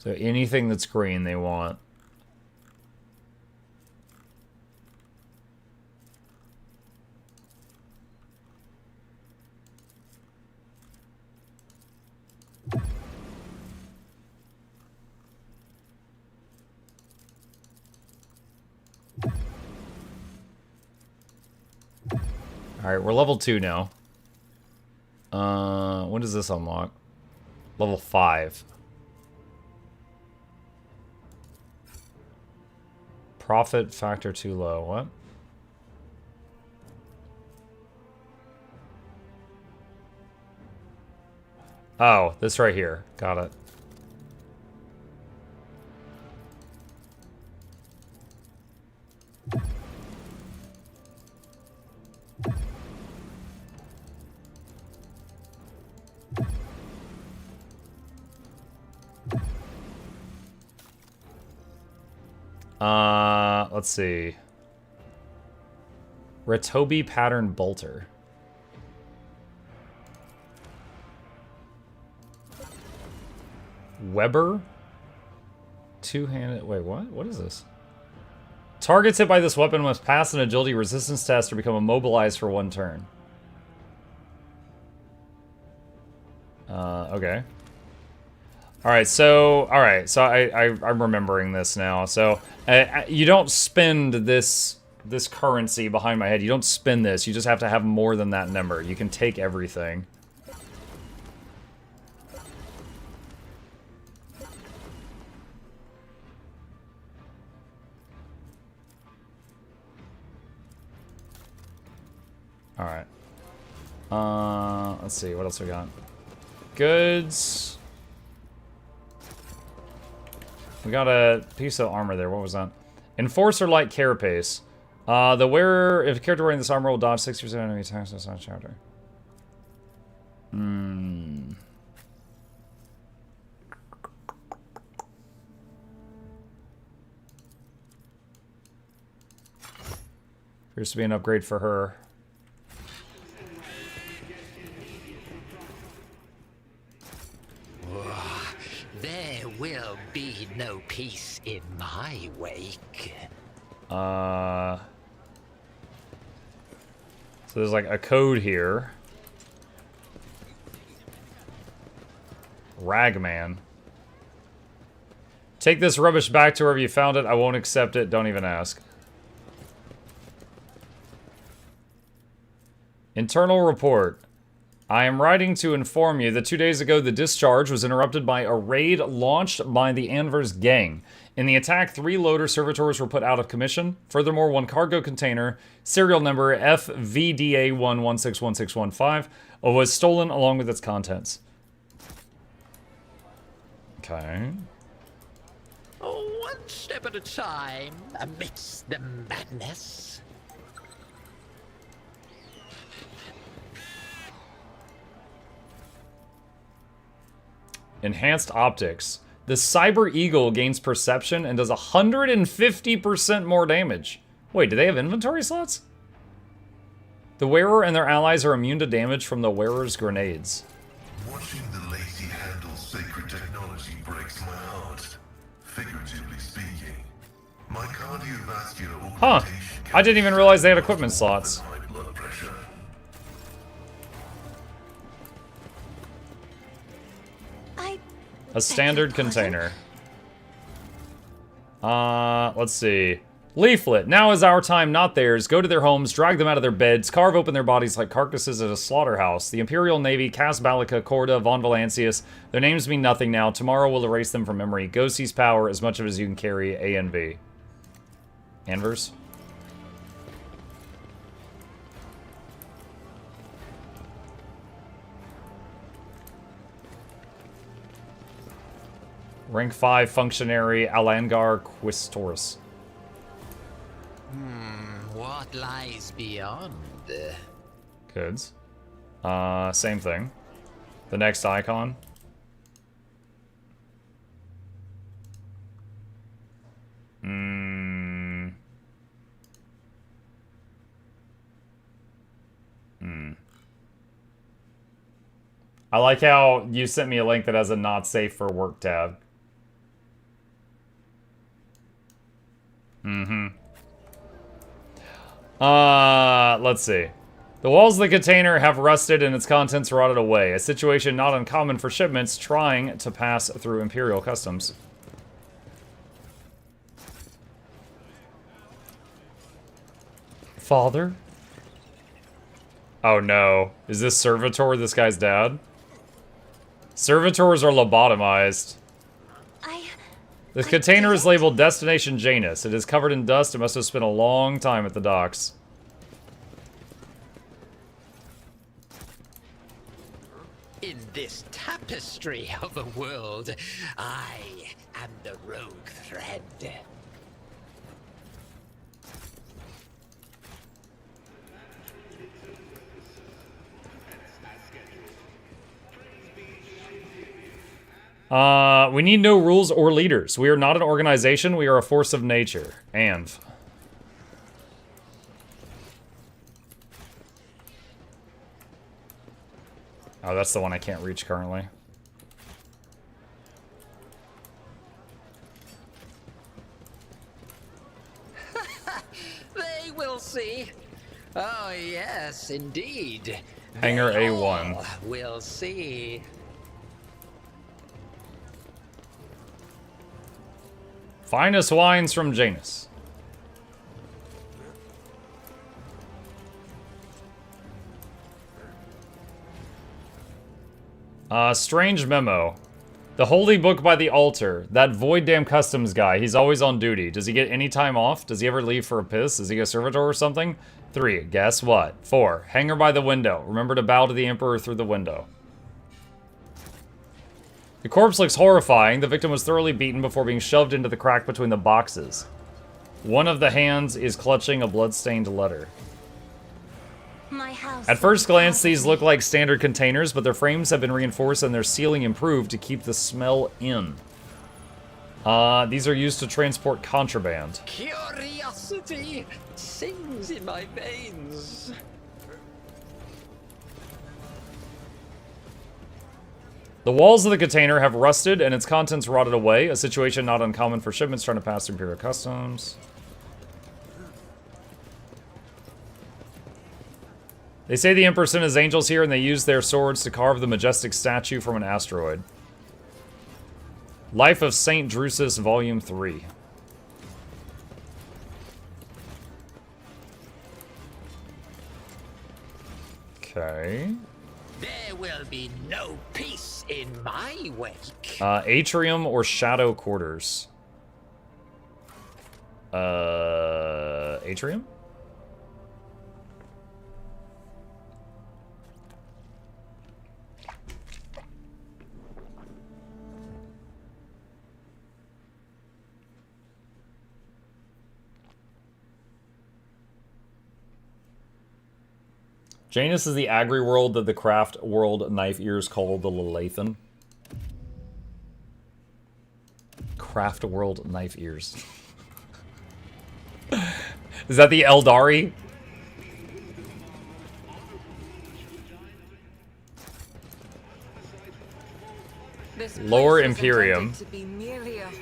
So anything that's green they want. Alright, we're level 2 now. When does this unlock? Level 5. Profit factor too low. What? Oh, this right here. Got it. Let's see. Retobi pattern bolter. Weber? Two-handed... wait, what? What is this? Targets hit by this weapon must pass an agility resistance test or become immobilized for 1 turn. Okay. Alright, so I'm remembering this now. So, you don't spend this currency behind my head. You don't spend this. You just have to have more than that number. You can take everything. Alright. Let's see, what else we got? Goods. We got a piece of armor there. What was that? Enforcer light carapace. The wearer, if a character wearing this armor will dodge 60% enemy attacks inside chapter. Appears to be an upgrade for her. There will be no peace in my wake. So there's like a code here. Ragman. Take this rubbish back to wherever you found it. I won't accept it. Don't even ask. Internal report. I am writing to inform you that 2 days ago the discharge was interrupted by a raid launched by the Anvers gang. In the attack, 3 loader servitors were put out of commission. Furthermore, 1 cargo container, serial number FVDA1161615, was stolen along with its contents. Okay. One step at a time, amidst the madness. Enhanced optics. The Cyber Eagle gains perception and does 150% more damage. Wait, do they have inventory slots? The wearer and their allies are immune to damage from the wearer's grenades. Watching the lazy handle sacred technology breaks my heart. Figuratively speaking, my cardiovascular augmentation. I didn't even realize they had equipment slots. My blood pressure. A standard container. Let's see. Leaflet. Now is our time, not theirs. Go to their homes, drag them out of their beds, carve open their bodies like carcasses at a slaughterhouse. The Imperial Navy, Cas Ballica, Corda, Von Valancius. Their names mean nothing now. Tomorrow we'll erase them from memory. Go seize power, as much of it as you can carry. A and B. Anvers? Rank 5 functionary Alangar Quistorus. What lies beyond? Goods. Same thing. The next icon. I like how you sent me a link that has a not safe for work tab. Let's see. The walls of the container have rusted and its contents rotted away. A situation not uncommon for shipments trying to pass through Imperial customs. Father? Oh no. Is this Servitor this guy's dad? Servitors are lobotomized. The container is labeled Destination Janus. It is covered in dust. It must have spent a long time at the docks. In this tapestry of a world, I am the rogue thread. We need no rules or leaders. We are not an organization. We are a force of nature. Anv. Oh, that's the one I can't reach currently. They will see. Oh, yes, indeed. Hangar They A1. all will see. Finest wines from Janus. Strange memo. The holy book by the altar. That void damn customs guy. He's always on duty. Does he get any time off? Does he ever leave for a piss? Is he a servitor or something? 3. Guess what? 4. Hang her by the window. Remember to bow to the Emperor through the window. The corpse looks horrifying. The victim was thoroughly beaten before being shoved into the crack between the boxes. One of the hands is clutching a blood-stained letter. My house. At first glance, these look like standard containers, but their frames have been reinforced and their sealing improved to keep the smell in. These are used to transport contraband. Curiosity sings in my veins. The walls of the container have rusted and its contents rotted away, a situation not uncommon for shipments trying to pass through Imperial Customs. They say the Emperor sent his angels here and they used their swords to carve the majestic statue from an asteroid. Life of Saint Drusus, Volume 3. Okay. There will be no peace in my wake. Atrium or Shadow Quarters? Atrium? Janus is the agri world that the craft world knife ears call the Lelathan. Craft world knife ears. Is that the Eldari? Lower Imperium.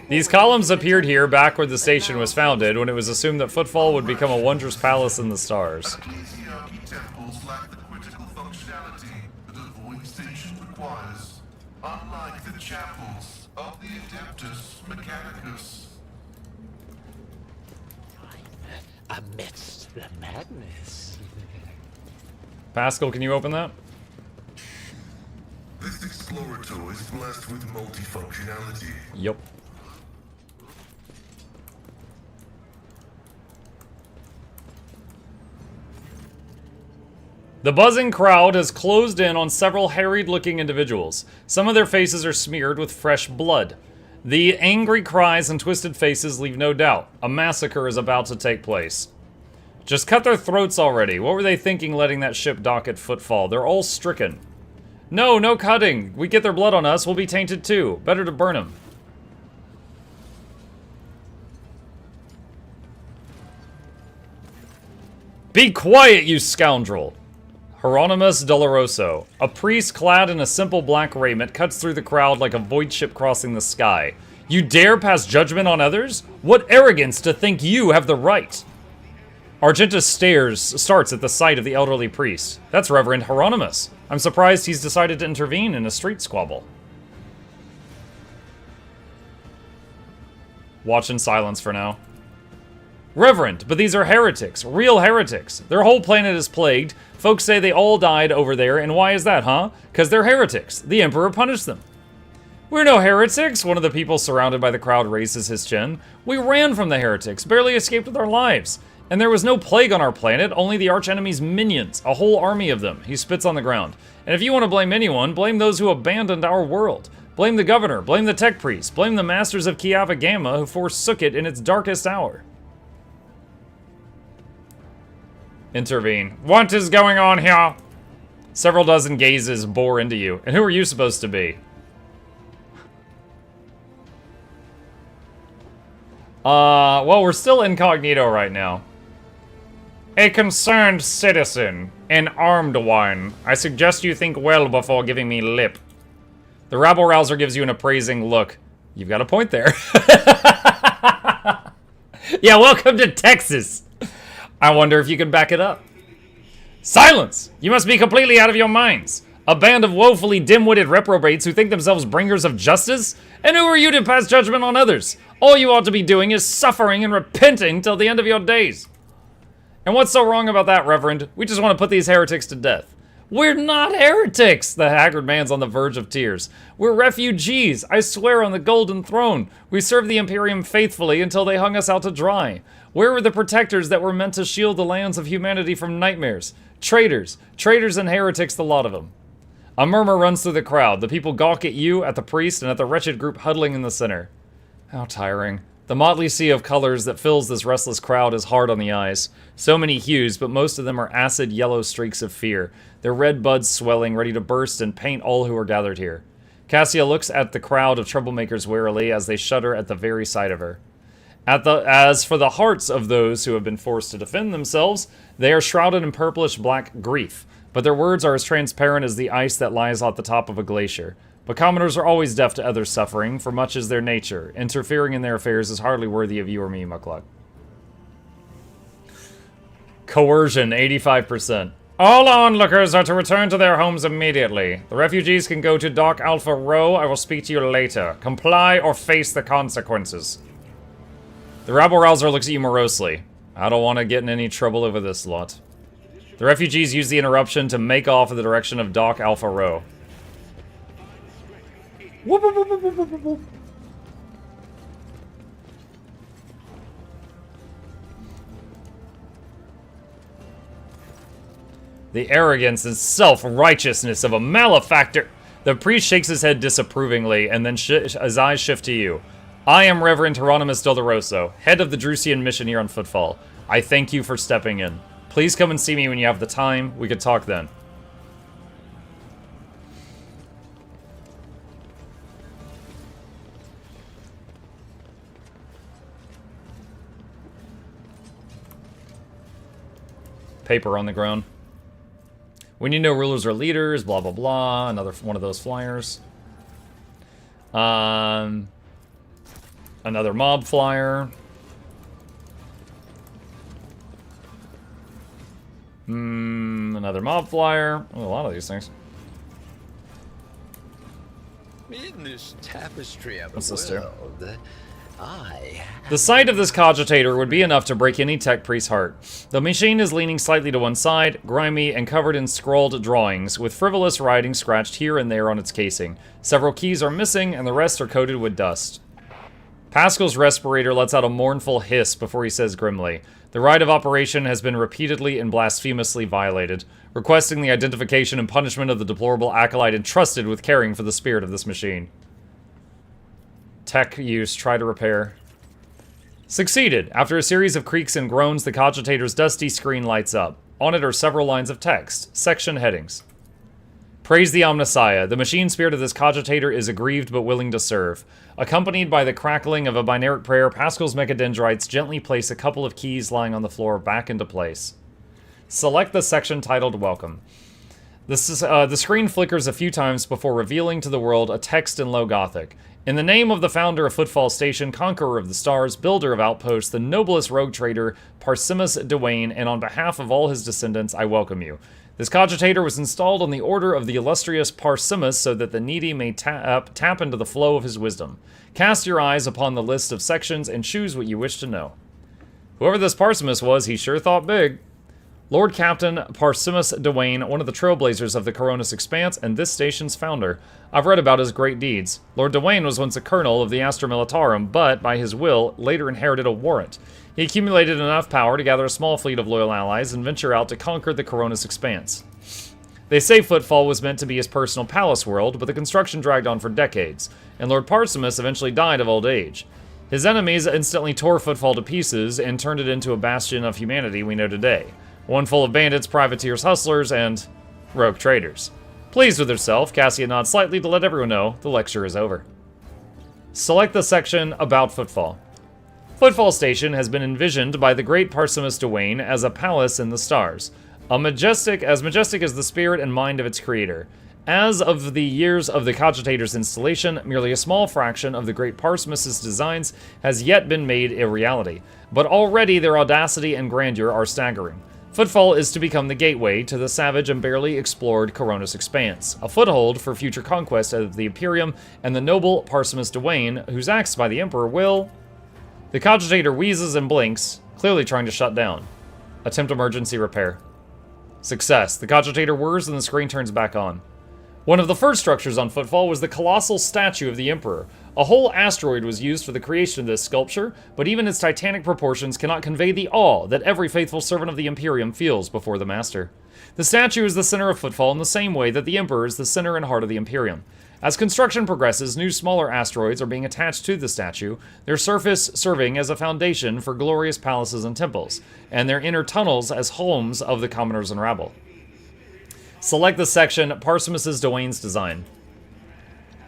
These columns appeared here back where the station was founded, when it was assumed that Footfall would become a wondrous palace in the stars. Temples lack the critical functionality that a void station requires, unlike the chapels of the Adeptus Mechanicus. Amidst the madness. Pascal, can you open that? This Explorator is blessed with multifunctionality. Yep. The buzzing crowd has closed in on several harried-looking individuals. Some of their faces are smeared with fresh blood. The angry cries and twisted faces leave no doubt. A massacre is about to take place. Just cut their throats already. What were they thinking letting that ship dock at Footfall? They're all stricken. No, no cutting. We get their blood on us, we'll be tainted too. Better to burn them. Be quiet, you scoundrel! Hieronymus Doloroso, a priest clad in a simple black raiment, cuts through the crowd like a void ship crossing the sky. You dare pass judgment on others? What arrogance to think you have the right! Argentus starts at the sight of the elderly priest. That's Reverend Hieronymus. I'm surprised he's decided to intervene in a street squabble. Watch in silence for now. Reverend, but these are heretics. Real heretics. Their whole planet is plagued. Folks say they all died over there, and why is that, huh? Because they're heretics. The Emperor punished them. We're no heretics. One of the people surrounded by the crowd raises his chin. We ran from the heretics, barely escaped with our lives. And there was no plague on our planet, only the archenemy's minions, a whole army of them. He spits on the ground. And if you want to blame anyone, blame those who abandoned our world. Blame the governor, blame the tech priest, blame the masters of Kiava Gamma who forsook it in its darkest hour. Intervene. What is going on here? Several dozen gazes bore into you. And who are you supposed to be? Well, we're still incognito right now. A concerned citizen, an armed one. I suggest you think well before giving me lip. The rabble-rouser gives you an appraising look. You've got a point there. Yeah, welcome to Texas. I wonder if you can back it up. Silence! You must be completely out of your minds. A band of woefully dim-witted reprobates who think themselves bringers of justice? And who are you to pass judgment on others? All you ought to be doing is suffering and repenting till the end of your days. And what's so wrong about that, Reverend? We just want to put these heretics to death. We're not heretics! The haggard man's on the verge of tears. We're refugees, I swear on the Golden Throne. We served the Imperium faithfully until they hung us out to dry. Where were the protectors that were meant to shield the lands of humanity from nightmares? Traitors. Traitors and heretics, the lot of them. A murmur runs through the crowd. The people gawk at you, at the priest, and at the wretched group huddling in the center. How tiring. The motley sea of colors that fills this restless crowd is hard on the eyes. So many hues, but most of them are acid yellow streaks of fear, their red buds swelling, ready to burst and paint all who are gathered here. Cassia looks at the crowd of troublemakers warily as they shudder at the very sight of her. As for the hearts of those who have been forced to defend themselves, they are shrouded in purplish black grief, but their words are as transparent as the ice that lies at the top of a glacier. But commoners are always deaf to others' suffering, for much is their nature. Interfering in their affairs is hardly worthy of you or me, Mukluk. Coercion, 85%. All onlookers are to return to their homes immediately. The refugees can go to Dock Alpha Row. I will speak to you later. Comply or face the consequences. The rabble-rouser looks at you morosely. I don't want to get in any trouble over this lot. The refugees use the interruption to make off in the direction of Dock Alpha Row. Whoop, whoop, whoop, whoop, whoop, whoop. The arrogance and self-righteousness of a malefactor. The priest shakes his head disapprovingly, and then his eyes shift to you. I am Reverend Hieronymus Doloroso, head of the Drusian mission here on Footfall. I thank you for stepping in. Please come and see me when you have the time. We could talk then. Paper on the ground. We need no rulers or leaders, blah, blah, blah. Another one of those flyers. Another mob flyer. Another mob flyer. Oh, a lot of these things. In this tapestry of What's the this do? world, The sight of this cogitator would be enough to break any tech priest's heart. The machine is leaning slightly to one side, grimy and covered in scrawled drawings, with frivolous writing scratched here and there on its casing. Several keys are missing, and the rest are coated with dust. Pascal's respirator lets out a mournful hiss before he says grimly, "The right of operation has been repeatedly and blasphemously violated, requesting the identification and punishment of the deplorable acolyte entrusted with caring for the spirit of this machine." Tech use, try to repair. Succeeded. After a series of creaks and groans, the cogitator's dusty screen lights up. On it are several lines of text, section headings. Praise the Omnissiah. The machine spirit of this cogitator is aggrieved but willing to serve. Accompanied by the crackling of a binaric prayer, Pascal's mechadendrites gently place a couple of keys lying on the floor back into place. Select the section titled Welcome. The screen flickers a few times before revealing to the world a text in low Gothic. In the name of the founder of Footfall Station, conqueror of the stars, builder of outposts, the noblest rogue trader, Parsimus Dewayne, and on behalf of all his descendants, I welcome you. This cogitator was installed on the order of the illustrious Parsimus so that the needy may tap into the flow of his wisdom. Cast your eyes upon the list of sections and choose what you wish to know. Whoever this Parsimus was, he sure thought big. Lord Captain Parsimus Dewayne, one of the trailblazers of the Coronis Expanse and this station's founder. I've read about his great deeds. Lord Dewayne was once a colonel of the Astra Militarum, but, by his will, later inherited a warrant. He accumulated enough power to gather a small fleet of loyal allies and venture out to conquer the Coronis Expanse. They say Footfall was meant to be his personal palace world, but the construction dragged on for decades, and Lord Parsimus eventually died of old age. His enemies instantly tore Footfall to pieces and turned it into a bastion of humanity we know today. One full of bandits, privateers, hustlers, and rogue traders. Pleased with herself, Cassia nods slightly to let everyone know the lecture is over. Select the section About Footfall. Footfall Station has been envisioned by the great Parsimus Dewayne as a palace in the stars, as majestic as the spirit and mind of its creator. As of the years of the cogitator's installation, merely a small fraction of the great Parsimus's designs has yet been made a reality, but already their audacity and grandeur are staggering. Footfall is to become the gateway to the savage and barely explored Coronis Expanse, a foothold for future conquest of the Imperium and the noble Parsimus Dewayne, whose acts by the Emperor will... The cogitator wheezes and blinks, clearly trying to shut down. Attempt emergency repair. Success. The cogitator whirs and the screen turns back on. One of the first structures on Footfall was the colossal statue of the Emperor. A whole asteroid was used for the creation of this sculpture, but even its titanic proportions cannot convey the awe that every faithful servant of the Imperium feels before the Master. The statue is the center of Footfall in the same way that the Emperor is the center and heart of the Imperium. As construction progresses, new smaller asteroids are being attached to the statue, their surface serving as a foundation for glorious palaces and temples, and their inner tunnels as homes of the commoners and rabble. Select the section Parsimus's Dwayne's design.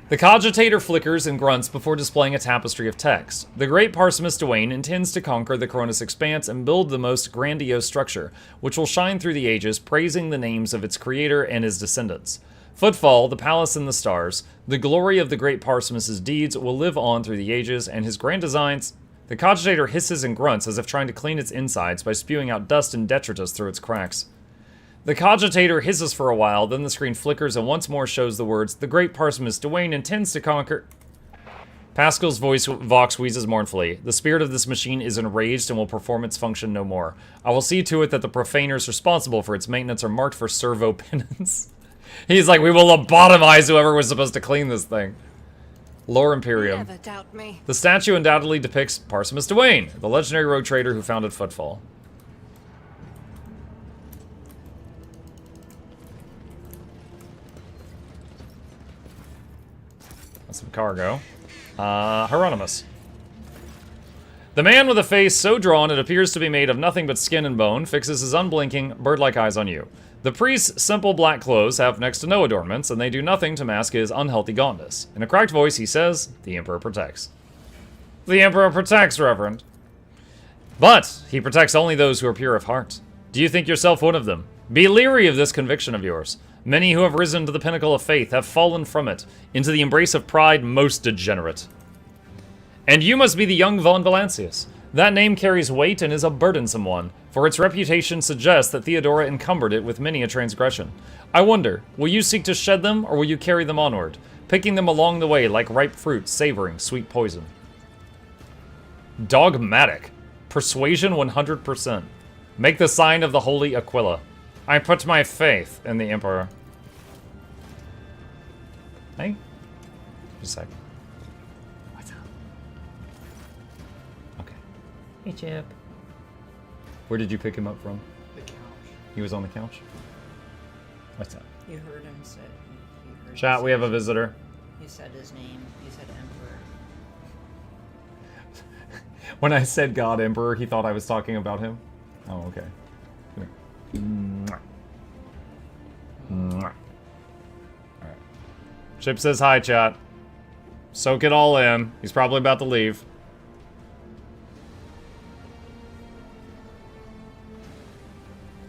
The cogitator flickers and grunts before displaying a tapestry of text. The great Parsimus Dwayne intends to conquer the Cronus Expanse and build the most grandiose structure, which will shine through the ages, praising the names of its creator and his descendants. Footfall, the palace in the stars, the glory of the great Parsimus's deeds will live on through the ages, and his grand designs... The cogitator hisses and grunts as if trying to clean its insides by spewing out dust and detritus through its cracks. The cogitator hisses for a while, then the screen flickers and once more shows the words, "The great Parsimus Dwayne intends to conquer..." Pascal's vox wheezes mournfully. The spirit of this machine is enraged and will perform its function no more. I will see to it that the profaners responsible for its maintenance are marked for servo penance. He's like, we will lobotomize whoever was supposed to clean this thing. Lore Imperium. Never doubt me. The statue undoubtedly depicts Parsimus Dwayne, the legendary rogue trader who founded Footfall. Some cargo. Hieronymus. The man with a face so drawn it appears to be made of nothing but skin and bone fixes his unblinking, bird-like eyes on you. The priest's simple black clothes have next to no adornments, and they do nothing to mask his unhealthy gauntness. In a cracked voice, he says, "The Emperor protects." The Emperor protects, Reverend. But he protects only those who are pure of heart. Do you think yourself one of them? Be leery of this conviction of yours. Many who have risen to the pinnacle of faith have fallen from it, into the embrace of pride most degenerate. And you must be the young Von Valancius. That name carries weight and is a burdensome one, for its reputation suggests that Theodora encumbered it with many a transgression. I wonder, will you seek to shed them, or will you carry them onward, picking them along the way like ripe fruit, savoring sweet poison? Dogmatic. Persuasion 100%. Make the sign of the Holy Aquila. I put my faith in the Emperor. Hey? Just a sec. What's up? Okay. Hey, Chip. Where did you pick him up from? The couch. He was on the couch? What's up? You heard him say... You heard Chat, him we say have a visitor. He said his name. He said Emperor. When I said God Emperor, he thought I was talking about him. Oh, okay. Come here. Mwah. Mwah. Alright. Chip says hi, chat. Soak it all in. He's probably about to leave.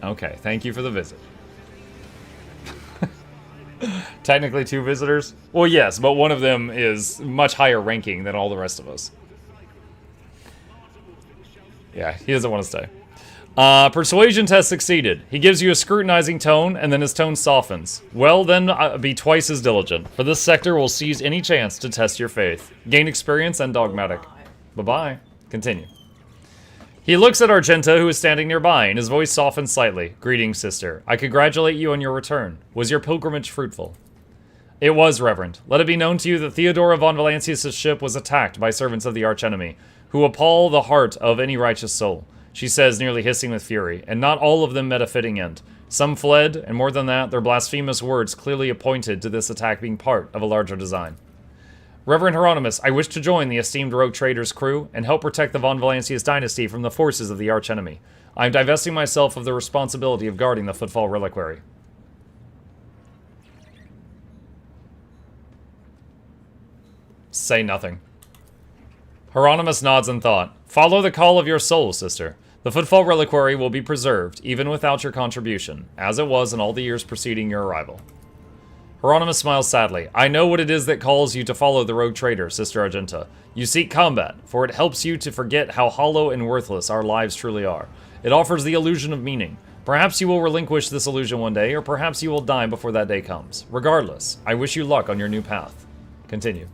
Okay, thank you for the visit. Technically 2 visitors? Well, yes, but one of them is much higher ranking than all the rest of us. Yeah, he doesn't want to stay. Persuasion test succeeded. He gives you a scrutinizing tone, and then his tone softens. Well, then, be twice as diligent, for this sector will seize any chance to test your faith. Gain experience and dogmatic. Bye-bye. Continue. He looks at Argenta, who is standing nearby, and his voice softens slightly. Greetings, sister. I congratulate you on your return. Was your pilgrimage fruitful? It was, Reverend. Let it be known to you that Theodora von Valancius' ship was attacked by servants of the archenemy, who appall the heart of any righteous soul. She says, nearly hissing with fury, and not all of them met a fitting end. Some fled, and more than that, their blasphemous words clearly pointed to this attack being part of a larger design. Reverend Hieronymus, I wish to join the esteemed rogue trader's crew and help protect the von Valancius dynasty from the forces of the archenemy. I am divesting myself of the responsibility of guarding the Footfall reliquary. Say nothing. Hieronymus nods in thought. Follow the call of your soul, sister. The Footfall reliquary will be preserved, even without your contribution, as it was in all the years preceding your arrival. Hieronymus smiles sadly. I know what it is that calls you to follow the rogue trader, Sister Argenta. You seek combat, for it helps you to forget how hollow and worthless our lives truly are. It offers the illusion of meaning. Perhaps you will relinquish this illusion one day, or perhaps you will die before that day comes. Regardless, I wish you luck on your new path. Continue.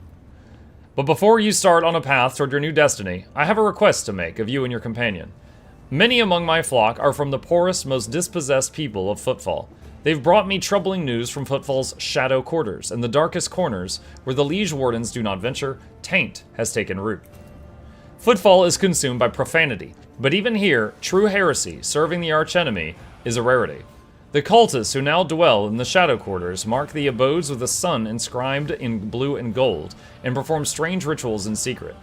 But before you start on a path toward your new destiny, I have a request to make of you and your companion. Many among my flock are from the poorest, most dispossessed people of Footfall. They've brought me troubling news from Footfall's shadow quarters, and the darkest corners, where the liege wardens do not venture, taint has taken root. Footfall is consumed by profanity, but even here, true heresy, serving the archenemy, is a rarity. The cultists who now dwell in the shadow quarters mark the abodes with the sun inscribed in blue and gold, and perform strange rituals in secret.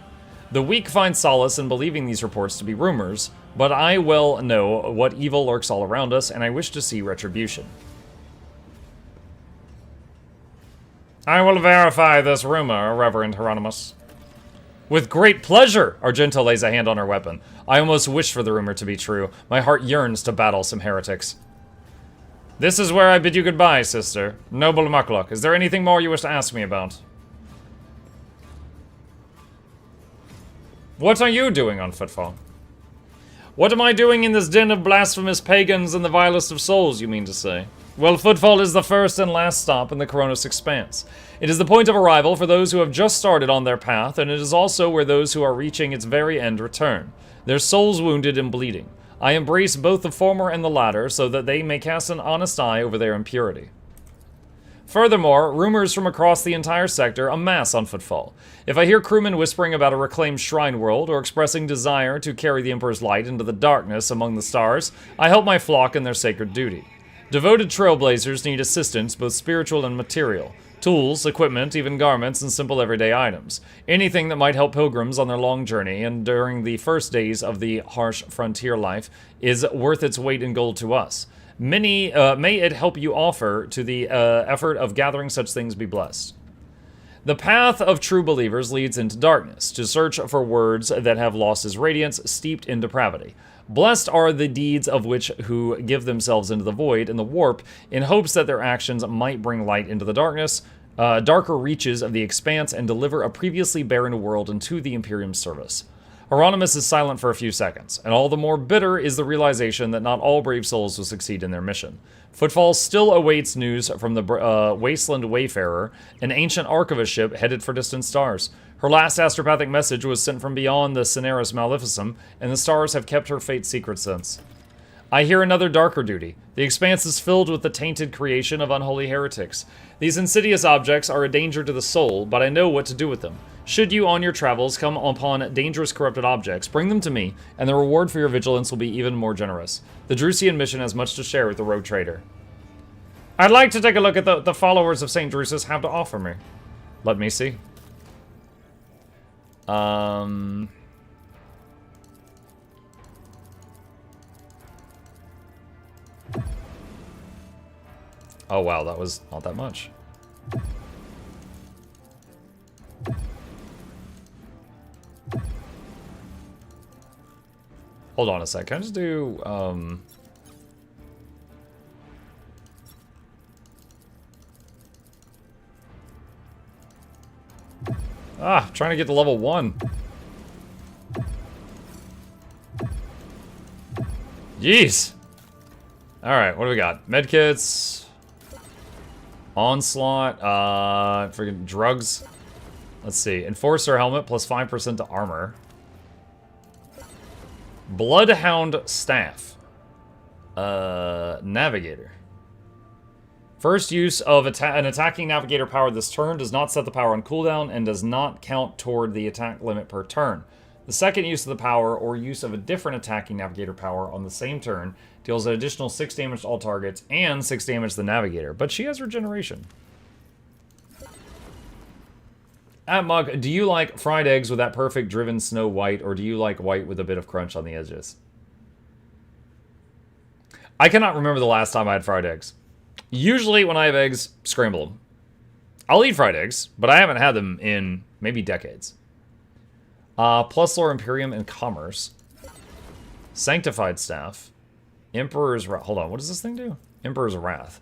The weak find solace in believing these reports to be rumors, but I well know what evil lurks all around us, and I wish to see retribution. I will verify this rumor, Reverend Hieronymus. With great pleasure! Argento lays a hand on her weapon. I almost wish for the rumor to be true. My heart yearns to battle some heretics. This is where I bid you goodbye, sister. Noble Mukluk, is there anything more you wish to ask me about? What are you doing on Footfall? What am I doing in this den of blasphemous pagans and the vilest of souls, you mean to say? Well, Footfall is the first and last stop in the Coronos Expanse. It is the point of arrival for those who have just started on their path, and it is also where those who are reaching its very end return, their souls wounded and bleeding. I embrace both the former and the latter so that they may cast an honest eye over their impurity. Furthermore, rumors from across the entire sector amass on Footfall. If I hear crewmen whispering about a reclaimed shrine world or expressing desire to carry the Emperor's light into the darkness among the stars, I help my flock in their sacred duty. Devoted trailblazers need assistance, both spiritual and material. Tools, equipment, even garments, and simple everyday items. Anything that might help pilgrims on their long journey and during the first days of the harsh frontier life is worth its weight in gold to us. May it help you offer to the effort of gathering such things be blessed. The path of true believers leads into darkness, to search for words that have lost his radiance, steeped in depravity. Blessed are the deeds of which who give themselves into the void and the warp in hopes that their actions might bring light into the darkness, darker reaches of the expanse, and deliver a previously barren world into the Imperium's service. Hieronymus is silent for a few seconds, and all the more bitter is the realization that not all brave souls will succeed in their mission. Footfall still awaits news from the Wasteland Wayfarer, an ancient archivist ship headed for distant stars. Her last astropathic message was sent from beyond the Cineris Maleficum, and the stars have kept her fate secret since. I hear another darker duty. The expanse is filled with the tainted creation of unholy heretics. These insidious objects are a danger to the soul, but I know what to do with them. Should you on your travels come upon dangerous corrupted objects, bring them to me, and the reward for your vigilance will be even more generous. The Drusian mission has much to share with the rogue trader. I'd like to take a look at the followers of St. Drusus have to offer me. Let me see. Oh wow, that was not that much. Hold on a sec, can I just do, trying to get to level 1. Jeez! Alright, what do we got? Medkits. Onslaught. Freaking drugs. Let's see. Enforcer helmet plus 5% to armor. Bloodhound staff. Navigator. First use of an attacking navigator power this turn does not set the power on cooldown and does not count toward the attack limit per turn. The second use of the power or use of a different attacking navigator power on the same turn deals an additional 6 damage to all targets and 6 damage to the navigator, but she has regeneration. Mug, do you like fried eggs with that perfect driven snow white, or do you like white with a bit of crunch on the edges? I cannot remember the last time I had fried eggs. Usually when I have eggs, scramble them. I'll eat fried eggs, but I haven't had them in maybe decades. Plus Lore Imperium and Commerce. Sanctified Staff. Emperor's Wrath. Hold on, what does this thing do? Emperor's Wrath.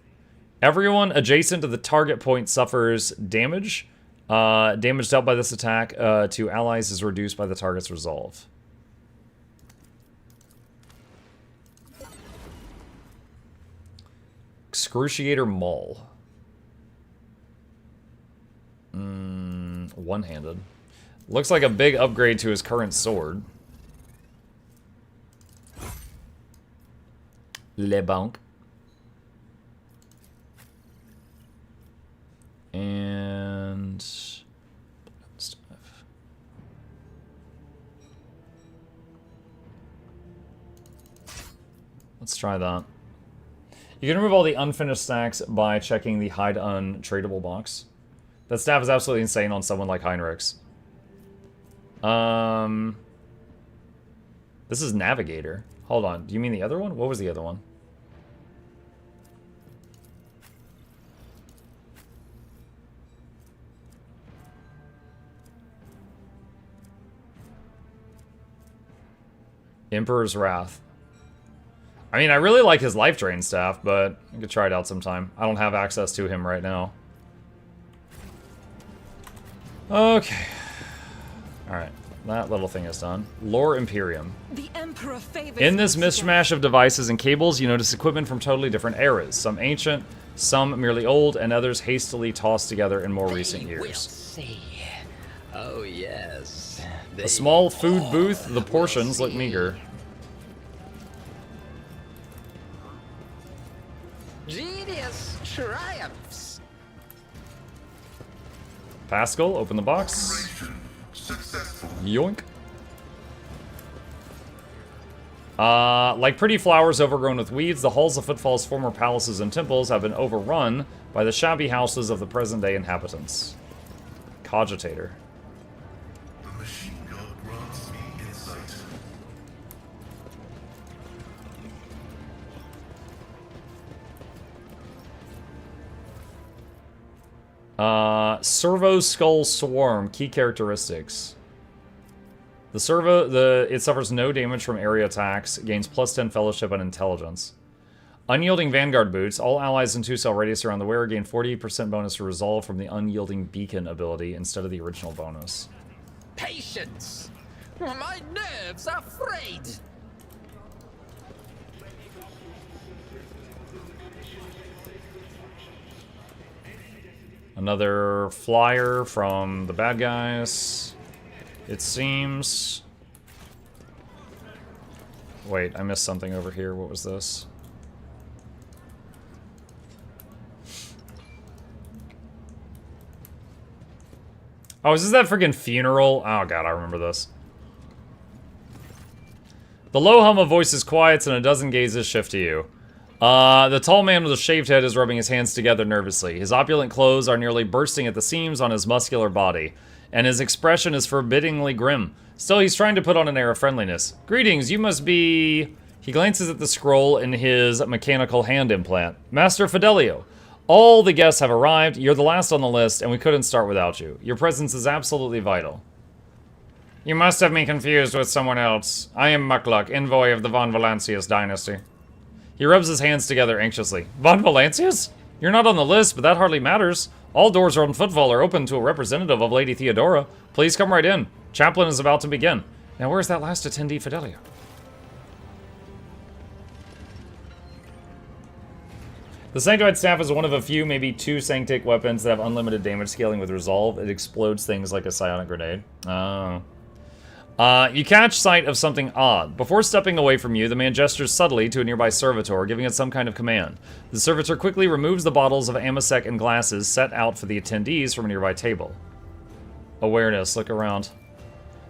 Everyone adjacent to the target point suffers damage. Damage dealt by this attack to allies is reduced by the target's resolve. Excruciator Maul. One-handed. Looks like a big upgrade to his current sword. Le Banque. And stuff. Let's try that. You can remove all the unfinished stacks by checking the hide untradable box. That staff is absolutely insane on someone like Heinrichs. This is Navigator. Hold on. Do you mean the other one? What was the other one? Emperor's Wrath. I mean, I really like his life drain staff, but I could try it out sometime. I don't have access to him right now. Okay. Alright, that little thing is done. Lore Imperium. The Emperor favors In this mishmash of devices and cables, you notice equipment from totally different eras. Some ancient, some merely old, and others hastily tossed together in more recent years. We'll see. Oh, yes. A small food booth, the portions look meager. Genius triumphs. Pascal, open the box. Yoink. Like pretty flowers overgrown with weeds, the halls of Footfall's former palaces and temples have been overrun by the shabby houses of the present-day inhabitants. Cogitator. Servo Skull Swarm, key characteristics. It suffers no damage from area attacks, gains +10 fellowship and intelligence. Unyielding Vanguard Boots, all allies in 2-cell radius around the wearer gain 40% bonus to resolve from the Unyielding Beacon ability instead of the original bonus. Patience! My nerves are frayed! Another flyer from the bad guys, it seems. Wait, I missed something over here. What was this? Oh, is this that freaking funeral? Oh god, I remember this. The low hum of voices quiets and a dozen gazes shift to you. The tall man with a shaved head is rubbing his hands together nervously. His opulent clothes are nearly bursting at the seams on his muscular body, and his expression is forbiddingly grim. Still, he's trying to put on an air of friendliness. Greetings, you must be... He glances at the scroll in his mechanical hand implant. Master Fidelio, all the guests have arrived. You're the last on the list, and we couldn't start without you. Your presence is absolutely vital. You must have me confused with someone else. I am Mukluk, envoy of the Von Valancius dynasty. He rubs his hands together anxiously. Von Valancius? You're not on the list, but that hardly matters. All doors on Footfall are open to a representative of Lady Theodora. Please come right in. Chaplain is about to begin. Now where's that last attendee, Fidelio? The Sanctified Staff is one of a few, maybe 2 Sanctic weapons that have unlimited damage scaling with Resolve. It explodes things like a psionic grenade. Oh. You catch sight of something odd. Before stepping away from you, the man gestures subtly to a nearby servitor, giving it some kind of command. The servitor quickly removes the bottles of amasec and glasses set out for the attendees from a nearby table. Awareness, look around.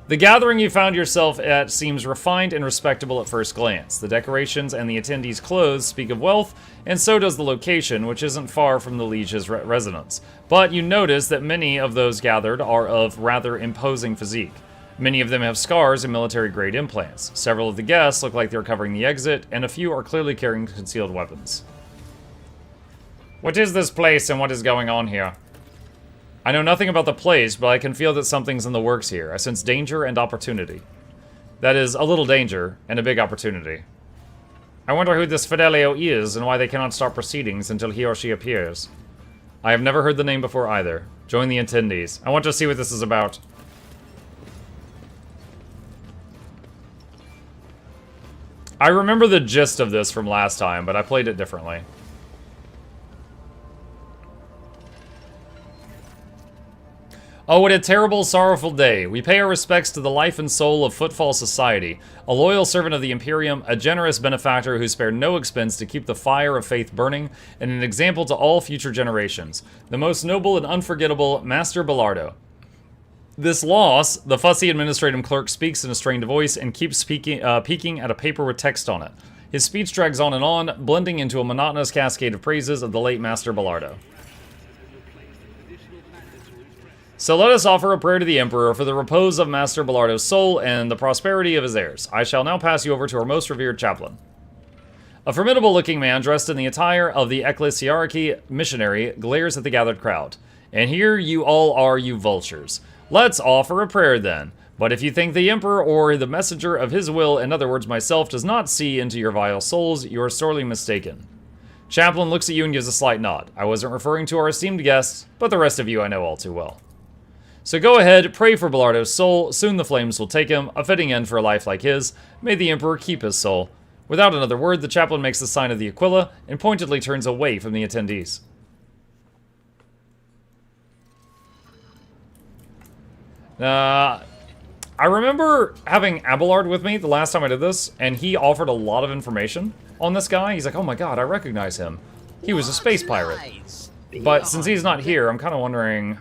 The gathering you found yourself at seems refined and respectable at first glance. The decorations and the attendees' clothes speak of wealth, and so does the location, which isn't far from the liege's residence. But you notice that many of those gathered are of rather imposing physique. Many of them have scars and military-grade implants. Several of the guests look like they're covering the exit, and a few are clearly carrying concealed weapons. What is this place and what is going on here? I know nothing about the place, but I can feel that something's in the works here. I sense danger and opportunity. That is, a little danger and a big opportunity. I wonder who this Fidelio is and why they cannot start proceedings until he or she appears. I have never heard the name before either. Join the attendees. I want to see what this is about. I remember the gist of this from last time, but I played it differently. Oh, what a terrible, sorrowful day. We pay our respects to the life and soul of Footfall Society, a loyal servant of the Imperium, a generous benefactor who spared no expense to keep the fire of faith burning, and an example to all future generations. The most noble and unforgettable Master Belardo. This loss, the fussy administrative clerk speaks in a strained voice and keeps peeking at a paper with text on it. His speech drags on and on, blending into a monotonous cascade of praises of the late Master Belardo. So let us offer a prayer to the Emperor for the repose of Master Belardo's soul and the prosperity of his heirs. I shall now pass you over to our most revered chaplain. A formidable-looking man dressed in the attire of the ecclesiarchy missionary glares at the gathered crowd. And here you all are, you vultures. Let's offer a prayer then. But if you think the Emperor or the messenger of his will, in other words myself, does not see into your vile souls, you are sorely mistaken. Chaplain looks at you and gives a slight nod. I wasn't referring to our esteemed guests, but the rest of you I know all too well. So go ahead, pray for Belardo's soul, soon the flames will take him, a fitting end for a life like his. May the Emperor keep his soul. Without another word, the chaplain makes the sign of the Aquila and pointedly turns away from the attendees. I remember having Abelard with me the last time I did this, and he offered a lot of information on this guy. He's like, oh my god, I recognize him. He was a space pirate. But since he's not here, I'm kind of wondering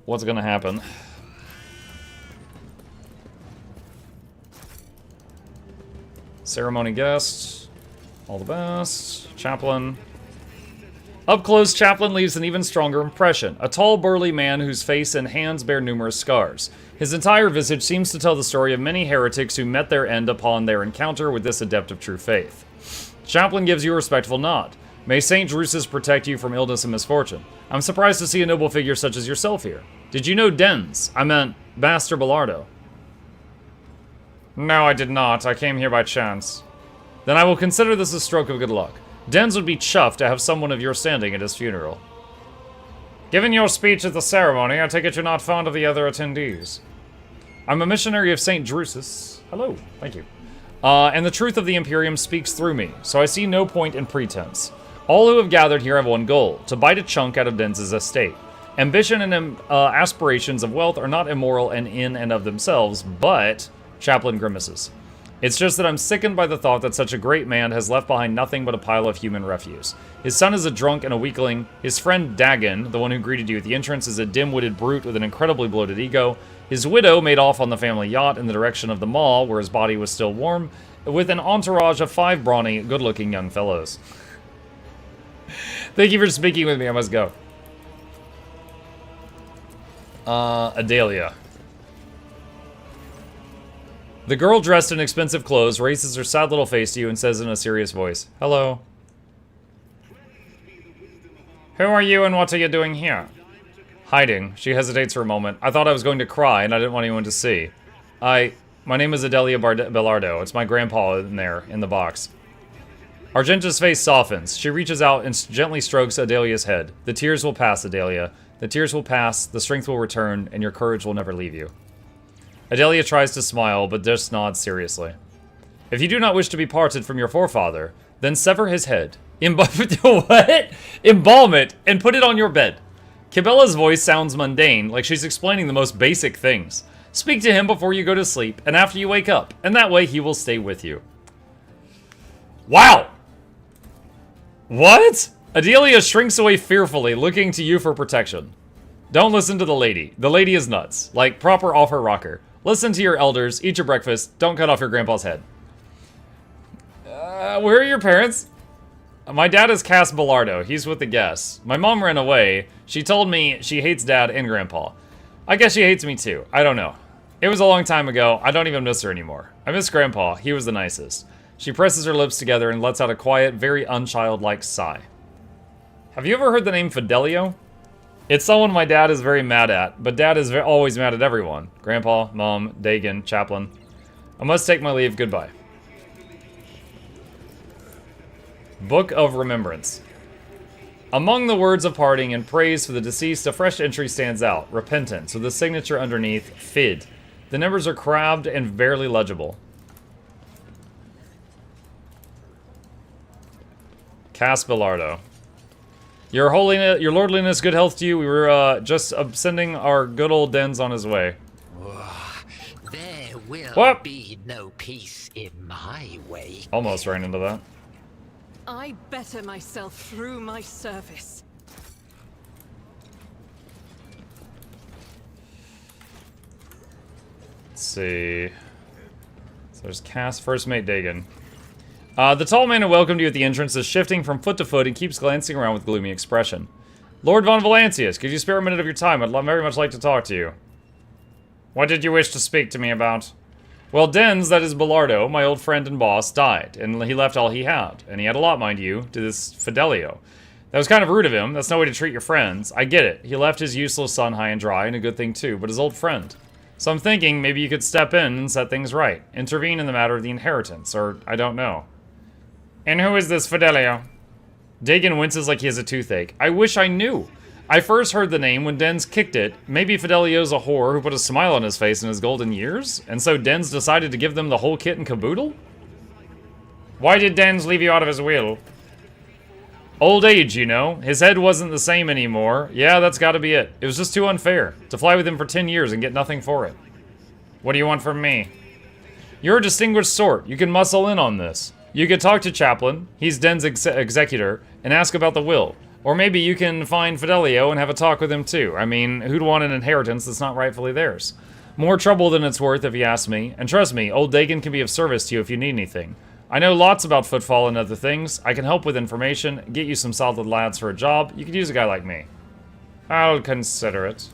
what's gonna happen. Ceremony guest. All the best. Chaplain. Up close, Chaplain leaves an even stronger impression. A tall, burly man whose face and hands bear numerous scars. His entire visage seems to tell the story of many heretics who met their end upon their encounter with this adept of true faith. Chaplain gives you a respectful nod. May St. Drusus protect you from illness and misfortune. I'm surprised to see a noble figure such as yourself here. Did you know Dens? I meant Master Belardo. No, I did not. I came here by chance. Then I will consider this a stroke of good luck. Dens would be chuffed to have someone of your standing at his funeral. Given your speech at the ceremony, I take it you're not fond of the other attendees. I'm a missionary of St. Drusus. Hello, thank you. And the truth of the Imperium speaks through me, so I see no point in pretense. All who have gathered here have one goal, to bite a chunk out of Dens' estate. Ambition and aspirations of wealth are not immoral and in and of themselves, but... Chaplain grimaces. It's just that I'm sickened by the thought that such a great man has left behind nothing but a pile of human refuse. His son is a drunk and a weakling. His friend Dagon, the one who greeted you at the entrance, is a dim-witted brute with an incredibly bloated ego. His widow made off on the family yacht in the direction of the mall, where his body was still warm, with an entourage of 5 brawny, good-looking young fellows. Thank you for speaking with me. I must go. Adelia. The girl dressed in expensive clothes raises her sad little face to you and says in a serious voice, Hello. Who are you and what are you doing here? Hiding. She hesitates for a moment. I thought I was going to cry and I didn't want anyone to see. My name is Adelia Belardo. It's my grandpa in there, in the box. Argenta's face softens. She reaches out and gently strokes Adelia's head. The tears will pass, Adelia. The tears will pass, the strength will return, and your courage will never leave you. Adelia tries to smile, but just nods seriously. If you do not wish to be parted from your forefather, then sever his head. What? Embalm it and put it on your bed. Cabela's voice sounds mundane, like she's explaining the most basic things. Speak to him before you go to sleep and after you wake up, and that way he will stay with you. Wow! What? Adelia shrinks away fearfully, looking to you for protection. Don't listen to the lady. The lady is nuts. Like, proper off her rocker. Listen to your elders, eat your breakfast, don't cut off your grandpa's head. Where are your parents? My dad is Cass Belardo. He's with the guests. My mom ran away. She told me she hates dad and grandpa. I guess she hates me too. I don't know. It was a long time ago. I don't even miss her anymore. I miss grandpa. He was the nicest. She presses her lips together and lets out a quiet, very unchildlike sigh. Have you ever heard the name Fidelio? It's someone my dad is very mad at, but dad is always mad at everyone. Grandpa, mom, Dagon, chaplain. I must take my leave. Goodbye. Book of Remembrance. Among the words of parting and praise for the deceased, a fresh entry stands out. Repentance, with a signature underneath, Fid. The numbers are crabbed and barely legible. Cass Belardo. Your holiness, your lordliness, good health to you. We were just sending our good old Dens on his way. There will What? be no peace in my way. Almost ran into that. I better myself through my service. Let's see. So there's Cass, first mate Dagon. The tall man who welcomed you at the entrance is shifting from foot to foot and keeps glancing around with gloomy expression. Lord von Valancius, could you spare a minute of your time? I'd very much like to talk to you. What did you wish to speak to me about? Well, Dens, that is Bellardo, my old friend and boss, died, and he left all he had. And he had a lot, mind you, to this Fidelio. That was kind of rude of him. That's no way to treat your friends. I get it. He left his useless son high and dry, and a good thing too, but his old friend. So I'm thinking maybe you could step in and set things right. Intervene in the matter of the inheritance, or I don't know. And who is this Fidelio? Dagon winces like he has a toothache. I wish I knew. I first heard the name when Dens kicked it. Maybe Fidelio's a whore who put a smile on his face in his golden years, and so Dens decided to give them the whole kit and caboodle? Why did Dens leave you out of his will? Old age, you know. His head wasn't the same anymore. Yeah, that's gotta be it. It was just too unfair. To fly with him for 10 years and get nothing for it. What do you want from me? You're a distinguished sort. You can muscle in on this. You could talk to Chaplain, he's Den's executor, and ask about the will. Or maybe you can find Fidelio and have a talk with him too. I mean, who'd want an inheritance that's not rightfully theirs? More trouble than it's worth if you ask me. And trust me, old Dagon can be of service to you if you need anything. I know lots about Footfall and other things. I can help with information, get you some solid lads for a job. You could use a guy like me. I'll consider it.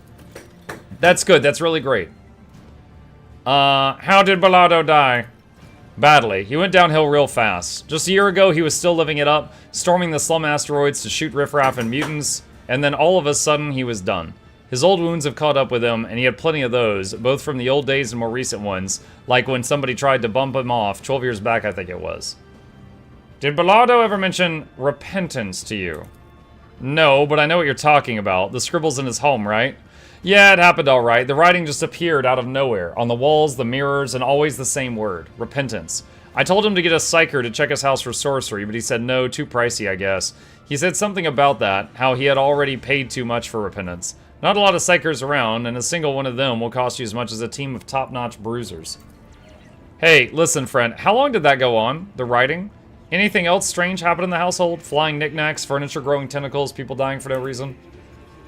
That's good, that's really great. How did Bellardo die? Badly. He went downhill real fast. Just a year ago, he was still living it up, storming the slum asteroids to shoot riffraff and mutants, and then all of a sudden, he was done. His old wounds have caught up with him, and he had plenty of those, both from the old days and more recent ones, like when somebody tried to bump him off 12 years back, I think it was. Did Bellardo ever mention repentance to you? No, but I know what you're talking about. The scribbles in his home, right? Yeah, it happened all right. The writing just appeared out of nowhere. On the walls, the mirrors, and always the same word. Repentance. I told him to get a psyker to check his house for sorcery, but he said no, too pricey, I guess. He said something about that, how he had already paid too much for repentance. Not a lot of psychers around, and a single one of them will cost you as much as a team of top-notch bruisers. Hey, listen, friend, how long did that go on? The writing? Anything else strange happen in the household? Flying knickknacks, furniture growing tentacles, people dying for no reason?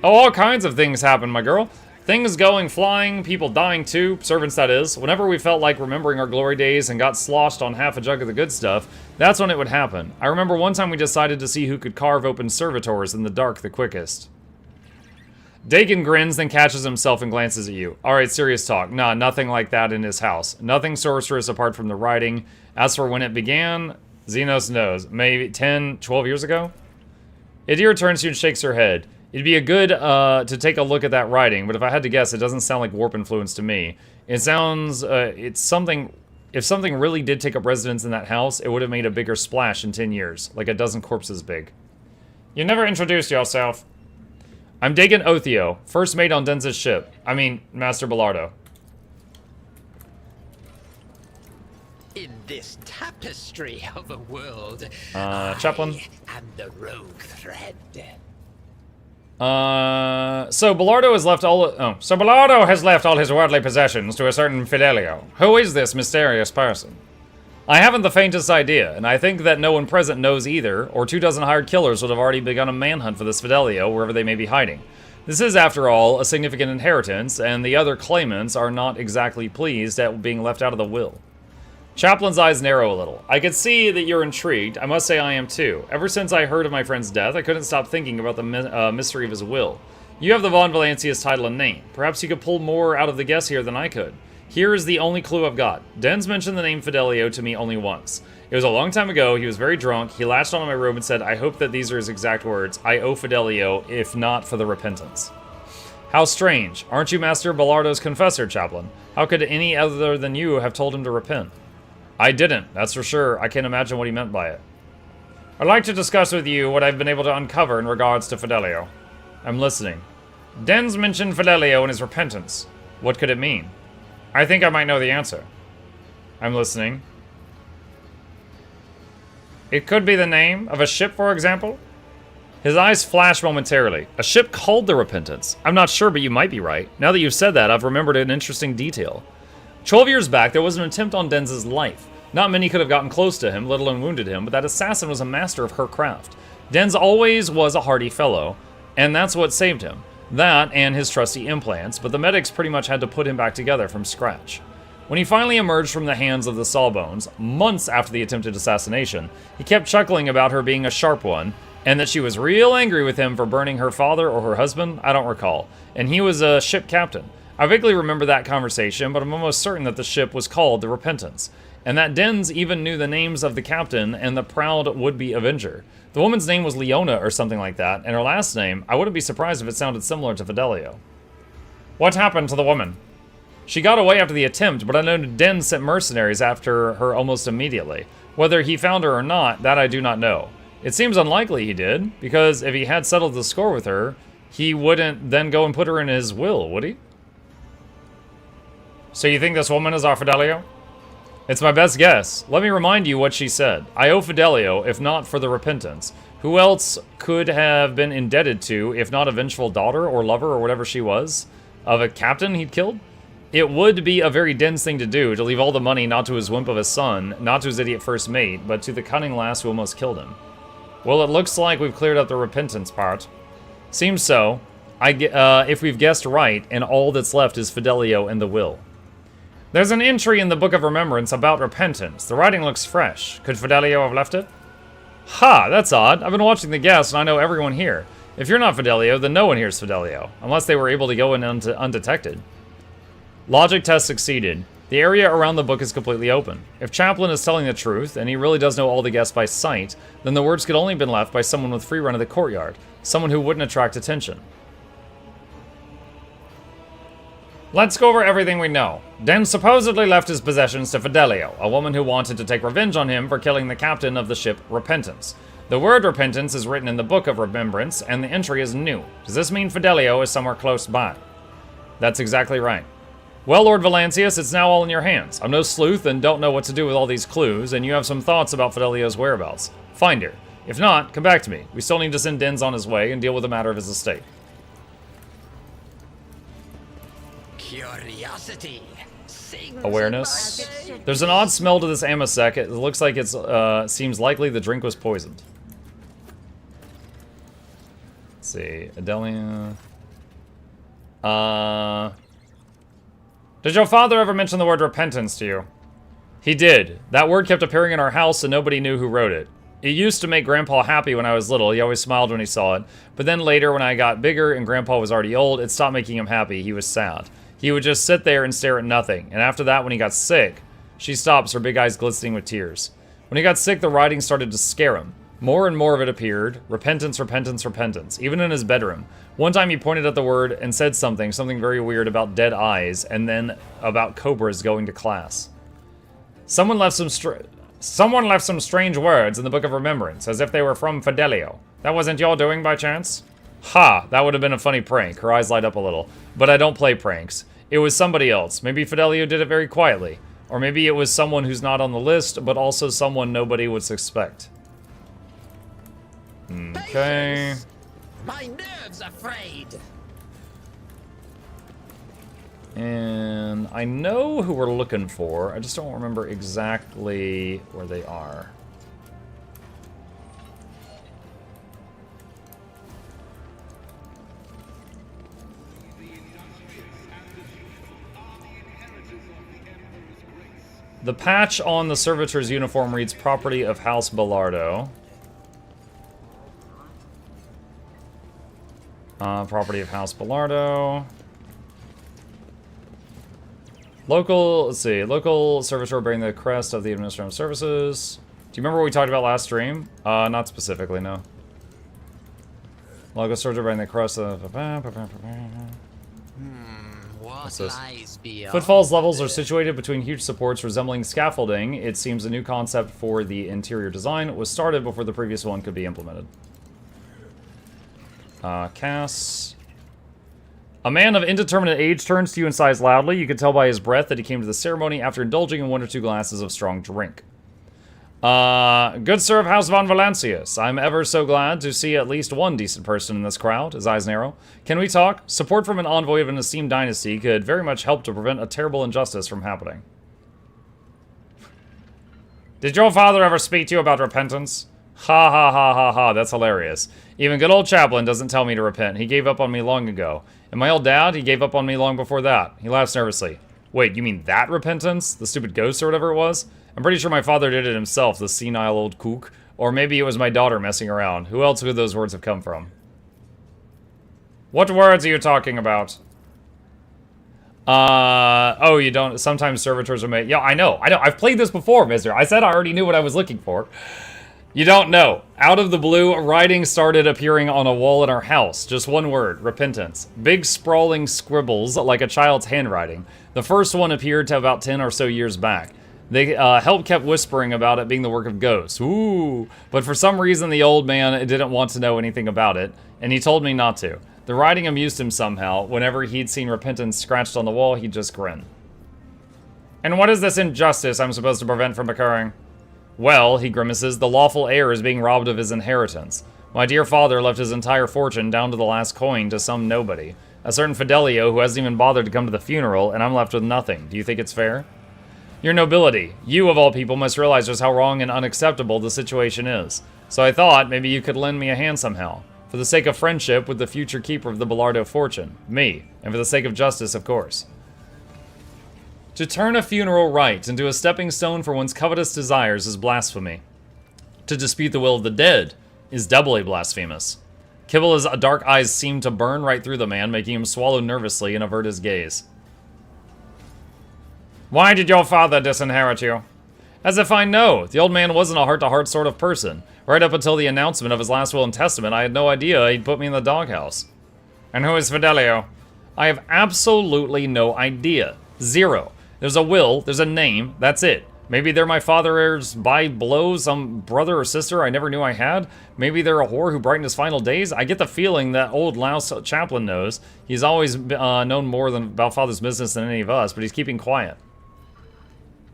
Oh, all kinds of things happen, my girl. Things going flying, people dying too, servants that is. Whenever we felt like remembering our glory days and got sloshed on half a jug of the good stuff, that's when it would happen. I remember one time we decided to see who could carve open servitors in the dark the quickest. Dagon grins, then catches himself and glances at you. Alright, serious talk. Nah, nothing like that in his house. Nothing sorcerous apart from the writing. As for when it began, Xenos knows. Maybe 10, 12 years ago? Idira turns to you and shakes her head. It'd be a good to take a look at that writing, but if I had to guess, it doesn't sound like warp influence to me. It sounds, it's something, if something really did take up residence in that house, it would have made a bigger splash in 10 years, like a dozen corpses big. You never introduced yourself. I'm Dagon Othio, first mate on Denz's ship. I mean, Master Bellardo. In this tapestry of a world, Chaplain? I am the rogue thread. So Bellardo has left Bellardo has left all his worldly possessions to a certain Fidelio. Who is this mysterious person? I haven't the faintest idea, and I think that no one present knows either, or 24 hired killers would have already begun a manhunt for this Fidelio wherever they may be hiding. This is, after all, a significant inheritance, and the other claimants are not exactly pleased at being left out of the will. Chaplain's eyes narrow a little. I can see that you're intrigued. I must say I am too. Ever since I heard of my friend's death, I couldn't stop thinking about the mystery of his will. You have the Von Valancius title and name. Perhaps you could pull more out of the guess here than I could. Here is the only clue I've got. Dens mentioned the name Fidelio to me only once. It was a long time ago, he was very drunk, he latched onto my robe and said, I hope that these are his exact words, I owe Fidelio, if not for the repentance. How strange. Aren't you Master Bellardo's confessor, Chaplain? How could any other than you have told him to repent? I didn't, that's for sure. I can't imagine what he meant by it. I'd like to discuss with you what I've been able to uncover in regards to Fidelio. I'm listening. Dens mentioned Fidelio and his repentance. What could it mean? I think I might know the answer. I'm listening. It could be the name of a ship, for example. His eyes flash momentarily. A ship called the Repentance. I'm not sure, but you might be right. Now that you've said that, I've remembered an interesting detail. 12 years back, there was an attempt on Denz's life. Not many could have gotten close to him, let alone wounded him, but that assassin was a master of her craft. Denz always was a hardy fellow, and that's what saved him. That and his trusty implants, but the medics pretty much had to put him back together from scratch. When he finally emerged from the hands of the Sawbones, months after the attempted assassination, he kept chuckling about her being a sharp one, and that she was real angry with him for burning her father or her husband, I don't recall. And he was a ship captain. I vaguely remember that conversation, but I'm almost certain that the ship was called the Repentance, and that Denz even knew the names of the captain and the proud would-be Avenger. The woman's name was Leona or something like that, and her last name, I wouldn't be surprised if it sounded similar to Fidelio. What happened to the woman? She got away after the attempt, but I know Denz sent mercenaries after her almost immediately. Whether he found her or not, that I do not know. It seems unlikely he did, because if he had settled the score with her, he wouldn't then go and put her in his will, would he? So you think this woman is our Fidelio? It's my best guess. Let me remind you what she said. I owe Fidelio, if not for the Repentance. Who else could have been indebted to, if not a vengeful daughter or lover or whatever she was, of a captain he'd killed? It would be a very dense thing to do, to leave all the money not to his wimp of a son, not to his idiot first mate, but to the cunning lass who almost killed him. Well, it looks like we've cleared up the Repentance part. Seems so. If we've guessed right, and all that's left is Fidelio and the will. There's an entry in the Book of Remembrance about Repentance. The writing looks fresh. Could Fidelio have left it? Ha! That's odd. I've been watching the guests, and I know everyone here. If you're not Fidelio, then no one here's Fidelio, unless they were able to go in undetected. Logic test succeeded. The area around the book is completely open. If Chaplin is telling the truth, and he really does know all the guests by sight, then the words could only have been left by someone with free run of the courtyard, someone who wouldn't attract attention. Let's go over everything we know. Den supposedly left his possessions to Fidelio, a woman who wanted to take revenge on him for killing the captain of the ship Repentance. The word Repentance is written in the Book of Remembrance, and the entry is new. Does this mean Fidelio is somewhere close by? That's exactly right. Well, Lord Valancius, it's now all in your hands. I'm no sleuth and don't know what to do with all these clues, and you have some thoughts about Fidelio's whereabouts. Find her. If not, come back to me. We still need to send Denz on his way and deal with the matter of his estate. Curiosity. Awareness. There's an odd smell to this amasec. It looks like it's seems likely the drink was poisoned. Let's see. Adelia. Did your father ever mention the word repentance to you? He did. That word kept appearing in our house and nobody knew who wrote it. It used to make Grandpa happy when I was little. He always smiled when he saw it. But then later, when I got bigger and Grandpa was already old, it stopped making him happy. He was sad. He would just sit there and stare at nothing. And after that, when he got sick, she stops, her big eyes glistening with tears. When he got sick, the writing started to scare him. More and more of it appeared. Repentance, repentance, repentance. Even in his bedroom. One time he pointed at the word and said something very weird about dead eyes, and then about cobras going to class. Someone left some strange words in the Book of Remembrance, as if they were from Fidelio. That wasn't your doing by chance? Ha, that would have been a funny prank. Her eyes light up a little. But I don't play pranks. It was somebody else. Maybe Fidelio did it very quietly. Or maybe it was someone who's not on the list, but also someone nobody would suspect. Okay. My nerves are frayed. And I know who we're looking for. I just don't remember exactly where they are. The patch on the servitor's uniform reads property of House Bellardo. Property of House Bellardo. Let's see, local servitor bearing the crest of the administrative services. Do you remember what we talked about last stream? Not specifically, no. Local servitor bearing the crest of... What lies beyond? Footfall's levels are situated between huge supports resembling scaffolding. It seems a new concept for the interior design was started before the previous one could be implemented. Cass. A man of indeterminate age turns to you and sighs loudly. You can tell by his breath that he came to the ceremony after indulging in 1 or 2 glasses of strong drink. Good sir of House von Valancius, I'm ever so glad to see at least one decent person in this crowd. His eyes narrow. Can we talk? Support from an envoy of an esteemed dynasty could very much help to prevent a terrible injustice from happening. Did your father ever speak to you about repentance? Ha ha ha ha ha, that's hilarious. Even good old Chaplain doesn't tell me to repent. He gave up on me long ago. And my old dad, he gave up on me long before that. He laughs nervously. Wait, you mean that repentance? The stupid ghost or whatever it was? I'm pretty sure my father did it himself, the senile old kook. Or maybe it was my daughter messing around. Who else could those words have come from? What words are you talking about? Oh, you don't, sometimes servitors are made. Yeah, I know. I've played this before, mister. I said I already knew what I was looking for. You don't know. Out of the blue, writing started appearing on a wall in our house. Just one word, repentance. Big sprawling scribbles like a child's handwriting. The first one appeared to about 10 or so years back. They help kept whispering about it being the work of ghosts. Ooh. But for some reason, the old man didn't want to know anything about it, and he told me not to. The writing amused him somehow. Whenever he'd seen repentance scratched on the wall, he'd just grin. And what is this injustice I'm supposed to prevent from occurring? Well, he grimaces, the lawful heir is being robbed of his inheritance. My dear father left his entire fortune down to the last coin to some nobody. A certain Fidelio who hasn't even bothered to come to the funeral, and I'm left with nothing. Do you think it's fair? Your nobility, you of all people must realize just how wrong and unacceptable the situation is. So I thought maybe you could lend me a hand somehow. For the sake of friendship with the future keeper of the Bellardo fortune, me, and for the sake of justice, of course. To turn a funeral rite into a stepping stone for one's covetous desires is blasphemy. To dispute the will of the dead is doubly blasphemous. Kibble's dark eyes seemed to burn right through the man, making him swallow nervously and avert his gaze. Why did your father disinherit you? As if I know. The old man wasn't a heart-to-heart sort of person. Right up until the announcement of his last will and testament, I had no idea he'd put me in the doghouse. And who is Fidelio? I have absolutely no idea. Zero. There's a will, there's a name, that's it. Maybe they're my father's by blow, some brother or sister I never knew I had. Maybe they're a whore who brightened his final days. I get the feeling that old louse Chaplain knows. He's always known more about father's business than any of us, but he's keeping quiet.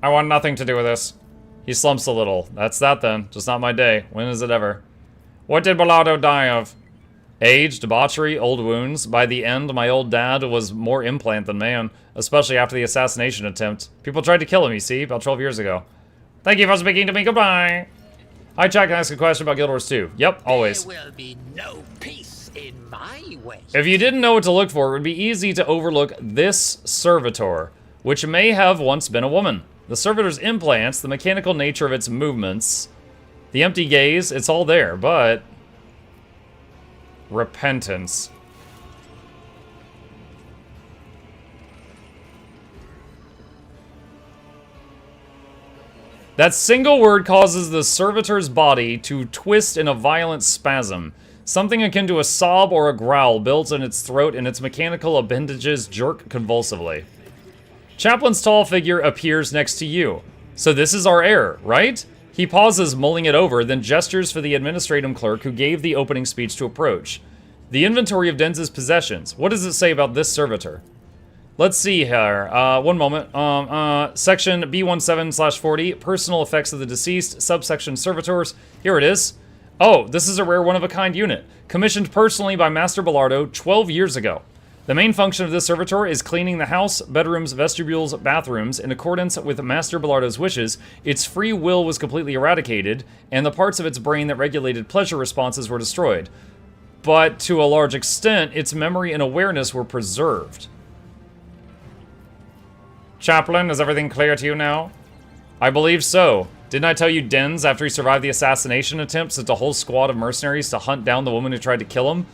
I want nothing to do with this. He slumps a little. That's that then. Just not my day. When is it ever? What did Bellardo die of? Age, debauchery, old wounds. By the end, my old dad was more implant than man, especially after the assassination attempt. People tried to kill him, you see, about 12 years ago. Thank you for speaking to me. Goodbye. Hi, Jack. Can I ask a question about Guild Wars 2? Yep, always. There will be no peace in my way. If you didn't know what to look for, it would be easy to overlook this servitor, which may have once been a woman. The servitor's implants, the mechanical nature of its movements, the empty gaze, it's all there, but... repentance. That single word causes the servitor's body to twist in a violent spasm. Something akin to a sob or a growl builds in its throat and its mechanical appendages jerk convulsively. Chaplain's tall figure appears next to you. So this is our heir, right? He pauses, mulling it over, then gestures for the administratum clerk who gave the opening speech to approach. The inventory of Denz's possessions. What does it say about this servitor? Let's see here. One moment. Section B17/40, personal effects of the deceased, subsection servitors. Here it is. Oh, this is a rare one-of-a-kind unit, commissioned personally by Master Bellardo 12 years ago. The main function of this servitor is cleaning the house, bedrooms, vestibules, bathrooms. In accordance with Master Bellardo's wishes, its free will was completely eradicated, and the parts of its brain that regulated pleasure responses were destroyed. But to a large extent, its memory and awareness were preserved. Chaplain, is everything clear to you now? I believe so. Didn't I tell you Denz, after he survived the assassination attempt, sent a whole squad of mercenaries to hunt down the woman who tried to kill him?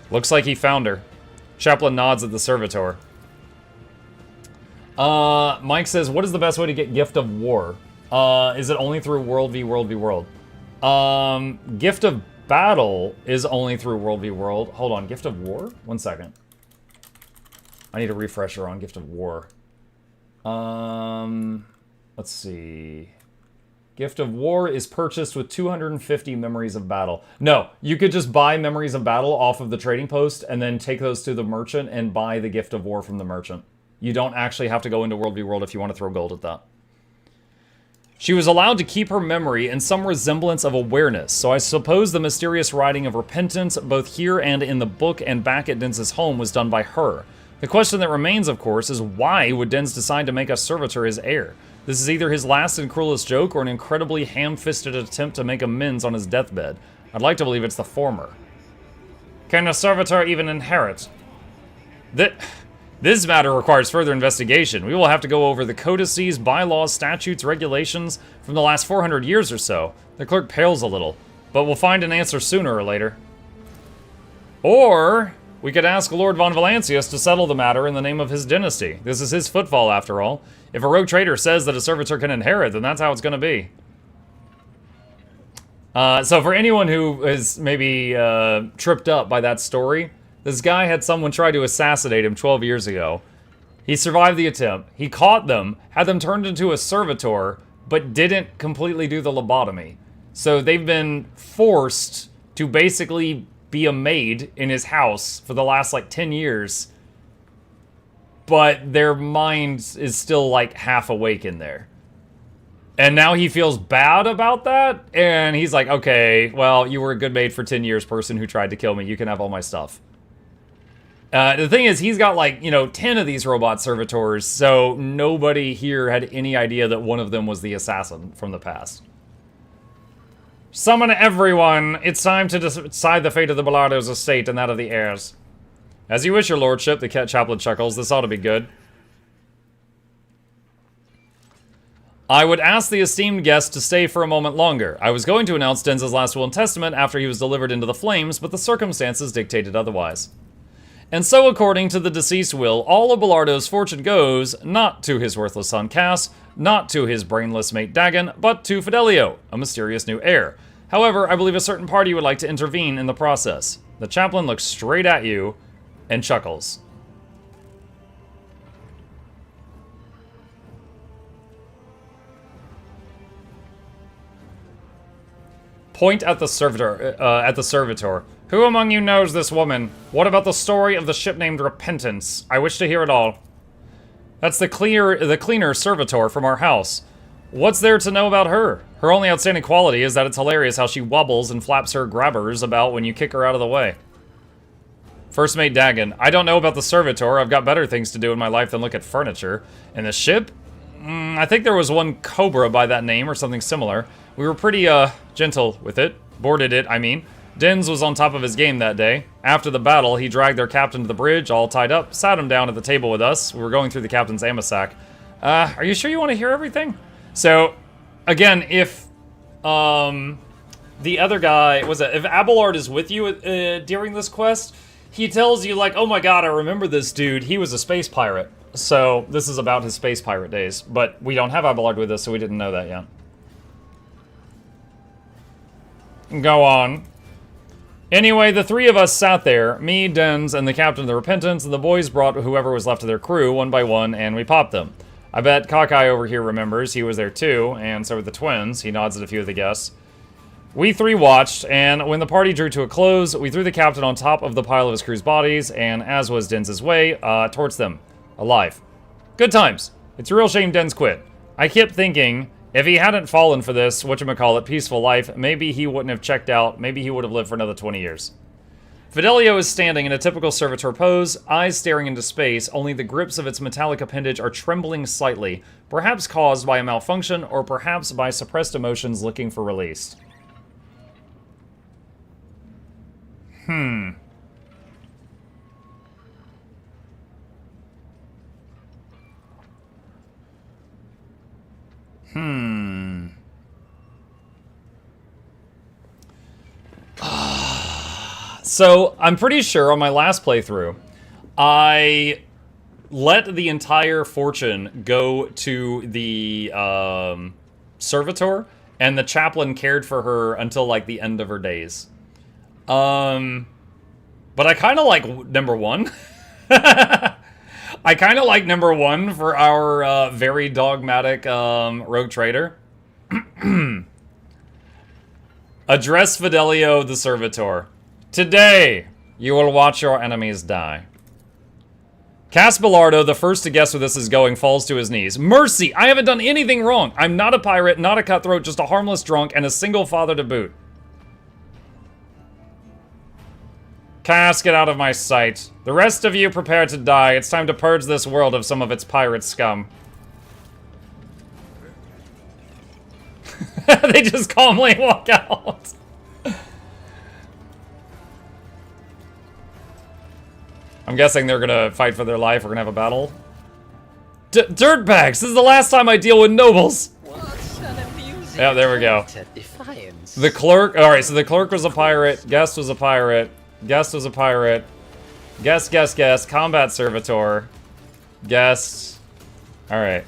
Looks like he found her. Chaplain nods at the servitor. Mike says, what is the best way to get Gift of War? Is it only through World v World v World? Gift of Battle is only through World v World. Hold on, Gift of War? 1 second. I need a refresher on Gift of War. Let's see. Gift of War is purchased with 250 Memories of Battle. No, you could just buy Memories of Battle off of the trading post and then take those to the merchant and buy the Gift of War from the merchant. You don't actually have to go into World v World if you want to throw gold at that. She was allowed to keep her memory and some resemblance of awareness, so I suppose the mysterious writing of repentance, both here and in the book and back at Denz's home, was done by her. The question that remains, of course, is why would Denz decide to make a servitor his heir? This is either his last and cruelest joke or an incredibly ham-fisted attempt to make amends on his deathbed. I'd like to believe it's the former. Can a servitor even inherit? This matter requires further investigation. We will have to go over the codices, bylaws, statutes, regulations from the last 400 years or so. The clerk pales a little, but we'll find an answer sooner or later. Or we could ask Lord von Valancius to settle the matter in the name of his dynasty. This is his footfall, after all. If a rogue trader says that a servitor can inherit, then that's how it's going to be. So for anyone who is maybe tripped up by that story, this guy had someone try to assassinate him 12 years ago. He survived the attempt. He caught them, had them turned into a servitor, but didn't completely do the lobotomy. So they've been forced to basically be a maid in his house for the last, like, 10 years. But their mind is still, like, half awake in there. And now he feels bad about that, and he's like, okay, well, you were a good maid for 10 years, person who tried to kill me. You can have all my stuff. The thing is, he's got, like, 10 of these robot servitors, so nobody here had any idea that one of them was the assassin from the past. Summon everyone! It's time to decide the fate of the Bellardo's estate and that of the heirs. As you wish, your lordship, the chaplain chuckles. This ought to be good. I would ask the esteemed guest to stay for a moment longer. I was going to announce Denz's last will and testament after he was delivered into the flames, but the circumstances dictated otherwise. And so, according to the deceased will, all of Bellardo's fortune goes, not to his worthless son Cass, not to his brainless mate Dagon, but to Fidelio, a mysterious new heir. However, I believe a certain party would like to intervene in the process. The chaplain looks straight at you and chuckles. Point at the servitor. Who among you knows this woman? What about the story of the ship named Repentance? I wish to hear it all. That's the cleaner servitor from our house. What's there to know about her? Her only outstanding quality is that it's hilarious how she wobbles and flaps her grabbers about when you kick her out of the way. First mate Dagon. I don't know about the servitor. I've got better things to do in my life than look at furniture. And the ship? I think there was one Cobra by that name or something similar. We were pretty, gentle with it. Boarded it, I mean. Denz was on top of his game that day. After the battle, he dragged their captain to the bridge, all tied up, sat him down at the table with us. We were going through the captain's ammosac. Are you sure you want to hear everything? So, again, if, the other guy, if Abelard is with you during this quest, he tells you, like, oh my god, I remember this dude. He was a space pirate. So, this is about his space pirate days. But we don't have Abelard with us, so we didn't know that yet. Go on. Anyway, the three of us sat there, me, Denz, and the captain of the Repentance, and the boys brought whoever was left of their crew, one by one, and we popped them. I bet Cockeye over here remembers, he was there too, and so were the twins. He nods at a few of the guests. We three watched, and when the party drew to a close, we threw the captain on top of the pile of his crew's bodies, and as was Denz's way, towards them. Alive. Good times. It's a real shame Denz quit. I kept thinking, if he hadn't fallen for this, whatchamacallit, peaceful life, maybe he wouldn't have checked out, maybe he would have lived for another 20 years. Fidelio is standing in a typical servitor pose, eyes staring into space, only the grips of its metallic appendage are trembling slightly, perhaps caused by a malfunction, or perhaps by suppressed emotions looking for release. So, I'm pretty sure on my last playthrough, I let the entire fortune go to the servitor, and the chaplain cared for her until, like, the end of her days. But I kind of like number one. I kind of like number one for our very dogmatic rogue trader. Address Fidelio the servitor. Today, you will watch your enemies die. Caspelardo, the first to guess where this is going, falls to his knees. Mercy! I haven't done anything wrong. I'm not a pirate, not a cutthroat, just a harmless drunk and a single father to boot. Cass, get out of my sight. The rest of you prepare to die. It's time to purge this world of some of its pirate scum. They just calmly walk out. I'm guessing they're gonna fight for their life. We're gonna have a battle. Dirtbags! This is the last time I deal with nobles! Yeah, there we go. The clerk... Alright, so the clerk was a pirate. Guest was a pirate. Guest was a pirate. Guest. Combat servitor. Guest. Alright.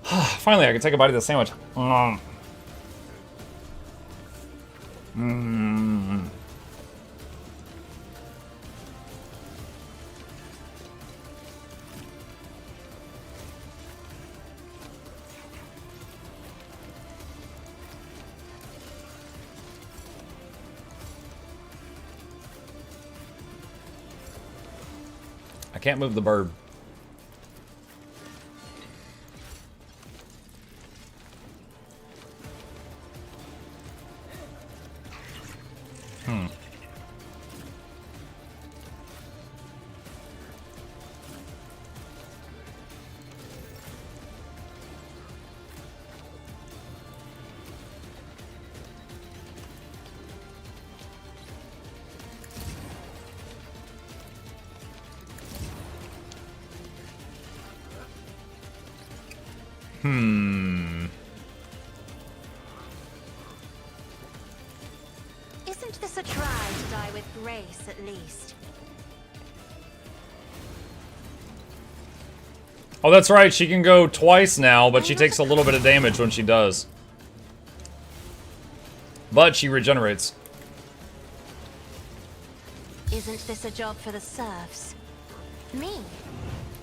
Finally, I can take a bite of the sandwich. I can't move the bird. Isn't this a try to die with grace, at least? Oh, that's right. She can go twice now, but she takes a little bit of damage when she does. But she regenerates. Isn't this a job for the serfs? Me?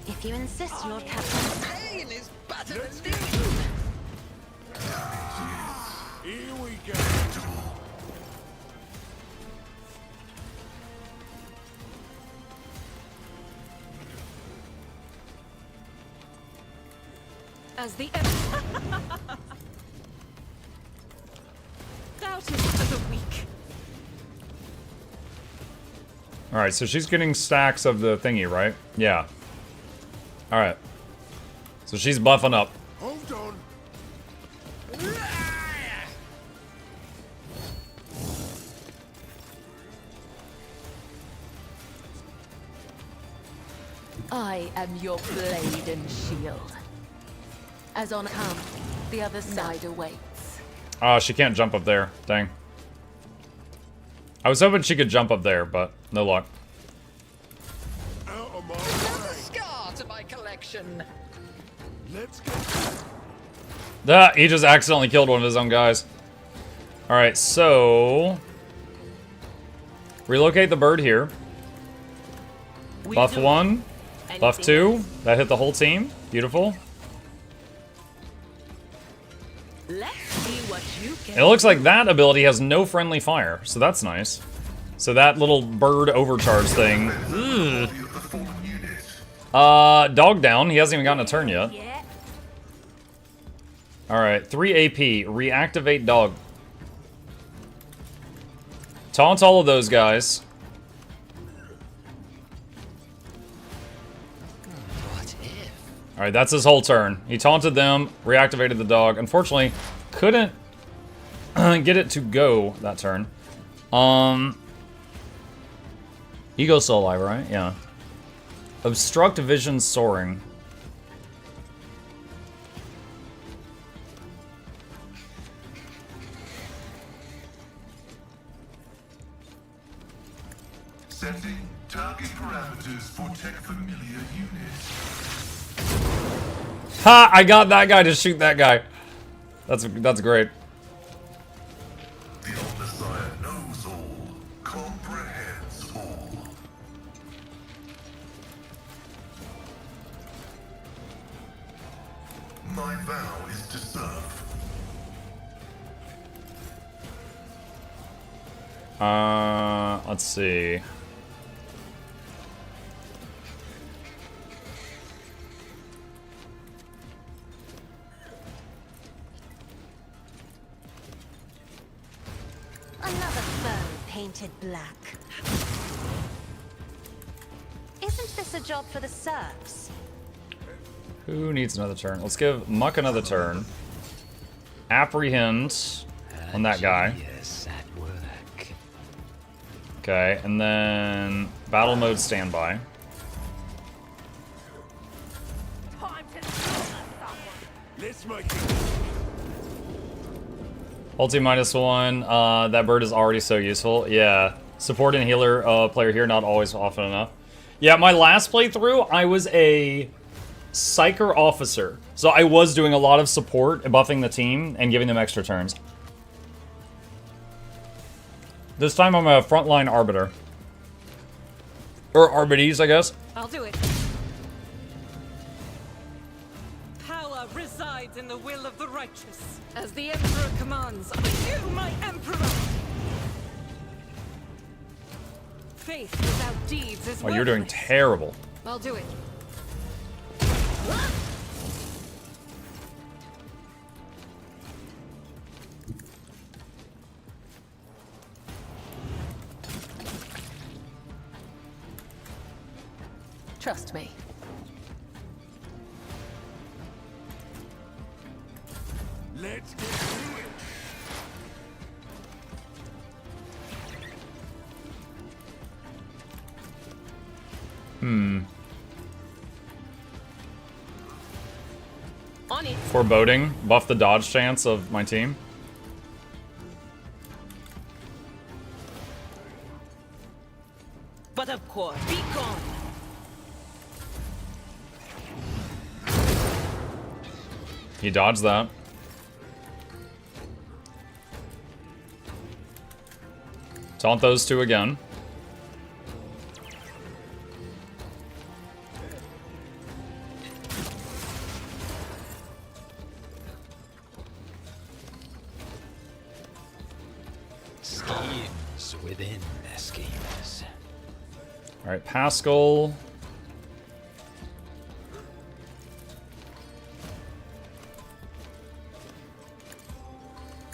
If you insist, Lord Captain. Pain is better than Here we go. As the doubters of the weak. Alright, so she's getting stacks of the thingy, right? Yeah. Alright. So she's buffing up. Hold on. I am your blade and shield. As on come, the other side awaits. Oh, she can't jump up there. Dang. I was hoping she could jump up there, but no luck. Out of my Another way. scar to my collection. Let's go. Ah, he just accidentally killed one of his own guys. Alright, so... relocate the bird here. Buff 1. Buff 2. That hit the whole team. Beautiful. Let's see what you can. It looks like that ability has no friendly fire, so that's nice. So that little bird overcharge thing. Dog down. He hasn't even gotten a turn yet. Alright, 3 AP. Reactivate dog. Taunt all of those guys. What if? Alright, that's his whole turn. He taunted them, reactivated the dog. Unfortunately, couldn't get it to go that turn. Ego's still alive, right? Yeah. Obstruct vision soaring. Setting target parameters for tech familiar units. Ha! I got that guy to shoot that guy. That's great. The Omnissiah knows all, comprehends all. My vow is to serve. Let's see. painted black. Isn't this a job for the serfs? Who needs another turn? Let's give Muck another turn. Apprehend on that guy. Yes, at work. Okay, and then battle mode standby. Let's make it. Ulti -1. That bird is already so useful. Yeah. Support and healer player here, not always often enough. Yeah, my last playthrough, I was a Psyker officer. So I was doing a lot of support, buffing the team, and giving them extra turns. This time I'm a frontline arbiter. Or arbites, I guess. I'll do it. Power resides in the will of the righteous. As the Emperor commands, you, my Emperor! Faith without deeds is Oh, you're doing worthless. terrible. I'll do it. Trust me. Let's get to it. On it. Foreboding. Buff the dodge chance of my team. But of course, be gone. He dodged that. Taunt those two again. Schemes within the schemes. Alright, Pascal.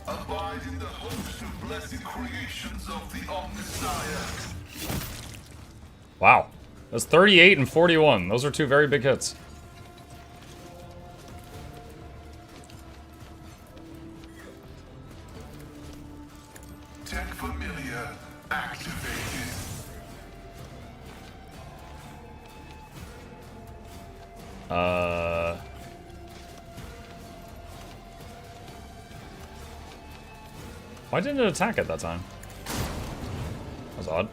Abide in the host of blessed creations of the Omnissiah. Wow. That's 38 and 41. Those are two very big hits. Tech Familiar activated. Why didn't it attack at that time? That was odd.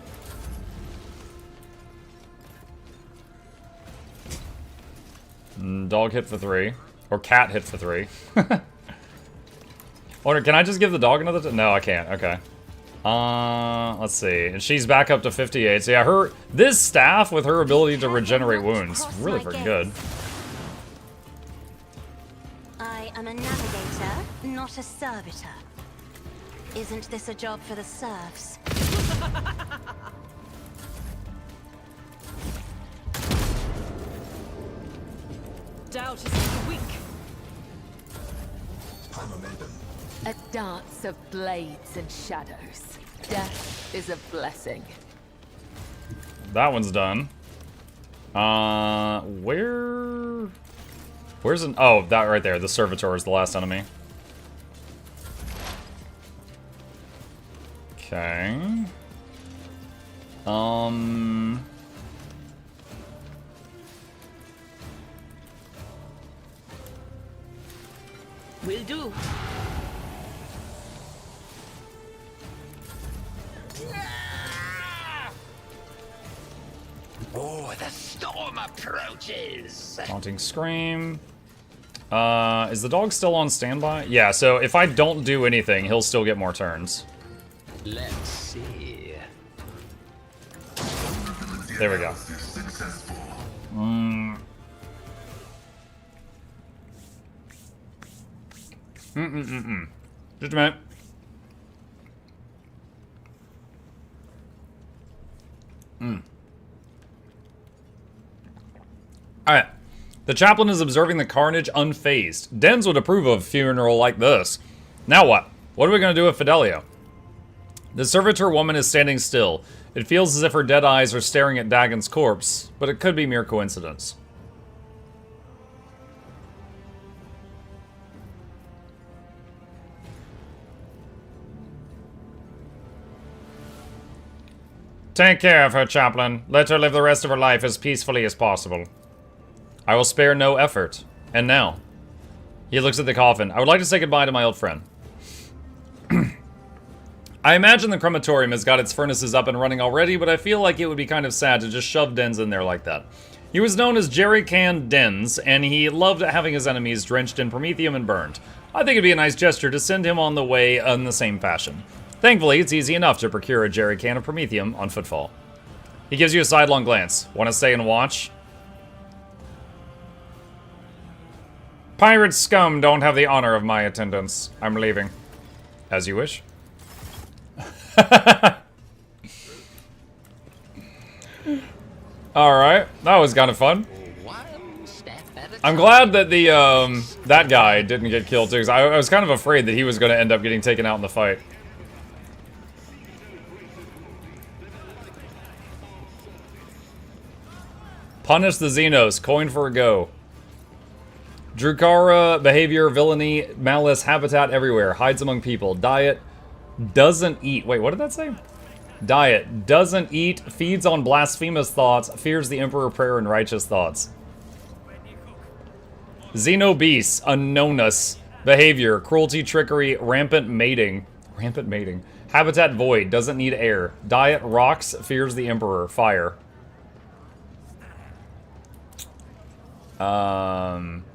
Dog hit for 3. Or cat hit for 3. Or can I just give the dog another? No, I can't. Okay. Let's see. And she's back up to 58. So yeah, this staff with her ability to regenerate wounds, really freaking good. I am a navigator, not a servitor. Isn't this a job for the serfs? Doubt is weak. A dance of blades and shadows. Death is a blessing. That one's done. Where's an... Oh, that right there. The Servitor is the last enemy. Okay. Will do. Oh, the storm approaches. Taunting Scream. Is the dog still on standby? Yeah, so if I don't do anything, he'll still get more turns. Let's see. There we go. Just a minute. Alright. The chaplain is observing the carnage unfazed. Dens would approve of a funeral like this. Now what? What are we going to do with Fidelio? The servitor woman is standing still. It feels as if her dead eyes are staring at Dagon's corpse, but it could be mere coincidence. Take care of her, chaplain. Let her live the rest of her life as peacefully as possible. I will spare no effort. And now. He looks at the coffin. I would like to say goodbye to my old friend. I imagine the crematorium has got its furnaces up and running already, but I feel like it would be kind of sad to just shove Dens in there like that. He was known as Jerry Can Dens, and he loved having his enemies drenched in promethium and burned. I think it'd be a nice gesture to send him on the way in the same fashion. Thankfully, it's easy enough to procure a jerry can of promethium on Footfall. He gives you a sidelong glance. Want to stay and watch? Pirate scum don't have the honor of my attendance. I'm leaving. As you wish. Alright, that was kind of fun. I'm glad that the, that guy didn't get killed too, because I was kind of afraid that he was going to end up getting taken out in the fight. Punish the Xenos, coin for a go. Drukara, behavior, villainy, malice, habitat everywhere, hides among people, diet, doesn't eat. Wait, what did that say? Diet, doesn't eat, feeds on blasphemous thoughts, fears the Emperor prayer and righteous thoughts. Xenobeast, unknownness, behavior, cruelty, trickery, rampant mating. Rampant mating. Habitat void, doesn't need air. Diet, rocks, fears the Emperor, fire.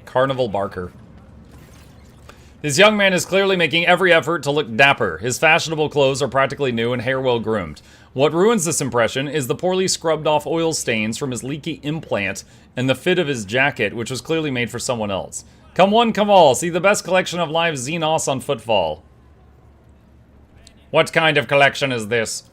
Carnival Barker. This young man is clearly making every effort to look dapper. His fashionable clothes are practically new and hair well groomed. What ruins this impression is the poorly scrubbed off oil stains from his leaky implant and the fit of his jacket, which was clearly made for someone else. Come one, come all, see the best collection of live Xenos on Footfall. What kind of collection is this?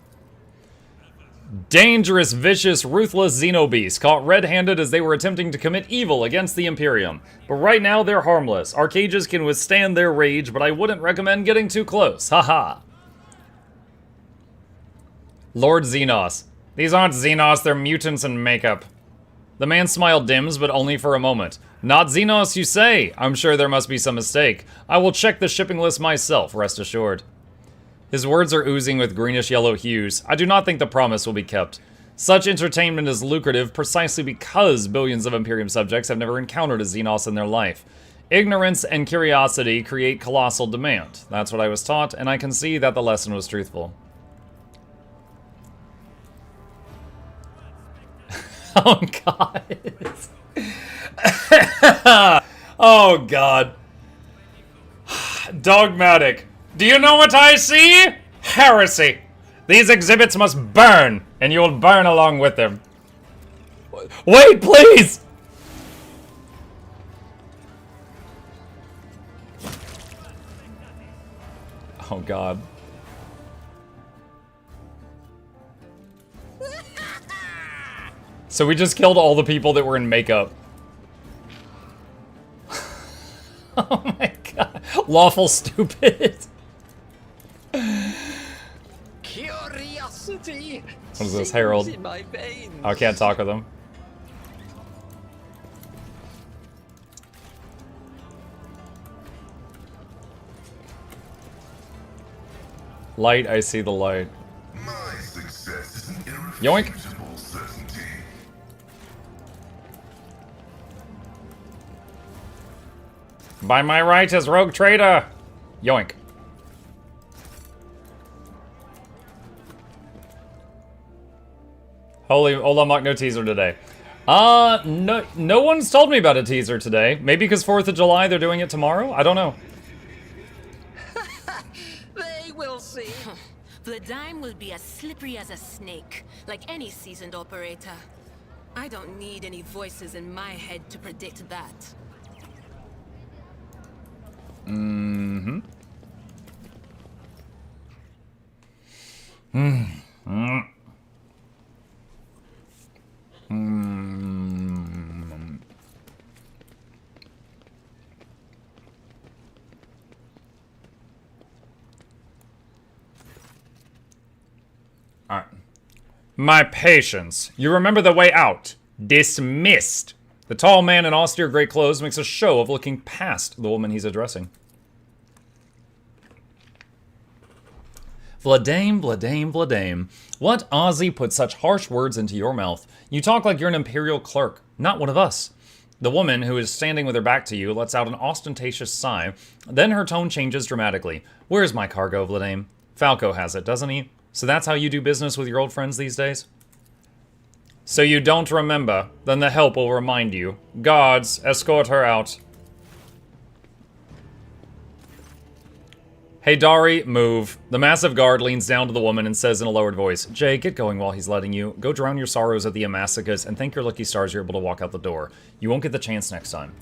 Dangerous, vicious, ruthless Xenobeasts caught red-handed as they were attempting to commit evil against the Imperium. But right now, they're harmless. Our cages can withstand their rage, but I wouldn't recommend getting too close. Haha. Lord Xenos. These aren't Xenos, they're mutants in makeup. The man's smile dims, but only for a moment. Not Xenos, you say? I'm sure there must be some mistake. I will check the shipping list myself, rest assured. His words are oozing with greenish-yellow hues. I do not think the promise will be kept. Such entertainment is lucrative precisely because billions of Imperium subjects have never encountered a Xenos in their life. Ignorance and curiosity create colossal demand. That's what I was taught, and I can see that the lesson was truthful. Oh, God. Oh, God. Dogmatic. Do you know what I see? Heresy. These exhibits must burn, and you will burn along with them. Wait, please! Oh, God. So we just killed all the people that were in makeup. Oh my God. Lawful stupid. Curiosity. What is this, Harold? In my veins. Oh, I can't talk with him. Light, I see the light. My success is an Yoink. irrefutable certainty. By my right as rogue trader. Yoink. Holy Olamok, no teaser today. No one's told me about a teaser today. Maybe because 4th of July they're doing it tomorrow? I don't know. They will see. The dime will be as slippery as a snake, like any seasoned operator. I don't need any voices in my head to predict that. Mm-hmm. My patience. You remember the way out. Dismissed. The tall man in austere gray clothes makes a show of looking past the woman he's addressing. Vladame, Vladame, Vladame. What Aussie put such harsh words into your mouth? You talk like you're an imperial clerk, not one of us. The woman, who is standing with her back to you, lets out an ostentatious sigh. Then her tone changes dramatically. Where's my cargo, Vladame? Falco has it, doesn't he? So that's how you do business with your old friends these days? So you don't remember? Then the help will remind you. Guards, escort her out. Hey, Dari, move. The massive guard leans down to the woman and says in a lowered voice, Jay, get going while he's letting you. Go drown your sorrows at the Amassacus and thank your lucky stars you're able to walk out the door. You won't get the chance next time.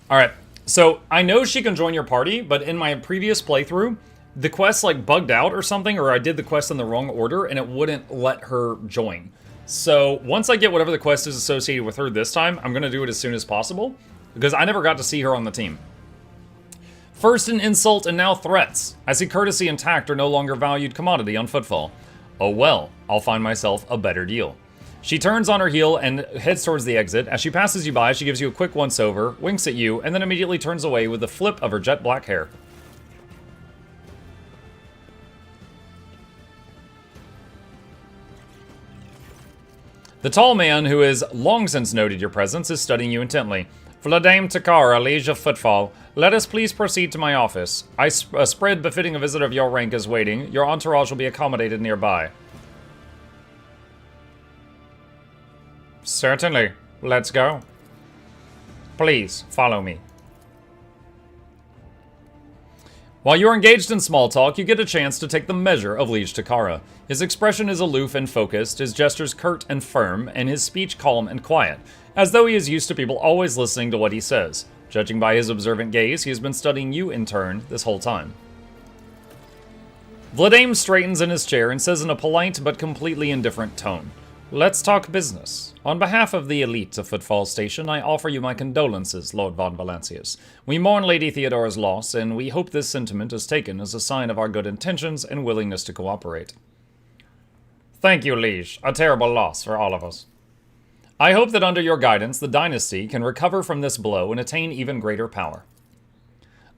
Alright, so I know she can join your party, but in my previous playthrough, the quest like bugged out or something, or I did the quest in the wrong order and it wouldn't let her join. So once I get whatever the quest is associated with her this time, I'm going to do it as soon as possible, because I never got to see her on the team. First an insult and now threats. I see courtesy and tact are no longer valued commodity on Footfall. Oh well, I'll find myself a better deal. She turns on her heel and heads towards the exit. As she passes you by, she gives you a quick once-over, winks at you, and then immediately turns away with a flip of her jet black hair. The tall man, who has long since noted your presence, is studying you intently. Vladame Takara, Liege of Footfall, let us please proceed to my office. A spread befitting a visitor of your rank is waiting. Your entourage will be accommodated nearby. Certainly. Let's go. Please, follow me. While you're engaged in small talk, you get a chance to take the measure of Liege Takara. His expression is aloof and focused, his gestures curt and firm, and his speech calm and quiet, as though he is used to people always listening to what he says. Judging by his observant gaze, he has been studying you in turn this whole time. Vladame straightens in his chair and says in a polite but completely indifferent tone, Let's talk business. On behalf of the elite of Footfall Station, I offer you my condolences, Lord von Valancius. We mourn Lady Theodora's loss, and we hope this sentiment is taken as a sign of our good intentions and willingness to cooperate. Thank you, Liege. A terrible loss for all of us. I hope that under your guidance, the dynasty can recover from this blow and attain even greater power.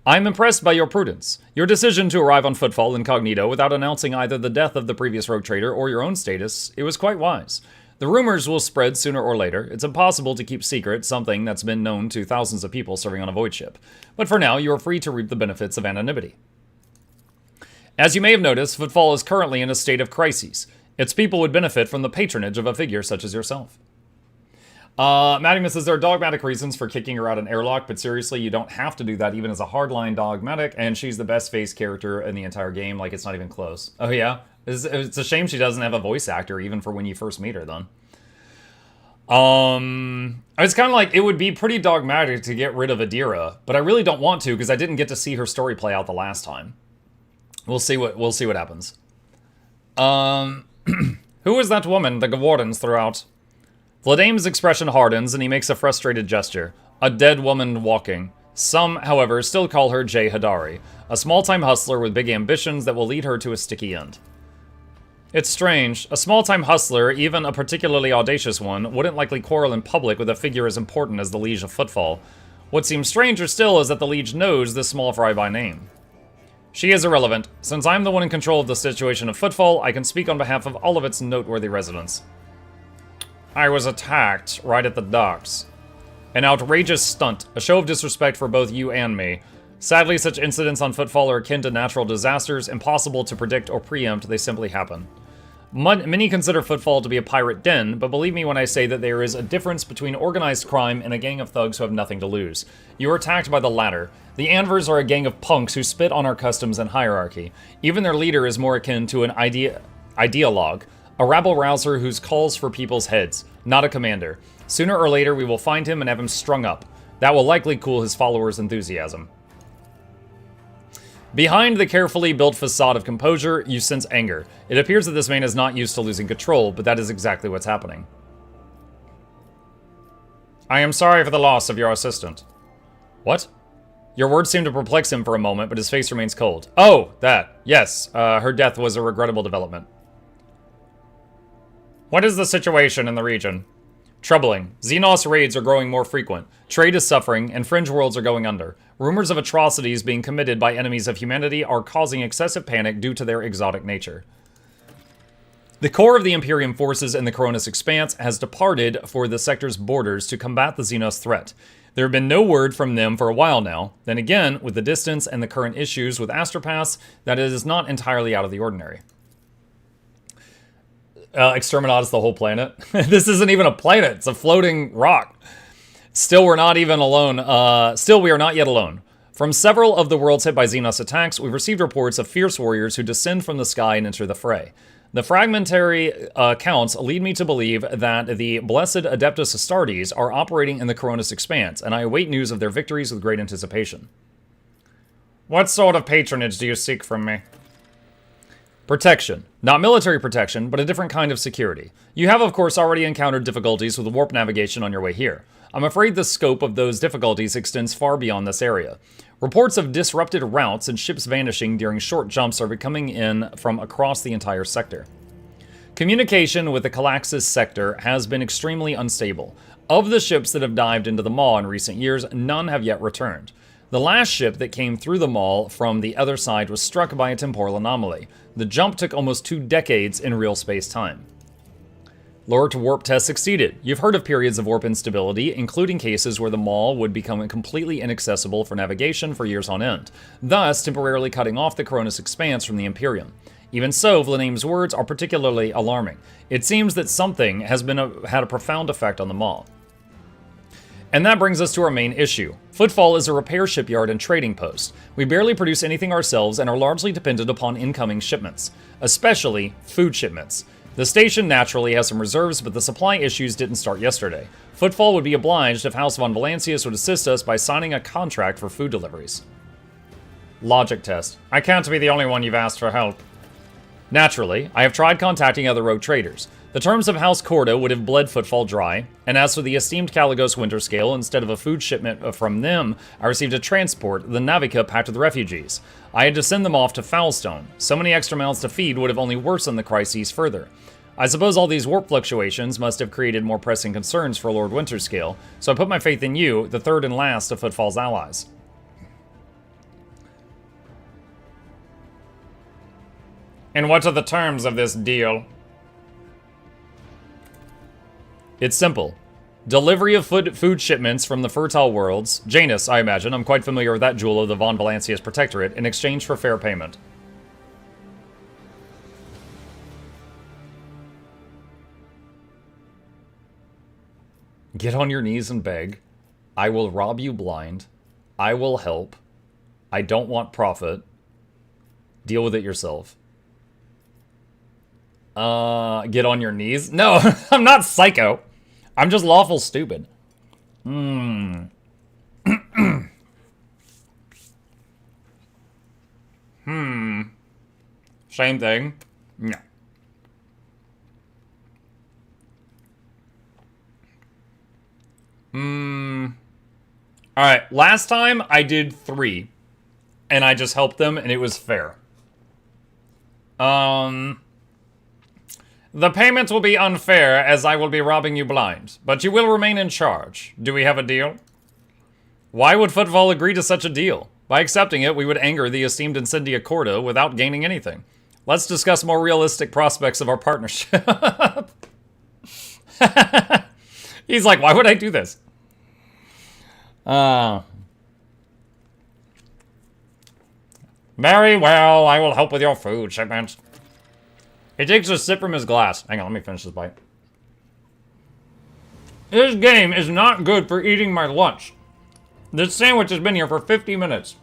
I am impressed by your prudence. Your decision to arrive on Footfall incognito without announcing either the death of the previous rogue trader or your own status, it was quite wise. The rumors will spread sooner or later. It's impossible to keep secret something that's been known to thousands of people serving on a void ship. But for now, you are free to reap the benefits of anonymity. As you may have noticed, Footfall is currently in a state of crises. Its people would benefit from the patronage of a figure such as yourself. Madimus says there are dogmatic reasons for kicking her out an airlock, but seriously, you don't have to do that even as a hardline dogmatic, and she's the best face character in the entire game, like it's not even close. Oh yeah? It's a shame she doesn't have a voice actor even for when you first meet her then. It's kind of like, it would be pretty dogmatic to get rid of Adira, but I really don't want to because I didn't get to see her story play out the last time. We'll see what happens. Who is that woman the Gewardens threw out? Vladame's expression hardens, and he makes a frustrated gesture. A dead woman walking. Some, however, still call her Jay Hadari, a small-time hustler with big ambitions that will lead her to a sticky end. It's strange. A small-time hustler, even a particularly audacious one, wouldn't likely quarrel in public with a figure as important as the Liege of Footfall. What seems stranger still is that the Liege knows this small fry by name. She is irrelevant. Since I'm the one in control of the situation of Footfall, I can speak on behalf of all of its noteworthy residents. I was attacked right at the docks. An outrageous stunt, a show of disrespect for both you and me. Sadly, such incidents on Footfall are akin to natural disasters, impossible to predict or preempt, they simply happen. Many consider Footfall to be a pirate den, but believe me when I say that there is a difference between organized crime and a gang of thugs who have nothing to lose. You are attacked by the latter. The Anvers are a gang of punks who spit on our customs and hierarchy. Even their leader is more akin to an ideologue. A rabble-rouser whose calls for people's heads, not a commander. Sooner or later, we will find him and have him strung up. That will likely cool his followers' enthusiasm. Behind the carefully built facade of composure, you sense anger. It appears that this man is not used to losing control, but that is exactly what's happening. I am sorry for the loss of your assistant. What? Your words seem to perplex him for a moment, but his face remains cold. Oh, that. Yes, her death was a regrettable development. What is the situation in the region? Troubling. Xenos raids are growing more frequent. Trade is suffering, and fringe worlds are going under. Rumors of atrocities being committed by enemies of humanity are causing excessive panic due to their exotic nature. The core of the Imperium forces in the Coronis Expanse has departed for the sector's borders to combat the Xenos threat. There have been no word from them for a while now. Then again, with the distance and the current issues with Astropass, that is not entirely out of the ordinary. Exterminat is the whole planet. This isn't even a planet. It's a floating rock. Still, we're not even alone. Still, we are not yet alone. From several of the worlds hit by Xenos attacks, we've received reports of fierce warriors who descend from the sky and enter the fray. The fragmentary accounts lead me to believe that the blessed Adeptus Astartes are operating in the Coronis Expanse, and I await news of their victories with great anticipation. What sort of patronage do you seek from me? Protection. Not military protection, but a different kind of security. You have, of course, already encountered difficulties with warp navigation on your way here. I'm afraid the scope of those difficulties extends far beyond this area. Reports of disrupted routes and ships vanishing during short jumps are coming in from across the entire sector. Communication with the Calaxis sector has been extremely unstable. Of the ships that have dived into the Maw in recent years, none have yet returned. The last ship that came through the Maw from the other side was struck by a temporal anomaly. The jump took almost 2 decades in real space-time. Lure to warp test succeeded. You've heard of periods of warp instability, including cases where the Maw would become completely inaccessible for navigation for years on end, thus temporarily cutting off the Coronis Expanse from the Imperium. Even so, Vlaname's words are particularly alarming. It seems that something has had a profound effect on the Maw. And that brings us to our main issue. Footfall is a repair shipyard and trading post. We barely produce anything ourselves and are largely dependent upon incoming shipments, especially food shipments. The station naturally has some reserves, but the supply issues didn't start yesterday. Footfall would be obliged if House von Valancius would assist us by signing a contract for food deliveries. Logic test. I can't be the only one you've asked for help. Naturally, I have tried contacting other rogue traders. The terms of House Corda would have bled Footfall dry, and as for the esteemed Caligos Winterscale, instead of a food shipment from them, I received a transport, the Navica packed with refugees. I had to send them off to Foulstone. So many extra mouths to feed would have only worsened the crises further. I suppose all these warp fluctuations must have created more pressing concerns for Lord Winterscale, so I put my faith in you, the third and last of Footfall's allies. And what are the terms of this deal? It's simple. Delivery of food shipments from the fertile worlds, Janus, I imagine, I'm quite familiar with that jewel of the von Valancius Protectorate, in exchange for fair payment. Get on your knees and beg. I will rob you blind. I will help. I don't want profit. Deal with it yourself. Get on your knees? No, I'm not psycho. I'm just lawful stupid. Same thing. No. Alright, last time I did 3. And I just helped them, and it was fair. The payments will be unfair, as I will be robbing you blind. But you will remain in charge. Do we have a deal? Why would Footfall agree to such a deal? By accepting it, we would anger the esteemed Incendia Corda without gaining anything. Let's discuss more realistic prospects of our partnership. He's like, why would I do this? Very well, I will help with your food shipment. He takes a sip from his glass. Hang on, let me finish this bite. This game is not good for eating my lunch. This sandwich has been here for 50 minutes.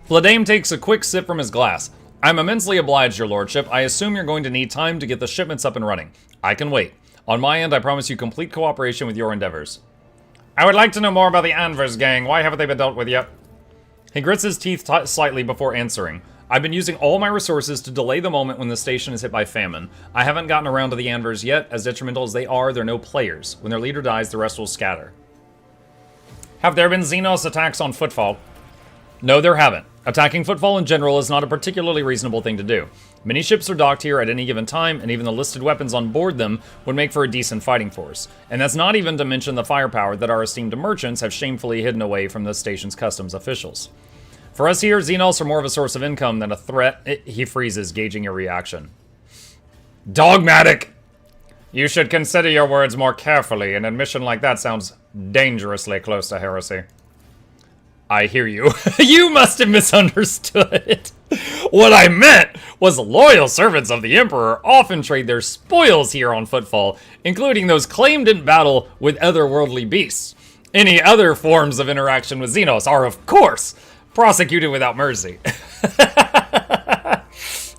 Vladame takes a quick sip from his glass. I'm immensely obliged, your lordship. I assume you're going to need time to get the shipments up and running. I can wait. On my end, I promise you complete cooperation with your endeavors. I would like to know more about the Anvers gang. Why haven't they been dealt with yet? He grits his teeth slightly before answering. I've been using all my resources to delay the moment when the station is hit by famine. I haven't gotten around to the Anvers yet. As detrimental as they are, they're no players. When their leader dies, the rest will scatter. Have there been Xenos attacks on Footfall? No, there haven't. Attacking Footfall in general is not a particularly reasonable thing to do. Many ships are docked here at any given time, and even the listed weapons on board them would make for a decent fighting force. And that's not even to mention the firepower that our esteemed merchants have shamefully hidden away from the station's customs officials. For us here, Xenos are more of a source of income than a threat. He freezes, gauging your reaction. Dogmatic! You should consider your words more carefully. An admission like that sounds dangerously close to heresy. I hear you. You must have misunderstood. What I meant was loyal servants of the Emperor often trade their spoils here on Footfall, including those claimed in battle with otherworldly beasts. Any other forms of interaction with Xenos are, of course, prosecuted without mercy.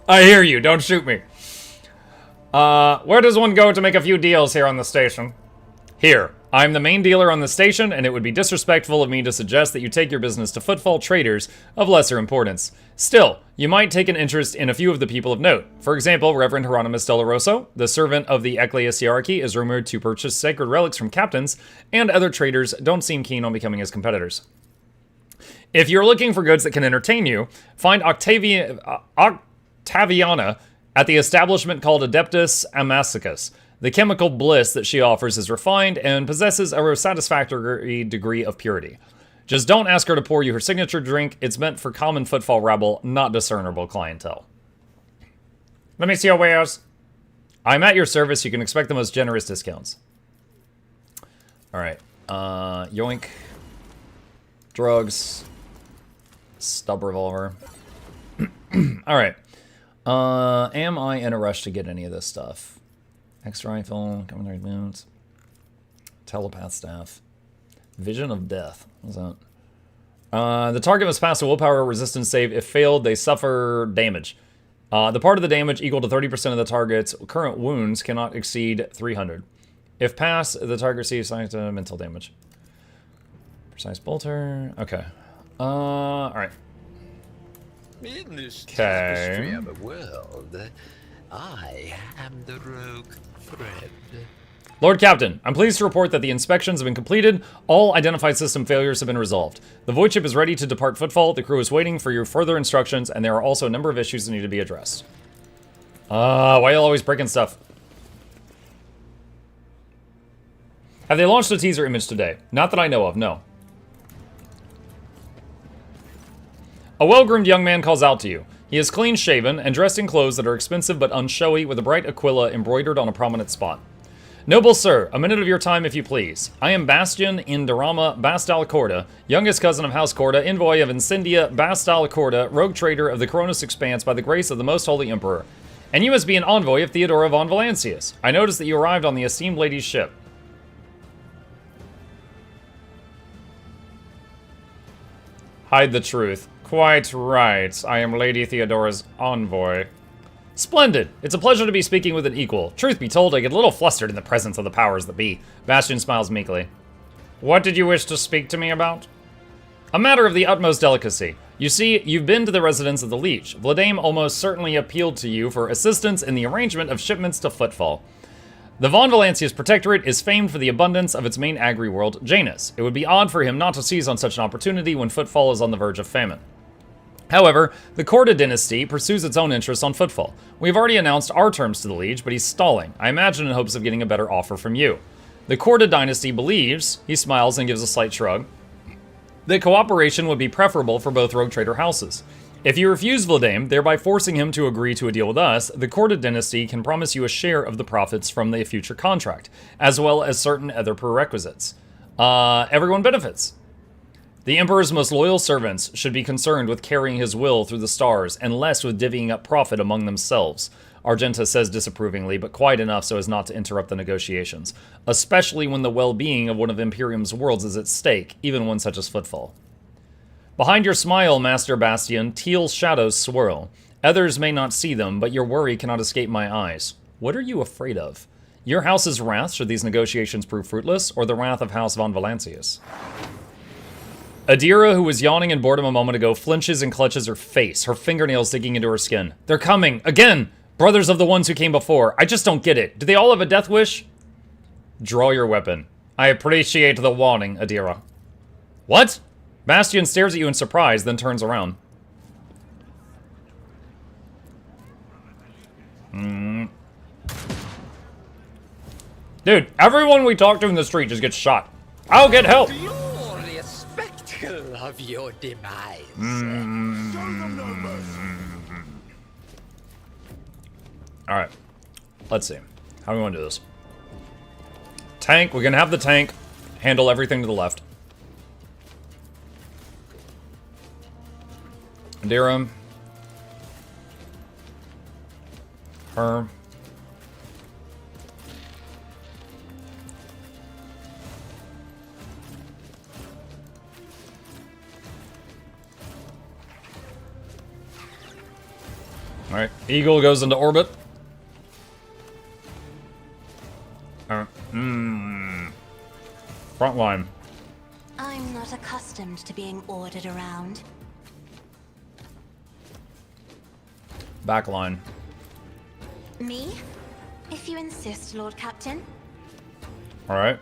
I hear you. Don't shoot me. Where does one go to make a few deals here on the station? Here. I'm the main dealer on the station, and it would be disrespectful of me to suggest that you take your business to Footfall traders of lesser importance. Still, you might take an interest in a few of the people of note. For example, Reverend Hieronymus Doloroso, the servant of the ecclesiarchy, is rumored to purchase sacred relics from captains, and other traders don't seem keen on becoming his competitors. If you're looking for goods that can entertain you, find Octaviana at the establishment called Adeptus Amazicus. The chemical bliss that she offers is refined and possesses a satisfactory degree of purity. Just don't ask her to pour you her signature drink. It's meant for common Footfall rabble, not discernible clientele. Let me see your wares. I'm at your service. You can expect the most generous discounts. Alright. Yoink. Drugs. Stub revolver. Alright. Am I in a rush to get any of this stuff? X-Rifle, Commentary Moons, Telepath Staff, Vision of Death. What's that? The target must pass a willpower resistance save. If failed, they suffer damage. The part of the damage equal to 30% of the target's current wounds cannot exceed 300. If passed, the target receives mental damage. Precise bolter. Okay. Alright. In this tapestry of a world, I am the rogue thread. Lord Captain, I'm pleased to report that the inspections have been completed. All identified system failures have been resolved. The void ship is ready to depart Footfall. The crew is waiting for your further instructions, and there are also a number of issues that need to be addressed. Why are you always breaking stuff? Have they launched a teaser image today? Not that I know of, no. A well-groomed young man calls out to you. He is clean-shaven and dressed in clothes that are expensive but unshowy, with a bright aquila embroidered on a prominent spot. Noble sir, a minute of your time if you please. I am Bastion Indarama Bastal Corda, youngest cousin of House Corda, envoy of Incendia Bastal Corda, rogue trader of the Coronis Expanse by the grace of the Most Holy Emperor. And you must be an envoy of Theodora von Valancius. I noticed that you arrived on the esteemed lady's ship. Hide the truth. Quite right. I am Lady Theodora's envoy. Splendid. It's a pleasure to be speaking with an equal. Truth be told, I get a little flustered in the presence of the powers that be. Bastion smiles meekly. What did you wish to speak to me about? A matter of the utmost delicacy. You see, you've been to the residence of the Leech. Vladame almost certainly appealed to you for assistance in the arrangement of shipments to Footfall. The Von Valancius Protectorate is famed for the abundance of its main agri-world, Janus. It would be odd for him not to seize on such an opportunity when Footfall is on the verge of famine. However, the Corda dynasty pursues its own interests on Footfall. We've already announced our terms to the Liege, but he's stalling, I imagine in hopes of getting a better offer from you. The Corda dynasty believes, he smiles and gives a slight shrug, that cooperation would be preferable for both rogue trader houses. If you refuse Vladame, thereby forcing him to agree to a deal with us, the Corda dynasty can promise you a share of the profits from the future contract, as well as certain other prerequisites. Everyone benefits. The Emperor's most loyal servants should be concerned with carrying his will through the stars and less with divvying up profit among themselves, Argenta says disapprovingly, but quiet enough so as not to interrupt the negotiations, especially when the well-being of one of Imperium's worlds is at stake, even one such as Footfall. Behind your smile, Master Bastion, teal shadows swirl. Others may not see them, but your worry cannot escape my eyes. What are you afraid of? Your house's wrath should these negotiations prove fruitless, or the wrath of House von Valancius? Adira, who was yawning in boredom a moment ago, flinches and clutches her face, her fingernails digging into her skin. They're coming! Again! Brothers of the ones who came before. I just don't get it. Do they all have a death wish? Draw your weapon. I appreciate the warning, Adira. What? Bastion stares at you in surprise, then turns around. Dude, everyone we talk to in the street just gets shot. I'll get help! Glorious spectacle of your demise. Alright. Let's see. How do we want to do this? Tank. We can have the tank handle everything to the left. Adira. Her. Alright, Eagle goes into orbit. Front line. I'm not accustomed to being ordered around. Back line. Me? If you insist, Lord Captain. Alright,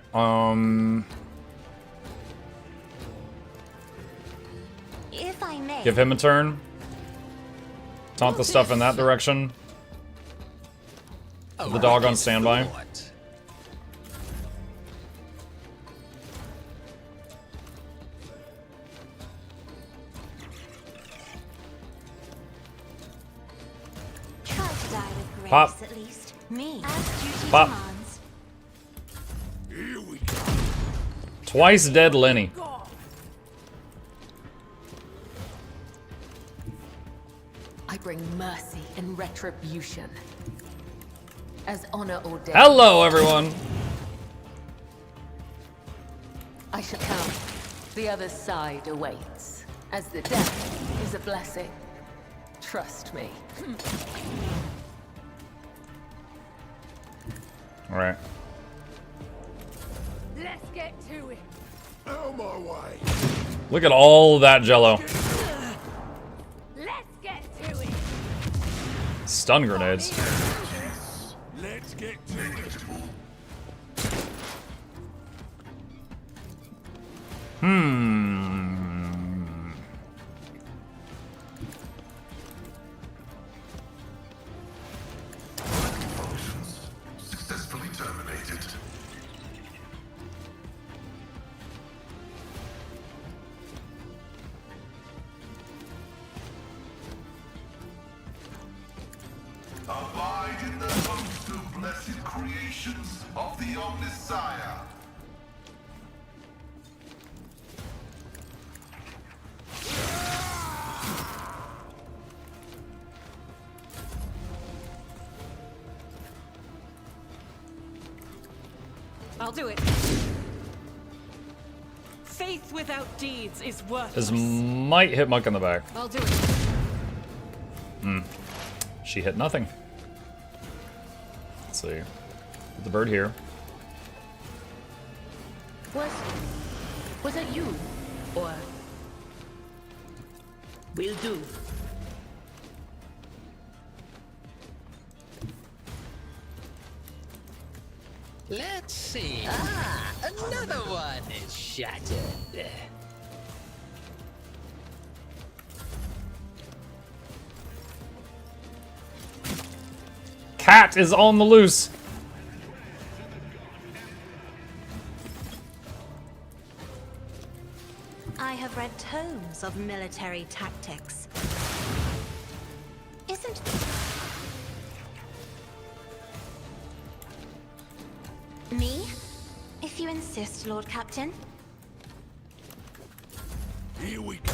If I may. give him a turn. Taunt the stuff in that direction. The dog on standby. Try to die with grace, Pop. at least. Me. As duty Pop. demands. Here we go. Twice dead Lenny. I bring mercy and retribution. As honor ordains. Hello, everyone. I shall come. The other side awaits. As the death is a blessing. Trust me. Alright. Let's get to it. Out of my way. Look at all that jello. Let's get to it. Stun grenades. Let's get to it. Functions successfully terminated. Abide in the host of blessed creations of the Omnisire. I'll do it. Faith without deeds is worthless. This might hit Muck in the back. I'll do it. She hit nothing. Let's see. Put the bird here. Was it you? Or will do. Let's see. Ah, another one is shattered. Cat is on the loose. I have read tomes of military tactics. Isn't... Me? If you insist, Lord Captain. Here we go.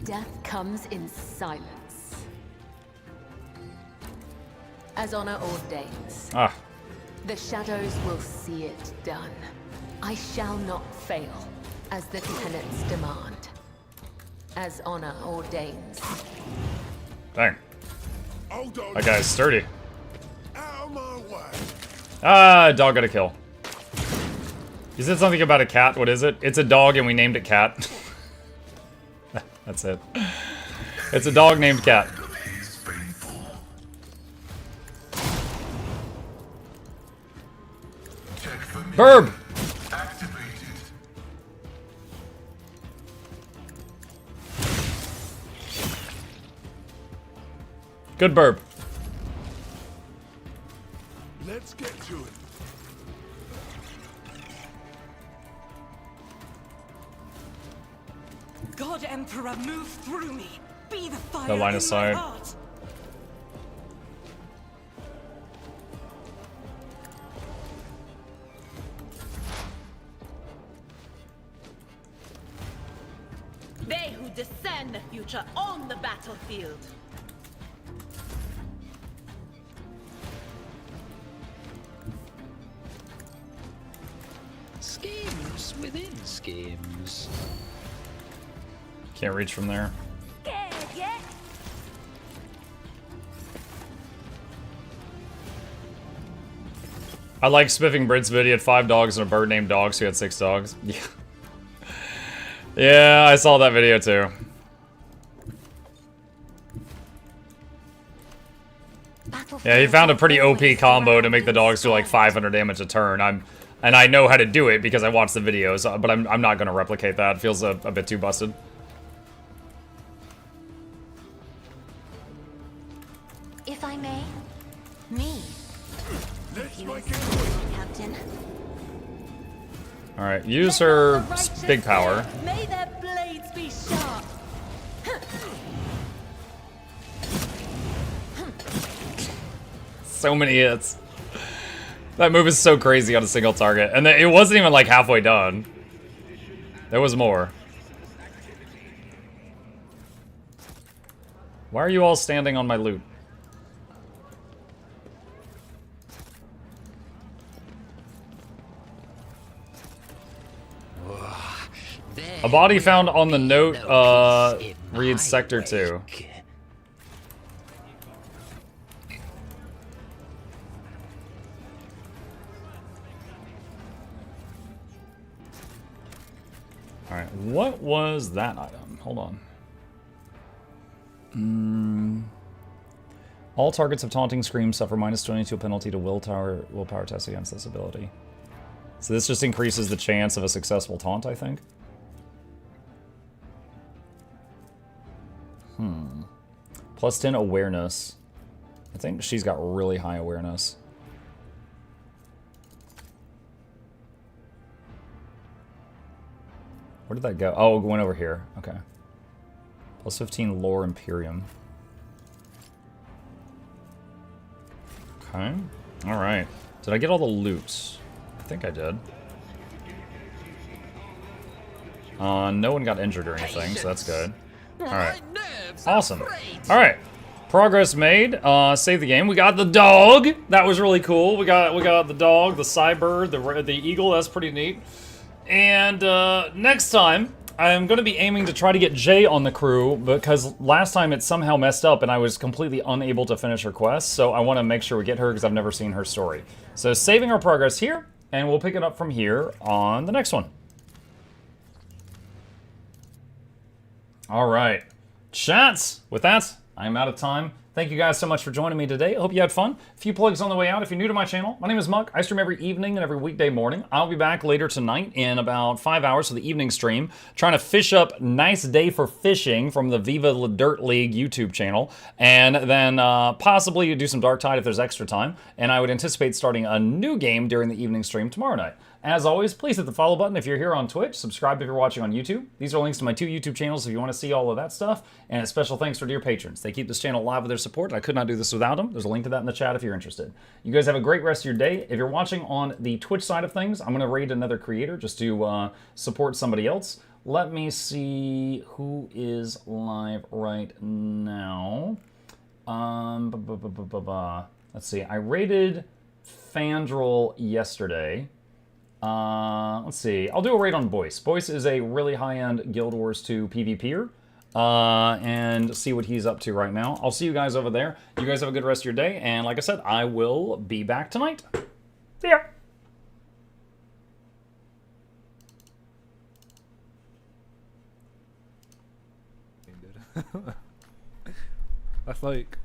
Death comes in silence. As honor ordains. Ah. The shadows will see it done. I shall not fail, as the tenets demand. As honor ordains. Dang. Hold on. That guy's sturdy. Out of my way. Ah, dog got a kill. You said something about a cat. What is it? It's a dog and we named it Cat. That's it. It's a dog named Cat. Burb! Good burp. Let's get to it. God Emperor, move through me. Be the fire No line in of sight. my heart. They who discern the future on the battlefield. Schemes within schemes. Can't reach from there. Scared yet? I like Spiffing Brit's video. He had 5 dogs and a bird named Dog, so he had 6 dogs. Yeah. Yeah, I saw that video too. Yeah, he found a pretty OP combo to make the dogs do like 500 damage a turn. And I know how to do it because I watched the videos, but I'm not gonna replicate that. It feels a bit too busted. If I may, me. Let's You make say, it quick. Captain. All right, use her big power. May their blades be sharp. So many hits. That move is so crazy on a single target. And it wasn't even like halfway done. There was more. Why are you all standing on my loot? A body found on the note, reads Sector 2. Alright, what was that item? Hold on. All targets of Taunting Scream suffer -22 penalty to willpower test against this ability. So this just increases the chance of a successful taunt, I think. +10 awareness. I think she's got really high awareness. Where did that go? Oh, it went over here. Okay. +15 lore Imperium. Okay. Alright. Did I get all the loot? I think I did. No one got injured or anything, so that's good. Alright. Awesome. Alright. Progress made. Save the game. We got the dog. That was really cool. We got the dog, the Cybird, the eagle. That's pretty neat. And next time, I'm going to be aiming to try to get Jay on the crew, because last time it somehow messed up and I was completely unable to finish her quest, so I want to make sure we get her because I've never seen her story. So saving our progress here, and we'll pick it up from here on the next one. Alright. Chats! With that, I'm out of time. Thank you guys so much for joining me today. I hope you had fun. A few plugs on the way out. If you're new to my channel, my name is Muck. I stream every evening and every weekday morning. I'll be back later tonight in about 5 hours for the evening stream, trying to fish up Nice Day for Fishing from the Viva La Dirt League YouTube channel, and then possibly do some Dark Tide if there's extra time, and I would anticipate starting a new game during the evening stream tomorrow night. As always, please hit the follow button if you're here on Twitch. Subscribe if you're watching on YouTube. These are links to my 2 YouTube channels if you want to see all of that stuff. And a special thanks for dear patrons. They keep this channel alive with their support. I could not do this without them. There's a link to that in the chat if you're interested. You guys have a great rest of your day. If you're watching on the Twitch side of things, I'm going to raid another creator just to support somebody else. Let me see who is live right now. Let's see. I raided Fandral yesterday. Let's see. I'll do a raid on Boyce. Boyce is a really high-end Guild Wars 2 PvPer. And see what he's up to right now. I'll see you guys over there. You guys have a good rest of your day. And like I said, I will be back tonight. See ya! That's like